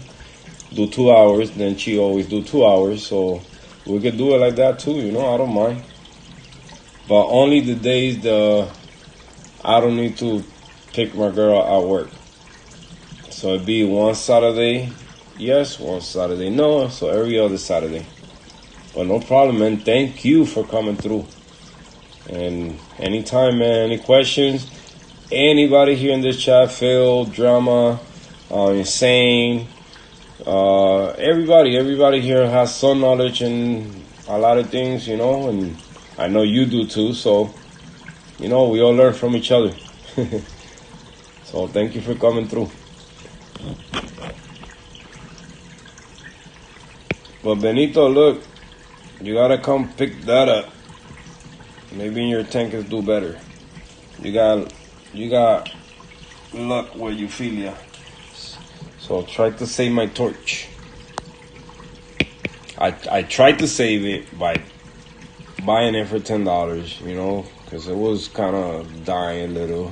do 2 hours, then she always do 2 hours. So we could do it like that too, I don't mind. But only the days I don't need to pick my girl at work. So it'd be one Saturday, yes, one Saturday, no. So every other Saturday. But no problem, man. Thank you for coming through. And anytime, man, any questions, anybody here in this chat, Phil, Drama, Insane, everybody here has some knowledge and a lot of things, and I know you do too. So, we all learn from each other. So thank you for coming through. But Benito, look, you gotta come pick that up. Maybe your tankers do better. You got luck where you feel ya. So try to save my torch. I tried to save it by buying it for $10, because it was kind of dying a little,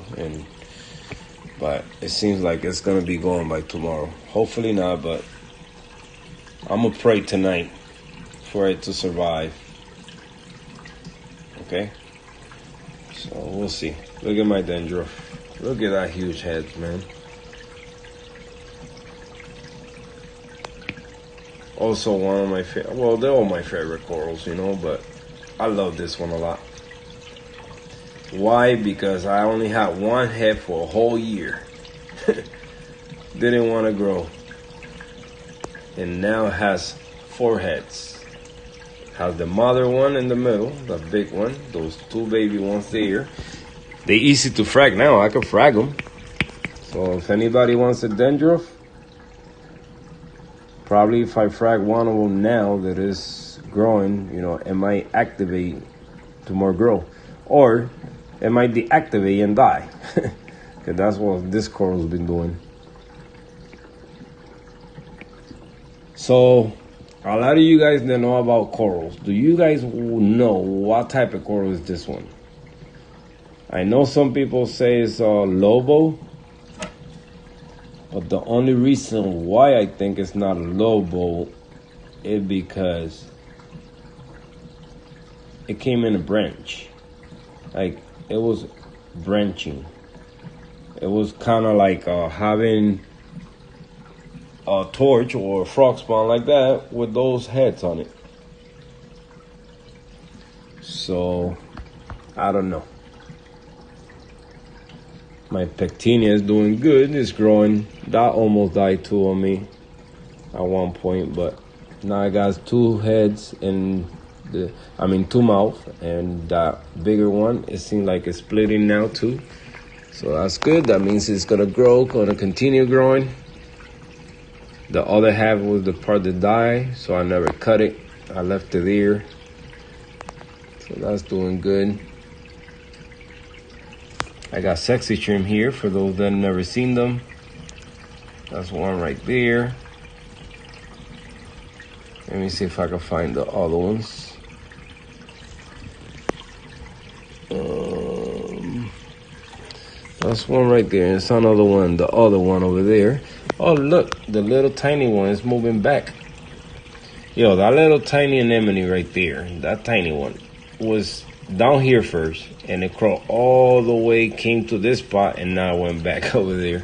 but it seems like it's gonna be going by tomorrow. Hopefully not, but I'm gonna pray tonight for it to survive. Okay, so we'll see. Look at my dendro. Look at that huge head, man. Also one of my they're all my favorite corals, but I love this one a lot. Why? Because I only had one head for a whole year. Didn't want to grow. And now it has 4 heads. Has the mother one in the middle, the big one. Those 2 baby ones there. They easy to frag now. I can frag them. So if anybody wants a dendro, probably if I frag one of them now that is growing, it might activate to more grow. Or it might deactivate and die. Because that's what this coral's been doing. So A lot of you guys that know about corals, do you guys know what type of coral is this one? I know some people say it's Lobo, but the only reason why I think it's not Lobo is because it came in a branch. Like, it was branching. It was kind of like having a torch or a frog spawn like that with those heads on it. So, I don't know. My pectinia is doing good. It's growing. That almost died too on me at one point, but now I got 2 heads and 2 mouths, and that bigger one, it seems like it's splitting now too. So that's good. That means it's gonna grow, gonna continue growing. The other half was the part that died, so I never cut it. I left it there. So that's doing good. I got sexy shrimp here for those that never seen them. That's one right there. Let me see if I can find the other ones. That's one right there. It's another one, the other one over there. Oh, look, the little tiny one is moving back. Yo, that little tiny anemone right there, that tiny one, was down here first, and it crawled all the way, came to this spot, and now went back over there.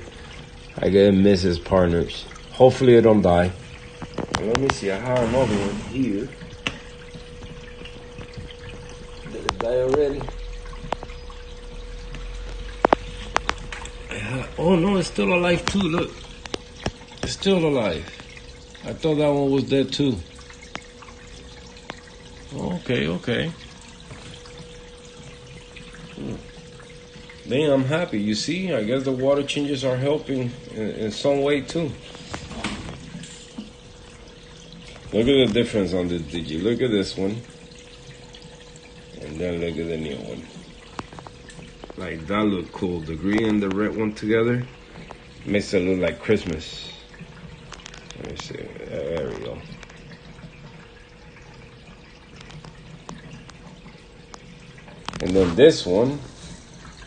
I guess it misses partners. Hopefully it don't die. Let me see, I have another one here. Did it die already? Oh no, it's still alive too, look. It's still alive. I thought that one was dead too. Okay. Then I'm happy. You see, I guess the water changes are helping in some way too. Look at the difference on this Digi. Look at this one. And then look at the new one. Like, that look cool. The green and the red one together makes it look like Christmas. Let me see. There we go. And then this one,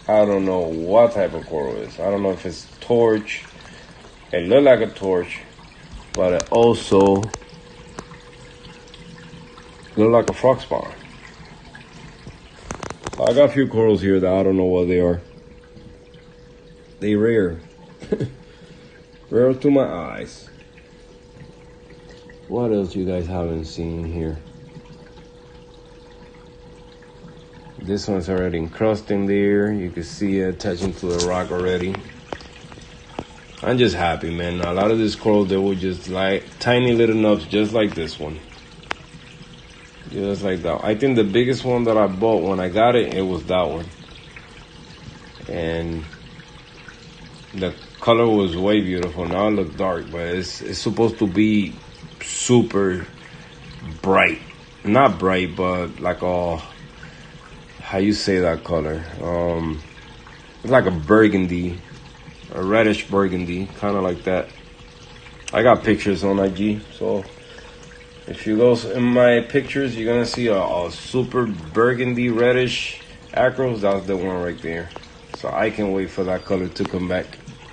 I don't know what type of coral it is. I don't know if it's torch. It looked like a torch, but it also looked like a frog spawn. I got a few corals here that I don't know what they are. They rare. Rare to my eyes. What else you guys haven't seen here? This one's already encrusting there. You can see it attaching to the rock already. I'm just happy, man. A lot of these corals, they were just like tiny little nubs, just like this one. Just like that. I think the biggest one that I bought when I got it, it was that one. And the color was way beautiful. Now it looks dark, but it's supposed to be super bright. Not bright, but like a, how you say that color? It's like a burgundy, a reddish burgundy, kind of like that. I got pictures on IG, so if you go in my pictures, you're gonna see a super burgundy reddish acros. That's the one right there. So I can wait for that color to come back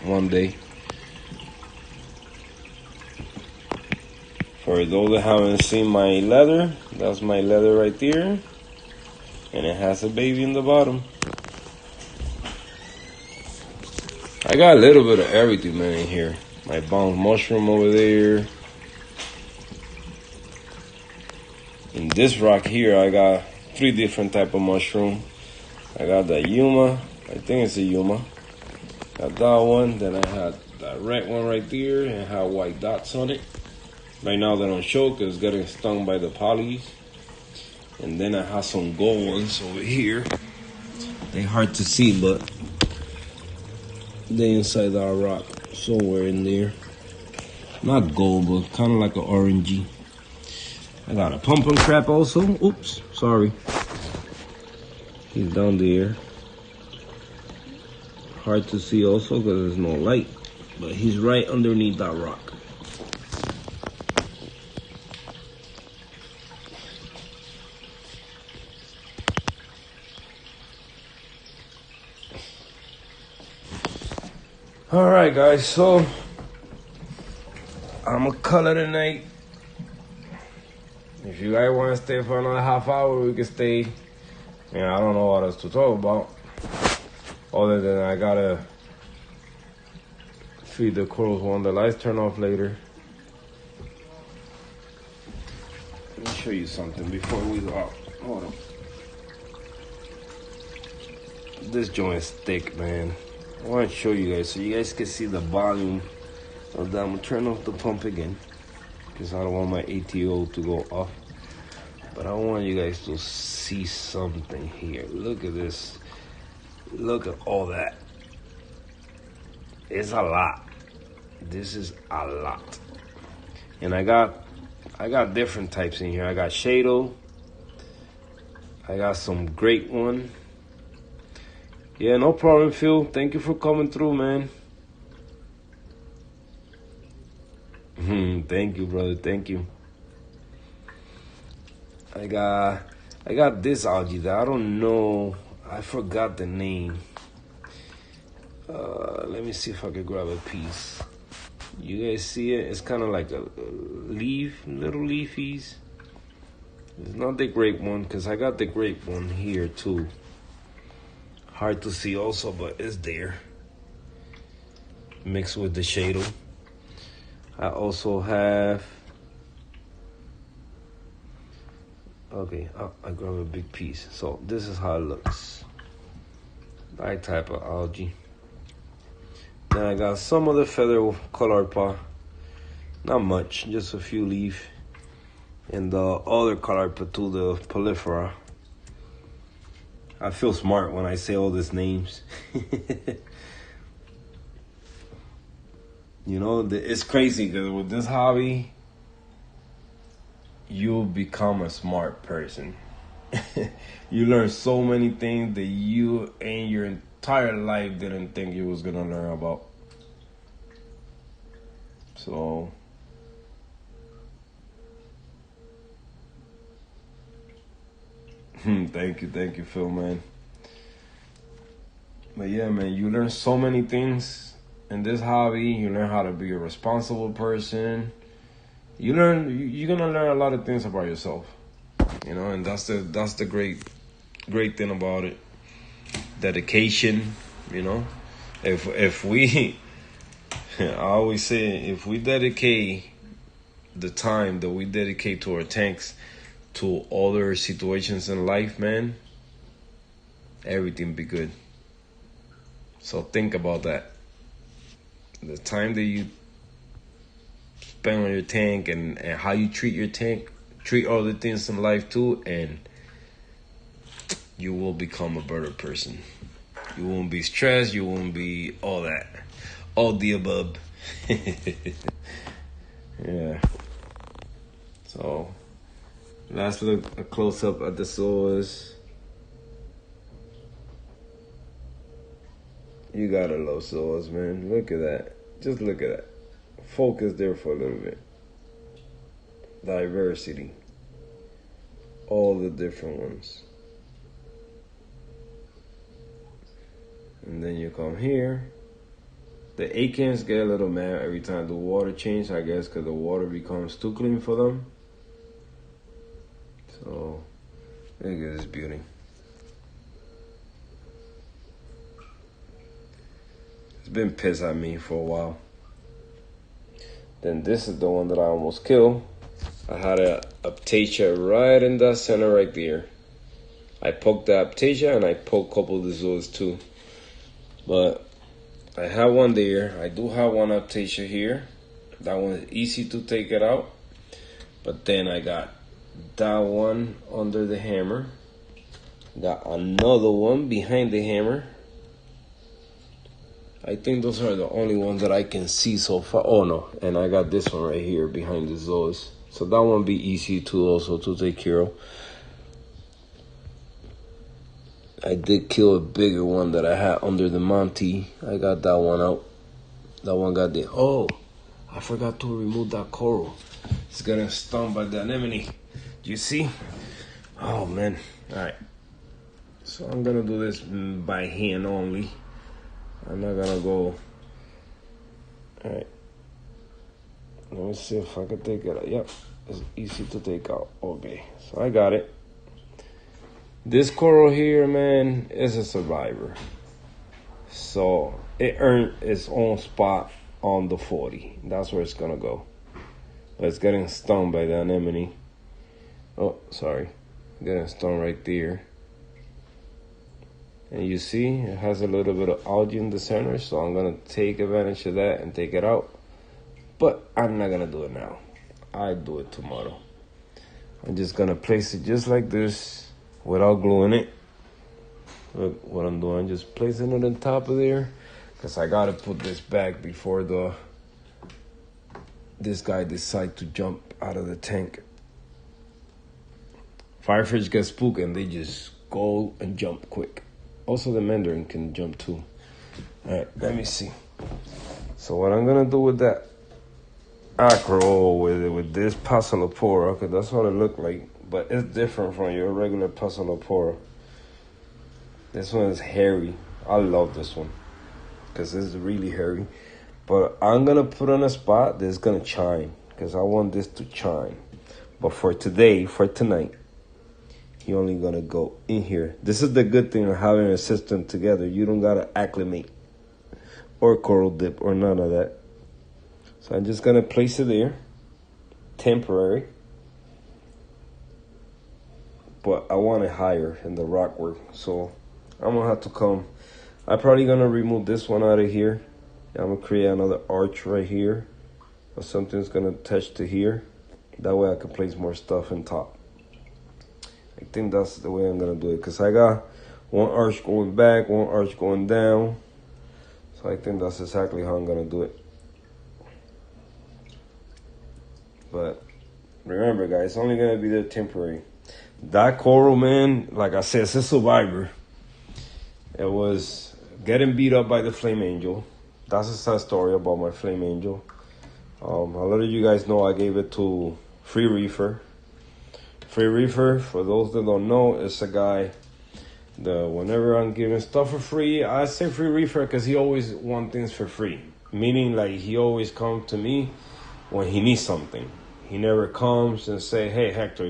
one day. For those that haven't seen my leather, that's my leather right there. And it has a baby in the bottom. I got a little bit of everything, man, in here. My bounce mushroom over there. In this rock here, I got 3 different type of mushroom. I got the Yuma, I think it's a Yuma. Got that one, then I had that red one right there, and had white dots on it. Right now they don't show because it's getting stung by the polys. And then I have some gold ones over here. They hard to see, but they inside that rock, somewhere in there. Not gold, but kind of like an orangey. I got a pumpkin crab also. Oops, sorry. He's down there. Hard to see also because there's no light. But he's right underneath that rock. All right, guys. So I'm gonna call it a night. If you guys want to stay for another half hour, we can stay. I don't know what else to talk about. Other than I gotta feed the corals when the lights turn off later. Let me show you something before we go out. Hold on. This joint is thick, man. I want to show you guys so you guys can see the volume of that. I'm gonna turn off the pump again because I don't want my ATO to go off. But I want you guys to see something here. Look at this. Look at all that. It's a lot. This is a lot. And I got different types in here. I got Shado. I got some great one. Yeah, no problem, Phil. Thank you for coming through, man. Thank you, brother. Thank you. I got this algae that I don't know. I forgot the name. Let me see if I can grab a piece. You guys see it? It's kind of like a leaf, little leafies. It's not the grape one because I got the grape one here too. Hard to see also, but it's there. Mixed with the Shado. I also have... Okay, I grab a big piece. So this is how it looks. That type of algae. Then I got some of the feather Calarpa. Not much, just a few leaf. And the other Calarpa too, the Polyphora. I feel smart when I say all these names. You know, it's crazy because with this hobby, you'll become a smart person. You learn so many things that you in your entire life didn't think you was gonna learn about. So thank you, Phil, man. But yeah, man, you learn so many things in this hobby. You learn how to be a responsible person. You're gonna learn a lot of things about yourself, you know, and that's the great thing about it. Dedication, you know. If we, I always say, if we dedicate the time that we dedicate to our tanks to other situations in life, man, everything be good. So think about that. The time that you spend on your tank and how you treat your tank, treat other things in life too, and you will become a better person. You won't be stressed, you won't be all that. All the above. Yeah. So let's look a close up at the soils. You gotta love soils, man. Look at that. Just look at that. Focus there for a little bit. Diversity. All the different ones. And then you come here. The acants get a little mad every time the water changes, I guess, because the water becomes too clean for them. So, look at this beauty. It's been pissed at me for a while. Then this is the one that I almost killed. I had a Aptasia right in the center right there. I poked the Aptasia and I poked a couple of the zoas too. But I have one there. I do have one Aptasia here. That one is easy to take it out. But then I got that one under the hammer. Got another one behind the hammer. I think those are the only ones that I can see so far. Oh no, and I got this one right here behind the zoas. So that one be easy to also to take care of. I did kill a bigger one that I had under the Monty. I got that one out. That one got the... Oh, I forgot to remove that coral. It's getting stung by the anemone. Do you see? Oh, man. All right. So I'm going to do this by hand only. I'm not going to go All right. Let me see if I can take it out. Yep, it's easy to take out. Okay, so I got it. This coral here, man, is a survivor. So it earned its own spot on the 40. That's where it's gonna go. But it's getting stung by the anemone. Oh, sorry. Getting stung right there. And you see, it has a little bit of algae in the center, so I'm gonna take advantage of that and take it out. But I'm not gonna do it now. I'll do it tomorrow. I'm just gonna place it just like this without gluing it. Look what I'm doing, just placing it on top of there, because I gotta put this back before this guy decide to jump out of the tank. Firefish get spooked and they just go and jump quick. Also the mandarin can jump too. Alright, let me see. So what I'm gonna do with that acro with this Passalopora, because that's what it looked like, but it's different from your regular Passalopora. This one is hairy. I love this one because it's really hairy. But I'm gonna put on a spot that's gonna shine, because I want this to shine. But for today, for tonight, you're only gonna go in here. This is the good thing of having a system together. You don't gotta acclimate or coral dip or none of that. So I'm just gonna place it there, temporary. But I want it higher in the rock work, so I'm gonna have to come. I'm probably gonna remove this one out of here. I'm gonna create another arch right here, or something's gonna attach to here. That way I can place more stuff on top. I think that's the way I'm gonna do it, because I got one arch going back, one arch going down. So I think that's exactly how I'm gonna do it. But remember, guys, it's only gonna be there temporary. That coral, man, like I said, it's a survivor. It was getting beat up by the flame angel. That's a sad story about my flame angel. A lot of you guys know I gave it to Free Reefer. Free Reefer, for those that don't know, is a guy that whenever I'm giving stuff for free, I say Free Reefer because he always wants things for free. Meaning, like, he always comes to me when he needs something. He never comes and say, hey, Hector,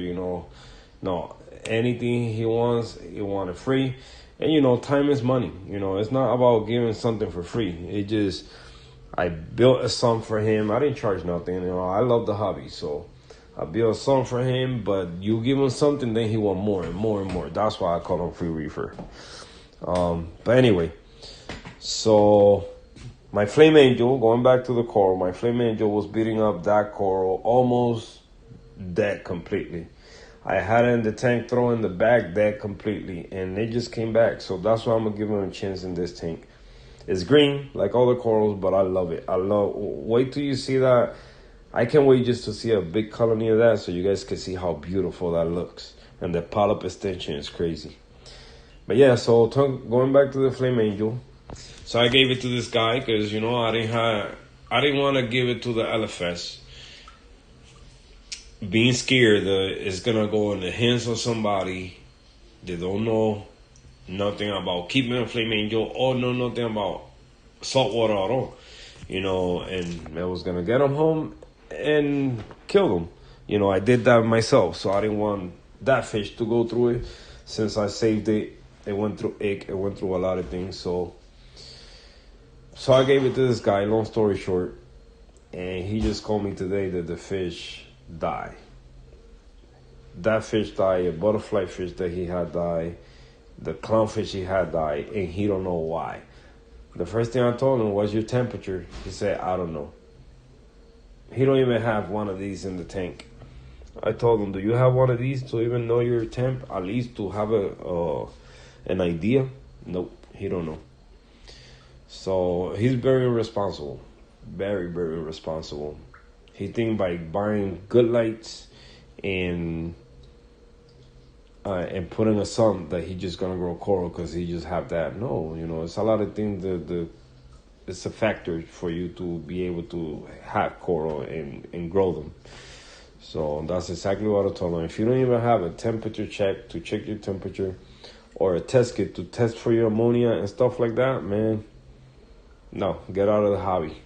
no, anything he wants, he want it free. And, time is money. It's not about giving something for free. It just, I built a song for him. I didn't charge nothing. I love the hobby. So I built a song for him, but you give him something, then he want more and more and more. That's why I call him Free Reefer. But anyway, so my flame angel, going back to the coral, my flame angel was beating up that coral almost dead completely. I had it in the tank, throwing the bag dead completely, and it just came back. So that's why I'm gonna give him a chance in this tank. It's green like all the corals, but I love it. Wait till you see that. I can't wait just to see a big colony of that, so you guys can see how beautiful that looks. And the polyp extension is crazy. But yeah, so going back to the flame angel. So I gave it to this guy because I didn't want to give it to the LFS. Being scared that it's gonna go in the hands of somebody that don't know nothing about keeping a flame angel or know nothing about saltwater at all, and I was gonna get them home and kill them. I did that myself, so I didn't want that fish to go through it. Since I saved it, it went through egg, it went through a lot of things. So I gave it to this guy. Long story short, and he just called me today that the fish died. That fish died, a butterfly fish that he had died, the clownfish he had died, and he don't know why. The first thing I told him was, your temperature. He said, I don't know. He don't even have one of these in the tank. I told him, do you have one of these to even know your temp? At least to have an idea? Nope, he don't know. So he's very irresponsible. Very, very irresponsible. He think by buying good lights and putting a sun that he just gonna grow coral because he just have that. No, it's a lot of things it's a factor for you to be able to have coral and grow them. So that's exactly what I told him. If you don't even have a temperature check to check your temperature, or a test kit to test for your ammonia and stuff like that, man, no, get out of the hobby.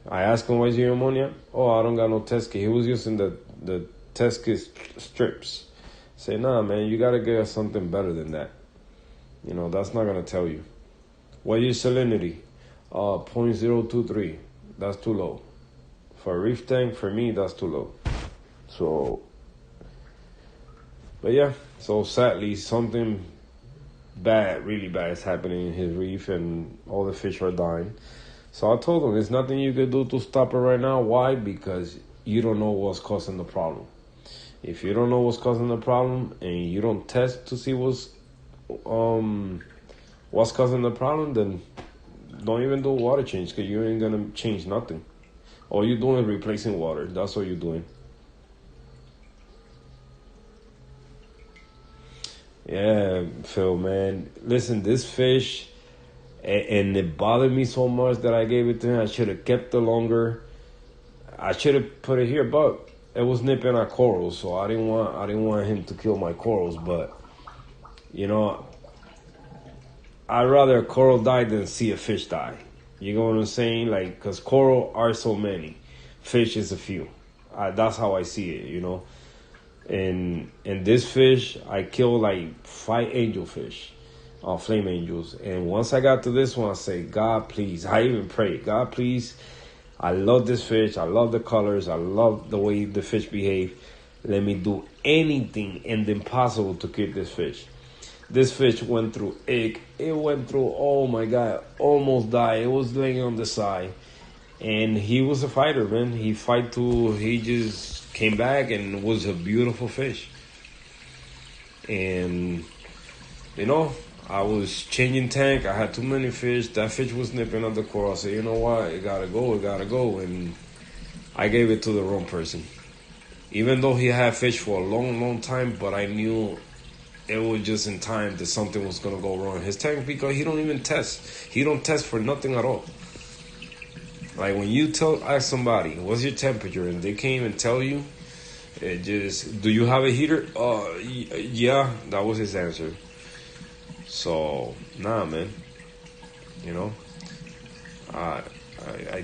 I asked him, why's your ammonia? Oh, I don't got no test kit. He was using the test kit strips. Say, nah, man, you got to get something better than that. You know, that's not going to tell you. What is salinity? 0.023. That's too low. For a reef tank, for me, that's too low. So, but yeah, so sadly, something bad, really bad is happening in his reef and all the fish are dying. So I told him, there's nothing you can do to stop it right now. Why? Because you don't know what's causing the problem. If you don't know what's causing the problem and you don't test to see what's causing the problem, then don't even do a water change, because you ain't gonna change nothing. All you're doing is replacing water. That's what you're doing. Yeah, Phil, man. Listen, this fish, and it bothered me so much that I gave it to him. I should have kept it longer. I should have put it here, but it was nipping at corals, so I didn't want him to kill my corals. But you know, I'd rather a coral die than see a fish die. You know what I'm saying? Like, because coral are so many, fish is a few. That's how I see it, you know. And this fish, I killed like 5 angelfish, flame angels. And once I got to this one, I say, God, please. I even prayed, God, please. I love this fish. I love the colors. I love the way the fish behave. Let me do anything and impossible to keep this fish. This fish went through egg. It went through, oh my God, almost died. It was laying on the side. And he was a fighter, man. He just came back and was a beautiful fish. And, you know, I was changing tank. I had too many fish. That fish was nipping at the coral. I said, you know what? It gotta go. And I gave it to the wrong person. Even though he had fish for a long, long time, but I knew it was just in time that something was gonna go wrong. His tank, because he don't even test. He don't test for nothing at all. Like when you ask somebody, what's your temperature? And they can't even tell you. It just, do you have a heater? Yeah, that was his answer. So, nah, man. You know, I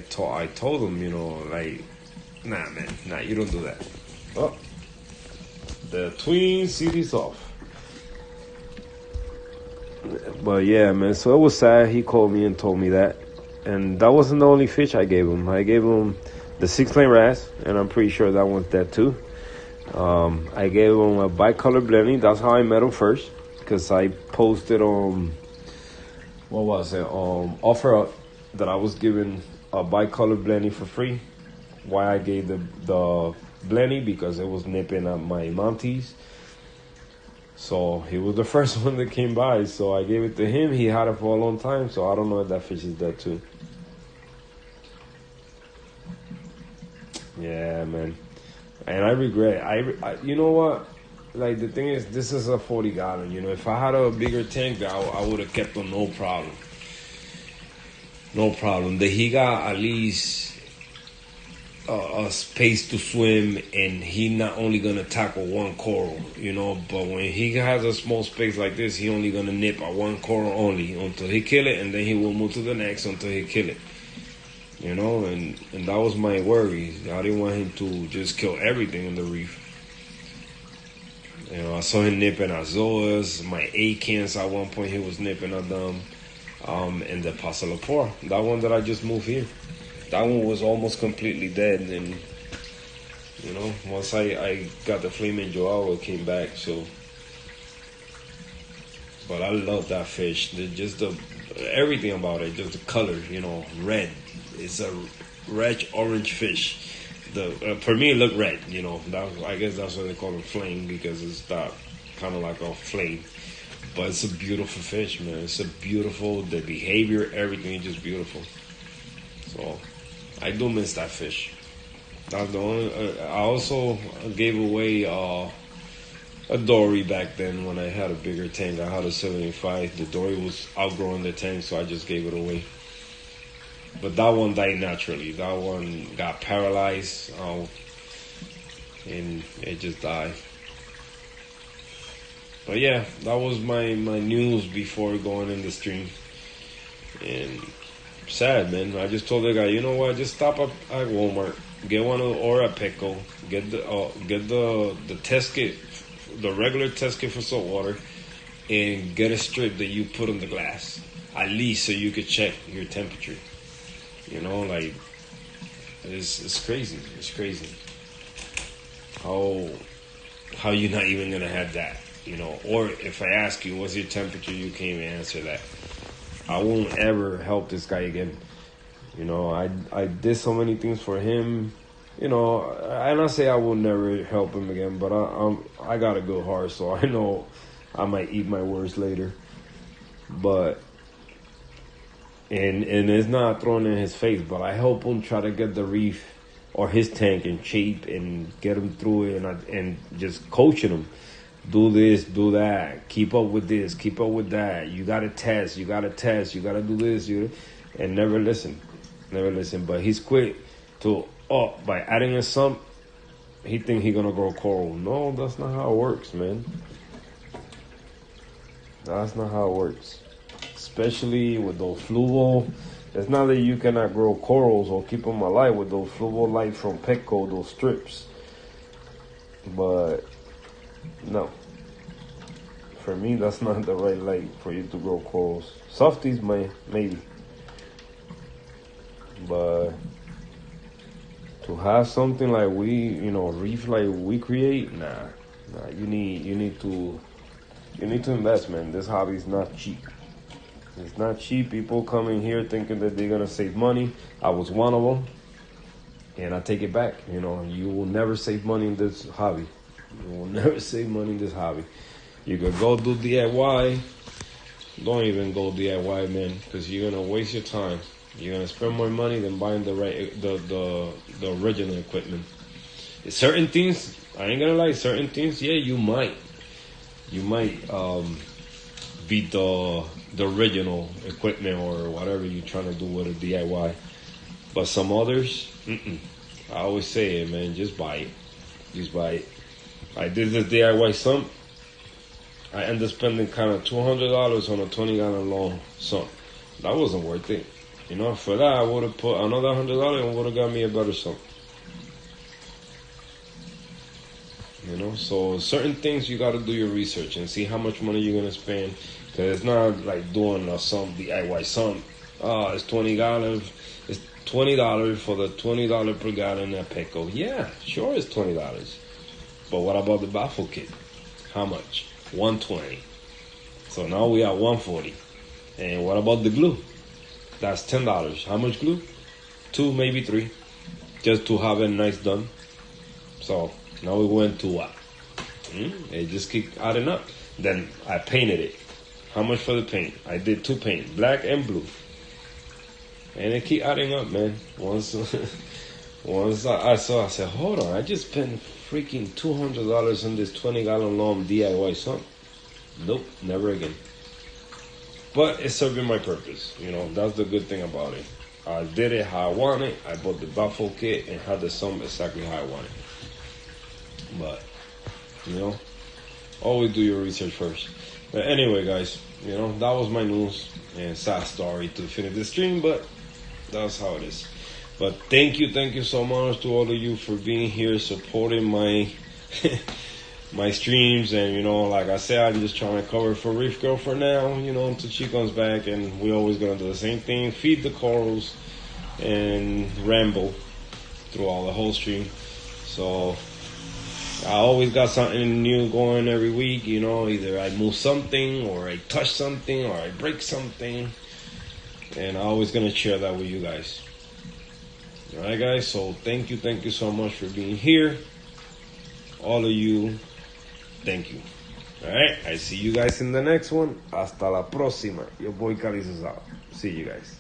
told him, you know, like, nah, man, nah, you don't do that. Oh, the Twin Cities off. But yeah, man, so it was sad. He called me and told me that. And that wasn't the only fish I gave him. I gave him the 6-lane wrasse, and I'm pretty sure that one's dead too. I gave him a bicolor blending. That's how I met him first, because I posted on, what was it, OfferUp, that I was giving a bicolor blending for free. Why I gave the blending? Because it was nipping at my Monties. So he was the first one that came by, so I gave it to him. He had it for a long time, so I don't know if that fish is dead too. Yeah, man. And I regret. I you know what? Like, the thing is, this is a 40-gallon. You know, if I had a bigger tank, I would have kept him, no problem. No problem. That he got at least a space to swim, and he not only gonna tackle one coral, you know, but when he has a small space like this, he only gonna nip at one coral only until he kill it, and then he will move to the next until he kill it, you know. And that was my worry. I didn't want him to just kill everything in the reef. You know, I saw him nipping at zoas, my acants. At one point he was nipping at them, and the Passalapor, that one that I just moved here. That one was almost completely dead, and you know, once I got the Flame Angel, it came back. So, but I love that fish. Everything about it, just the color, you know, red. It's a red orange fish. For me, it looked red. You know, I guess that's why they call it flame, because it's that kind of like a flame. But it's a beautiful fish, man. It's the behavior, everything is just beautiful. So I do miss that fish. That's the only. I also gave away a dory back then when I had a bigger tank. I had a 75. The dory was outgrowing the tank, so I just gave it away. But that one died naturally. That one got paralyzed, and it just died. But yeah, that was my news before going in the stream. And sad, man. I just told the guy, you know what? Just stop up at Walmart, get one of or at Petco, get the test kit, the regular test kit for salt water, and get a strip that you put on the glass, at least so you could check your temperature. You know, like it's crazy. It's crazy. How you not even gonna have that? You know, or if I ask you what's your temperature, you can't even answer that. I won't ever help this guy again. You know, I did so many things for him. You know, and I say I will never help him again, but I got a good heart, so I know I might eat my words later. But and it's not thrown in his face, but I help him try to get the reef or his tank in shape and get him through it, and just coaching him. Do this, do that, keep up with this, keep up with that. You gotta test, you gotta do this, and never listen. But he's quick to, by adding a sump, he think he gonna grow coral. No, that's not how it works, man. That's not how it works. Especially with those fluval. It's not that you cannot grow corals or keep them alive with those fluval light from Petco, those strips. But no, for me that's not the right light for you to grow corals. Softies maybe, but to have something like reef like we create, nah. You need to invest, man. This hobby is not cheap. It's not cheap. People come in here thinking that they're gonna save money. I was one of them, and I take it back. You know, you will never save money in this hobby. You will never save money in this hobby. You could go do DIY. Don't even go DIY, man, because you're gonna waste your time. You're gonna spend more money than buying the original equipment. Certain things, I ain't gonna lie. Certain things, yeah, you might beat the original equipment or whatever you're trying to do with a DIY. But some others, I always say it, man. Just buy it. Just buy it. I did this DIY sump. I ended up spending kind of $200 on a 20-gallon long sump. That wasn't worth it. You know, for that I would have put another $100 and would have got me a better sump. You know, so certain things you got to do your research and see how much money you're gonna spend. Cause it's not like doing a sump DIY sump. It's $20. It's $20 for the $20 per gallon at Petco. Yeah, sure, it's $20. But what about the baffle kit? How much? $120. So now we are $140. And what about the glue? That's $10. How much glue? 2, maybe 3, just to have it nice done. So now we went to what? It just keep adding up. Then I painted it. How much for the paint? I did 2 paint, black and blue. And it keep adding up, man. Once I saw, I said, hold on, I just spent freaking $200 on this 20-gallon long DIY sump. Nope, never again. But it's serving my purpose. You know, that's the good thing about it. I did it how I want it. I bought the baffle kit and had the sump exactly how I want it. But, you know, always do your research first. But anyway, guys, you know, that was my news and sad story to finish the stream, but that's how it is. But thank you so much to all of you for being here, supporting my my streams. And, you know, like I said, I'm just trying to cover for Reef Girl for now, you know, until she comes back. And we're always going to do the same thing, feed the corals and ramble throughout the whole stream. So I always got something new going every week, you know, either I move something or I touch something or I break something. And I'm always going to share that with you guys. All right, guys, so thank you so much for being here. All of you, thank you. All right, I see you guys in the next one. Hasta la próxima. Your boy Cali's out. See you guys.